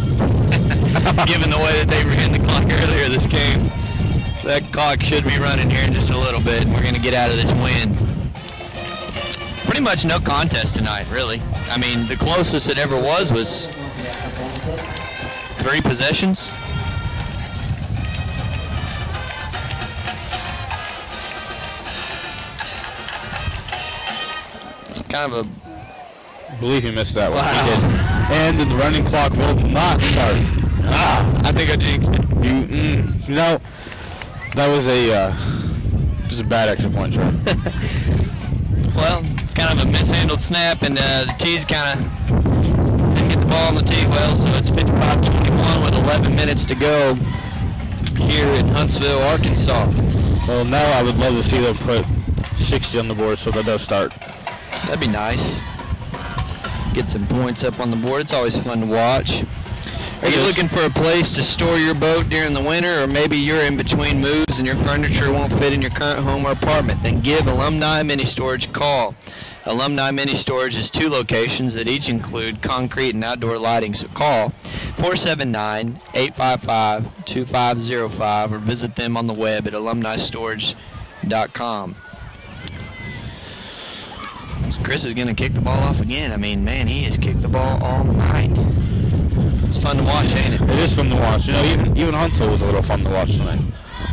given the way that they ran the clock earlier this game, that clock should be running here in just a little bit, and we're going to get out of this win. Pretty much no contest tonight, really. I mean, the closest it ever was 3 possessions. Kind of a... I believe he missed that one. Wow. He did. And the running clock will not start. I think I jinxed it. You know, that was just a bad extra point, Troy. Well, it's kind of a mishandled snap, and the T's kind of didn't get the ball on the tee well, so it's 55-21 with 11 minutes to go here in Huntsville, Arkansas. Well, now I would love to see them put 60 on the board so that does start. That'd be nice. Get some points up on the board. It's always fun to watch. Are you looking for a place to store your boat during the winter, or maybe you're in between moves and your furniture won't fit in your current home or apartment? Then give Alumni Mini Storage a call. Alumni Mini Storage has 2 locations that each include concrete and outdoor lighting, so call 479-855-2505 or visit them on the web at alumnistorage.com. Chris is going to kick the ball off again. I mean, man, he has kicked the ball all night. It's fun to watch, ain't it? It is fun to watch. You know, even Huntsville was a little fun to watch tonight.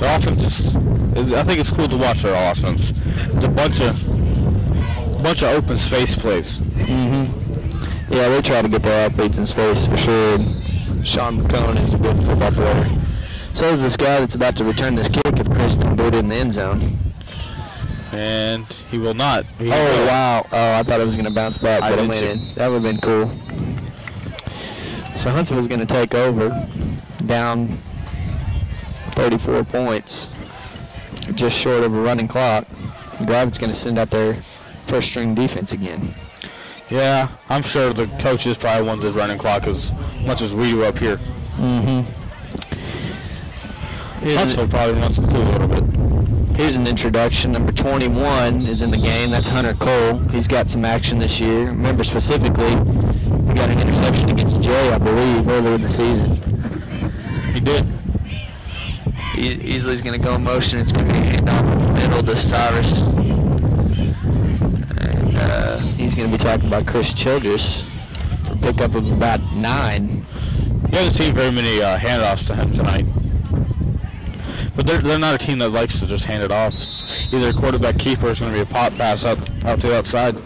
Their offense I think it's cool to watch their offense. It's a bunch of open space plays. Mm-hmm. Yeah, they try to get their athletes in space for sure. Sean McCone is a good football player. So is this guy that's about to return this kick if Chris can boot it in the end zone. And he will not. Wow. Oh, I thought it was going to bounce back, but it went in. That would have been cool. So Huntsville's going to take over, down 34 points, just short of a running clock. Gravette's going to send out their first-string defense again. Yeah, I'm sure the coaches probably want this running clock as much as we do up here. Mm-hmm. Huntsville probably wants it too a little bit. Here's an introduction. Number 21 is in the game. That's Hunter Cole. He's got some action this year. Remember specifically, he got an interception against Jay, I believe, earlier in the season. He did. Easily is going to go in motion. It's going to be handed off in the middle to Cyrus. And he's going to be talking about Chris Childress for pickup of about 9. You haven't seen very many handoffs to him tonight. But they're not a team that likes to just hand it off. Either quarterback keeper is going to be a pop pass out to the outside.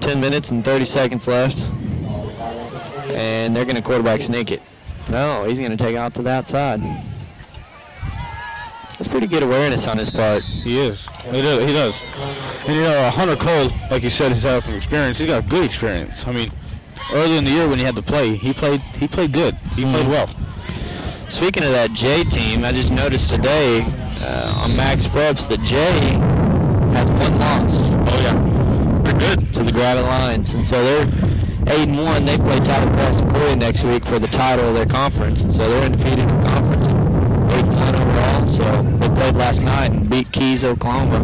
10 minutes and 30 seconds left. And they're going to quarterback sneak it. No, he's going to take it out to the outside. That's pretty good awareness on his part. He is. He does. And you know, Hunter Cole, like you said, he's had some experience. He's got good experience. I mean, early in the year when he had to play, he played good. He played well. Speaking of that Jay team, I just noticed today on Max Preps that Jay has 1 loss. Oh yeah, they're good to the Gravette Lions, and so they're 8-1. They play Tyler Cross next week for the title of their conference, and so they're undefeated in the conference, 8-1 overall. So they played last night and beat Keys, Oklahoma.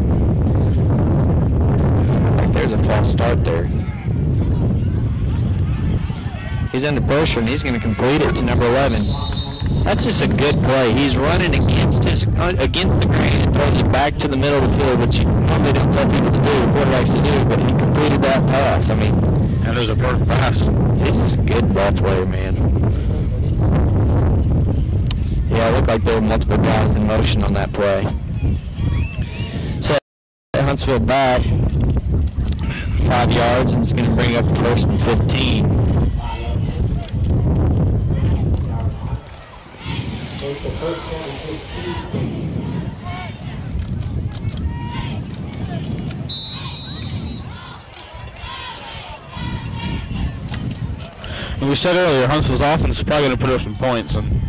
I think there's a false start there. He's under pressure, and he's going to complete it to number 11. That's just a good play. He's running against the grain and throws it back to the middle of the field, which you normally don't tell people to do, quarterbacks to do, but he completed that pass. I mean, and there's a perfect pass. He's just a good ball player, man. Yeah, it looked like there were multiple guys in motion on that play. So Huntsville back 5 yards, and it's going to bring up first and 15. It's the first down and 15. And we said earlier, Huntsville's offense is probably going to put up some points, and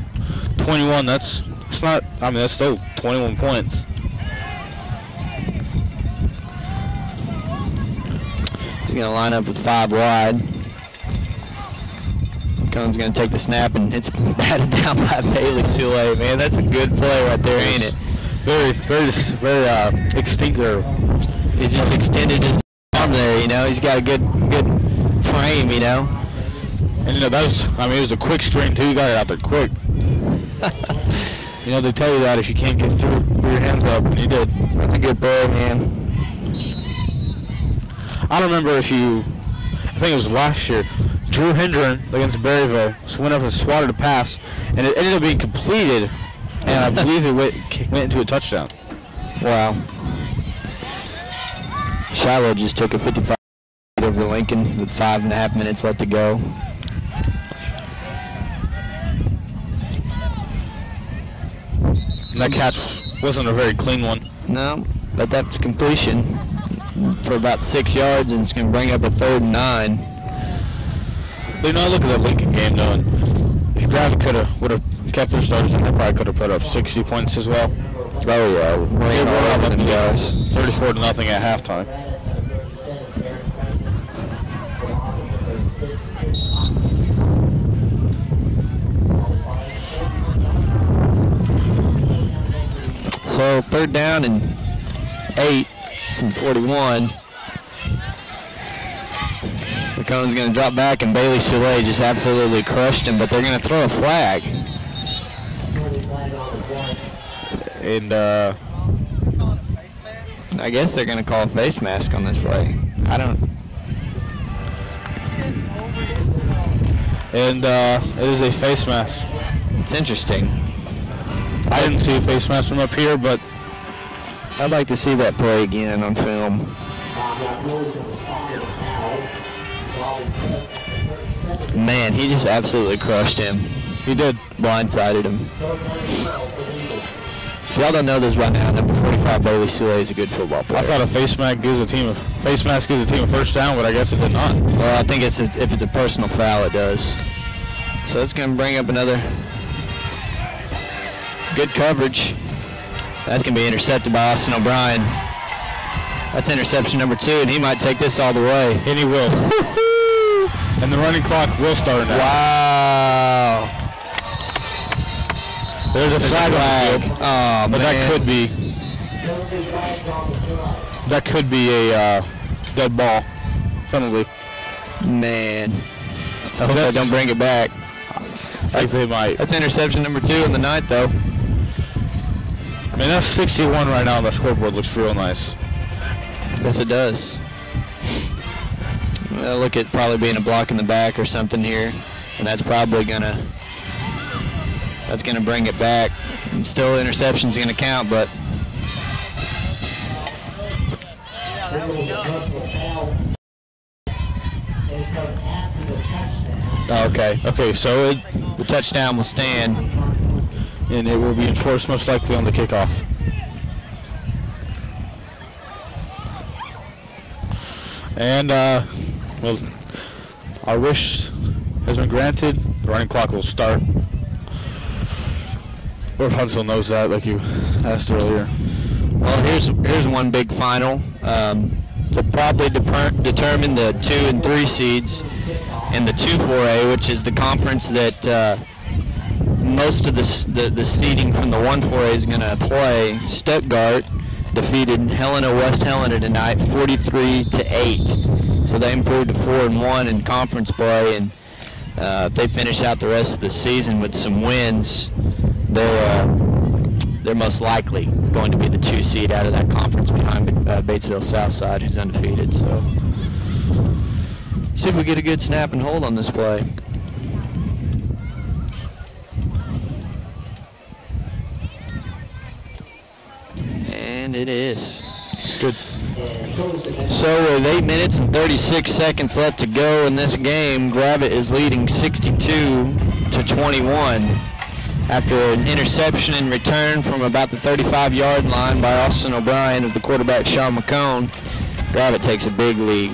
21, that's still 21 points. He's going to line up with 5 wide. Cohn's going to take the snap, and it's batted down by Bailey Soule. Man, that's a good play right there, ain't it? Very extinct. He just extended his arm there, you know. He's got a good frame, you know. And it was a quick string too. He got it out there quick. You know, they tell you that if you can't get through, put your hands up, and he did. That's a good play, man. I don't remember I think it was last year, Drew Hendren against Berryville went up and swatted a pass, and it ended up being completed, and I believe it went into a touchdown. Wow. Shiloh just took a 55 over Lincoln with 5.5 minutes left to go. And that catch wasn't a very clean one. No, but that's completion for about 6 yards, and it's going to bring up a 3rd and 9. You know, look at that Lincoln game, though. If Gravette would have kept their starters, and they probably could have put up 60 points as well. Oh yeah, They were up them guys, 34-0 at halftime. So 3rd down and 8 from 41. McCone's going to drop back, and Bailey Soule just absolutely crushed him, but they're going to throw a flag. And I guess they're going to call a face mask on this play. I don't. And it is a face mask. It's interesting. I didn't see a face mask from up here, but I'd like to see that play again on film. Man, he just absolutely crushed him. he did. Blindsided him. If y'all don't know this right now, number 45 Bailey Soule is a good football player. I thought a face mask gives a team a first down, but I guess it did not. Well, I think if it's a personal foul, it does. So it's going to bring up another good coverage. That's going to be intercepted by Austin O'Brien. That's interception number 2, and he might take this all the way. And he will. And the running clock will start now. Wow. There's a flag. Oh, but man. that could be a dead ball penalty. Man. I hope they don't bring it back. I think they might. That's interception number 2 in the night, though. I mean, that's 61 right now on the scoreboard. Looks real nice. Yes, it does. Look at probably being a block in the back or something here, and that's probably gonna bring it back. And still, interception's gonna count, but Okay, so the touchdown will stand, and it will be enforced most likely on the kickoff. And well, our wish has been granted. The running clock will start. Or if Huntsville knows that, like you asked earlier. well, here's one big final to probably determine the 2 and 3 seeds in the 2-4A, which is the conference that most of the seeding from the 1-4A is going to play. Stuttgart defeated West Helena tonight, 43-8. So they improved to 4-1 in conference play, and if they finish out the rest of the season with some wins, they're most likely going to be the 2 seed out of that conference behind Batesville Southside, who's undefeated. So see if we get a good snap and hold on this play. And it is. Good. So with 8 minutes and 36 seconds left to go in this game, Gravette is leading 62-21 after an interception in return from about the 35-yard line by Austin O'Brien of the quarterback Sean McCone. Gravette takes a big lead.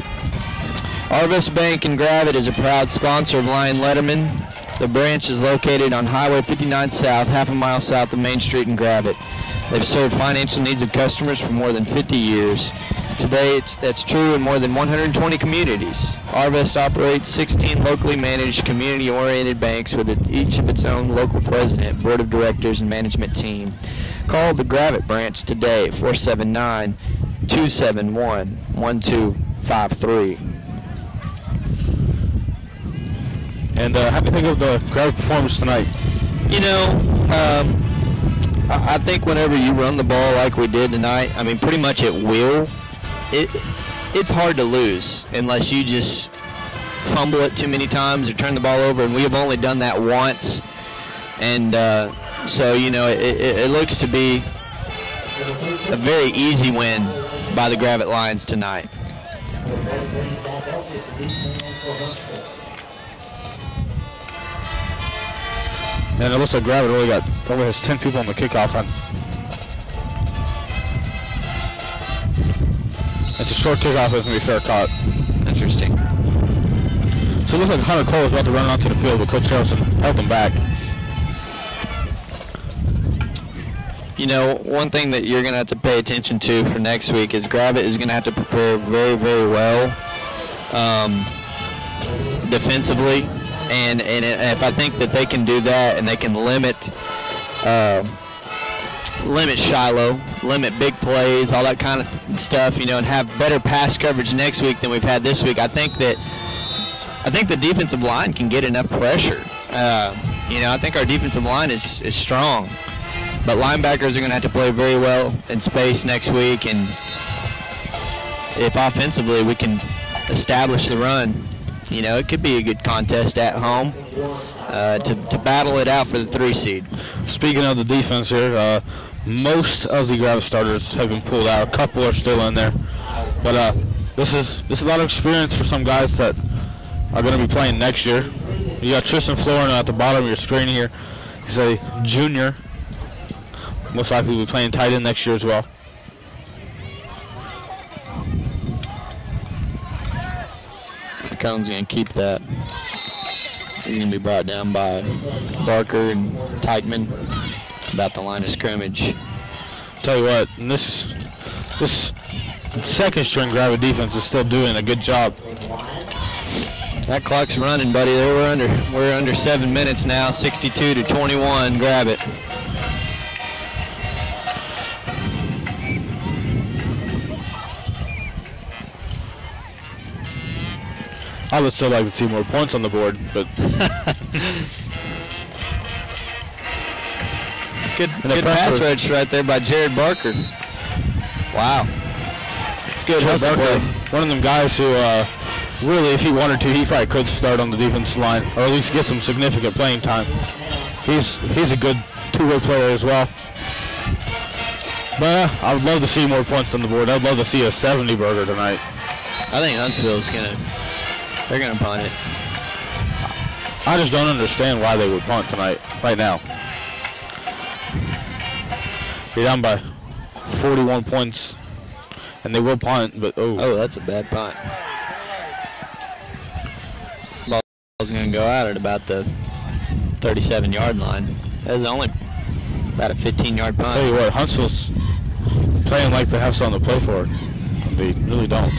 Arvest Bank in Gravette is a proud sponsor of Lion Letterman. The branch is located on Highway 59 South, half a mile south of Main Street in Gravette. They've served financial needs of customers for more than 50 years. Today, that's true in more than 120 communities. Arvest operates 16 locally managed, community-oriented banks with each of its own local president, board of directors, and management team. Call the Gravette branch today at 479-271-1253. And how do you think of the Gravette performance tonight? You know, I think whenever you run the ball like we did tonight, I mean, pretty much at will, it's hard to lose unless you just fumble it too many times or turn the ball over, and we have only done that once. And so, you know, it looks to be a very easy win by the Gravette Lions tonight. And it looks like Gravette only has 10 people on the kickoff. It's a short kickoff. It's going to be fair caught. Interesting. So it looks like Hunter Cole is about to run onto the field, but Coach Harrison helped him back. You know, one thing that you're going to have to pay attention to for next week is Gravette is going to have to prepare very, very well defensively. And if I think that they can do that and they can limit Shiloh, limit big plays, all that kind of stuff, you know, and have better pass coverage next week than we've had this week, I think the defensive line can get enough pressure. You know, I think our defensive line is strong, but linebackers are going to have to play very well in space next week, and if offensively we can establish the run, you know, it could be a good contest at home to battle it out for the 3 seed. Speaking of the defense here, most of the Gravette starters have been pulled out. A couple are still in there, but this is a lot of experience for some guys that are going to be playing next year. You got Tristan Florino at the bottom of your screen here. He's a junior, most likely will be playing tight end next year as well. McCone's going to keep that. He's going to be brought down by Barker and Teichman about the line of scrimmage. Tell you what, this second string Gravette defense is still doing a good job. That clock's running, buddy. We're under 7 minutes now. 62-21 Gravette. I would still like to see more points on the board, but good pass rush right there by Jared Barker. Wow, it's good hustle play. One of them guys who really, if he wanted to, he probably could start on the defensive line, or at least get some significant playing time. He's a good two-way player as well. But I would love to see more points on the board. I'd love to see a 70 burger tonight. I think Huntsville's they're gonna punt it. I just don't understand why they would punt tonight, right now. You're down by 41 points, and they will punt, but oh, that's a bad punt. Ball's gonna go out at about the 37-yard line. That's only about a 15-yard punt. Tell you what, Huntsville's playing like they have something to play for. They really don't.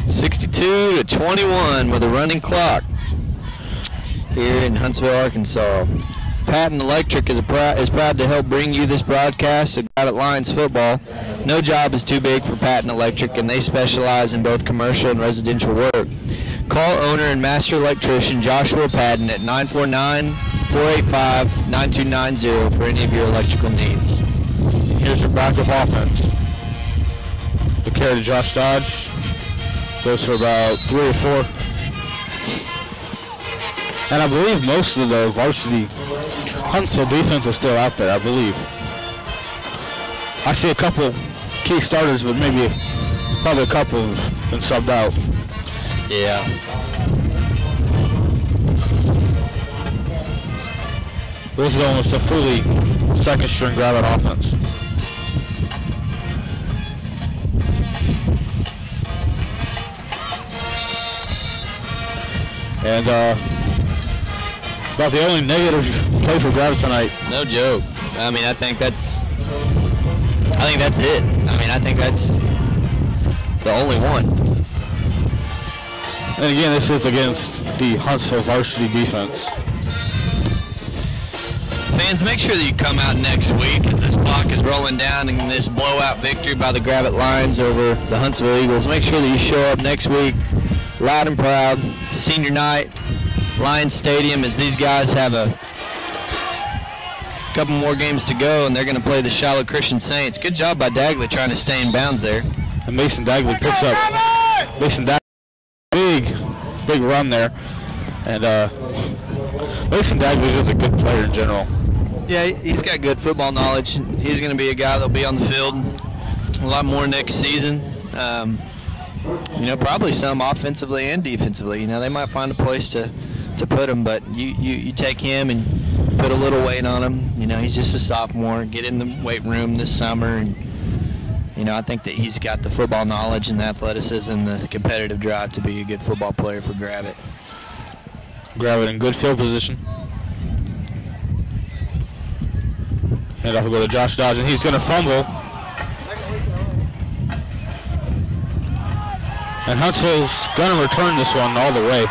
62-21 with a running clock here in Huntsville, Arkansas. Patton Electric is proud to help bring you this broadcast of Gravette Lions football. No job is too big for Patton Electric, and they specialize in both commercial and residential work. Call owner and master electrician Joshua Patton at 949-485-9290 for any of your electrical needs. Here's your backup offense. The carry to Josh Dodge goes for about 3 or 4. And I believe most of the varsity Huntsville defense is still out there, I believe. I see a couple key starters, but probably a couple have been subbed out. Yeah. This is almost a fully second-string Gravette offense. And about the only negative play for Gravette tonight. No joke. I mean, I think that's it. I mean, I think that's the only one. And again, this is against the Huntsville varsity defense. Fans, make sure that you come out next week as this clock is rolling down in this blowout victory by the Gravette Lions over the Huntsville Eagles. Make sure that you show up next week loud and proud. Senior night, Lions Stadium, as these guys have a couple more games to go, and they're going to play the Shiloh Christian Saints. Good job by Dagley trying to stay in bounds there. And Mason Dagley picks up. Mason Dagley, big run there. And Mason Dagley is a good player in general. Yeah, he's got good football knowledge. He's going to be a guy that'll be on the field a lot more next season. Probably some offensively and defensively. They might find a place to put him, but you take him and put a little weight on him. He's just a sophomore. Get in the weight room this summer, and I think that he's got the football knowledge and the athleticism and the competitive drive to be a good football player for Gravette. Gravette in good field position. And off will go to Josh Dodge, and he's going to fumble. And Huntsville's going to return this one all the way.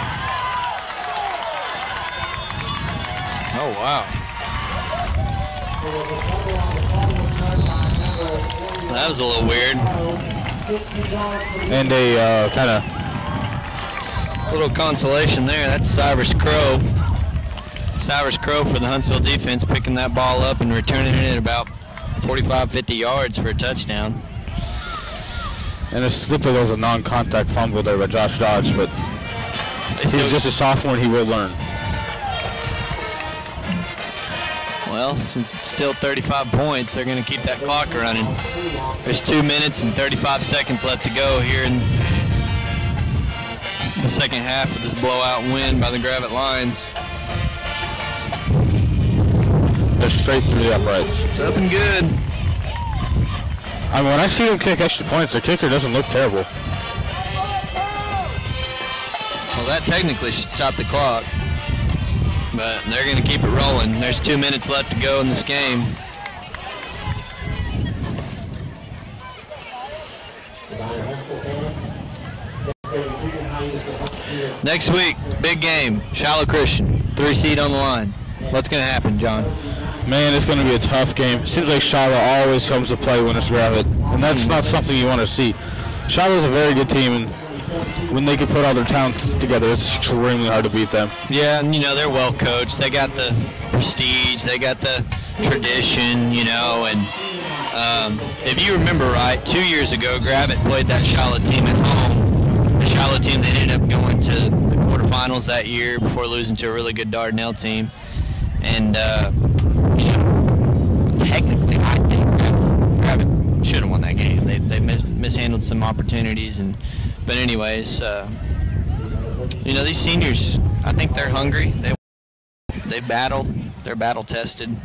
Oh, wow. That was a little weird. And a kind of little consolation there. That's Cyrus Crow. Cyrus Crow for the Huntsville defense, picking that ball up and returning it at about 45, 50 yards for a touchdown. And it looked like there was a non-contact fumble there by Josh Dodge, but he's just a sophomore and he will learn. Well, since it's still 35 points, they're going to keep that clock running. There's 2 minutes and 35 seconds left to go here in the second half of this blowout win by the Gravette Lions. They're straight through the uprights. It's up and good. I mean, when I see them kick extra points, their kicker doesn't look terrible. Well, that technically should stop the clock, but they're going to keep it rolling. There's 2 minutes left to go in this game. Next week, big game, Shiloh Christian, 3 seed on the line. What's going to happen, John? Man, it's going to be a tough game. It seems like Shiloh always comes to play when it's Gravette, and that's not something you want to see. Shiloh's a very good team, and when they can put all their talent together, it's extremely hard to beat them. Yeah, and they're well coached. They got the prestige, they got the tradition, and if you remember right, 2 years ago, Gravette played that Shiloh team at home. The Shiloh team that ended up going to the quarterfinals that year before losing to a really good Dardanelle team. And technically, I think Gravette should have won that game. They mishandled some opportunities, but anyways, these seniors, I think they're hungry. They battled. They're battle tested,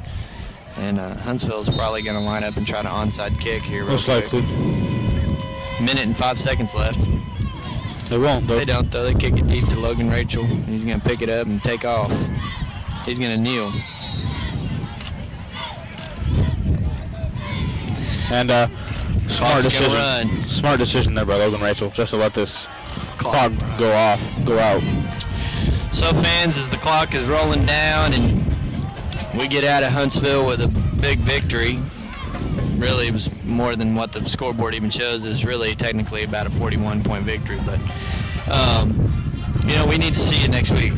and Huntsville's probably going to line up and try to onside kick here. Most likely. Minute and 5 seconds left. They won't, though. They don't, though. They kick it deep to Logan Rachel. He's going to pick it up and take off. He's going to kneel. And smart decision there by Logan Rachel, just to let this clock go out. So fans, as the clock is rolling down and we get out of Huntsville with a big victory, really it was more than what the scoreboard even shows. It's really technically about a 41-point victory, but we need to see you next week.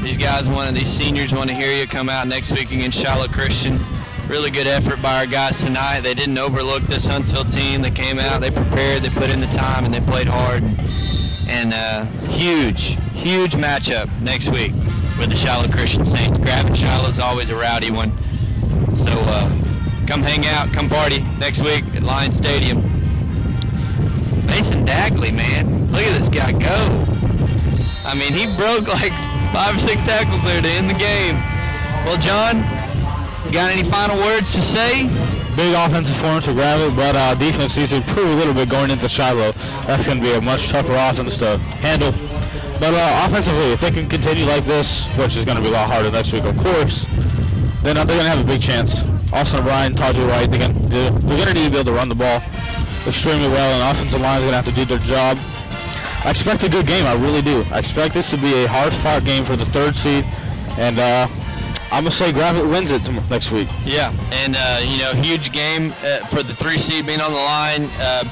These guys these seniors want to hear you come out next week against Shiloh Christian. Really good effort by our guys tonight. They didn't overlook this Huntsville team. They came out, they prepared, they put in the time, and they played hard. And huge matchup next week with the Shiloh Christian Saints. Gravette Shiloh is always a rowdy one. So come hang out, come party next week at Lion Stadium. Mason Dagley, man, look at this guy go. I mean, he broke like 5 or 6 tackles there to end the game. Well, John, you got any final words to say? Big offensive performance for Gravette, but defense needs to improve a little bit going into Shiloh. That's going to be a much tougher offense to handle. But offensively, if they can continue like this, which is going to be a lot harder next week, of course, then they're going to have a big chance. Austin O'Brien, Tajay Wright, they're going to need to be able to run the ball extremely well, and offensive line is going to have to do their job. I expect a good game, I really do. I expect this to be a hard-fought game for the 3rd seed, and I'm going to say Gravette wins it next week. Yeah, and, huge game for the 3 seed being on the line,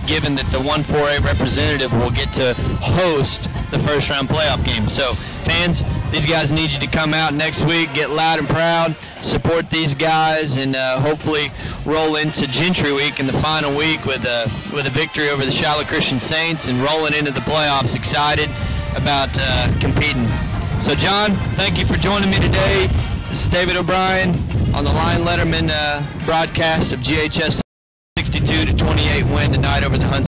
given that the 1-4A representative will get to host the first-round playoff game. So, fans, these guys need you to come out next week, get loud and proud, support these guys, and hopefully roll into Gentry Week in the final week with a victory over the Shiloh Christian Saints and rolling into the playoffs excited about competing. So, John, thank you for joining me today. This is David O'Brien on the Lion Letterman broadcast of GHS 62-28 win tonight over the Huntsville.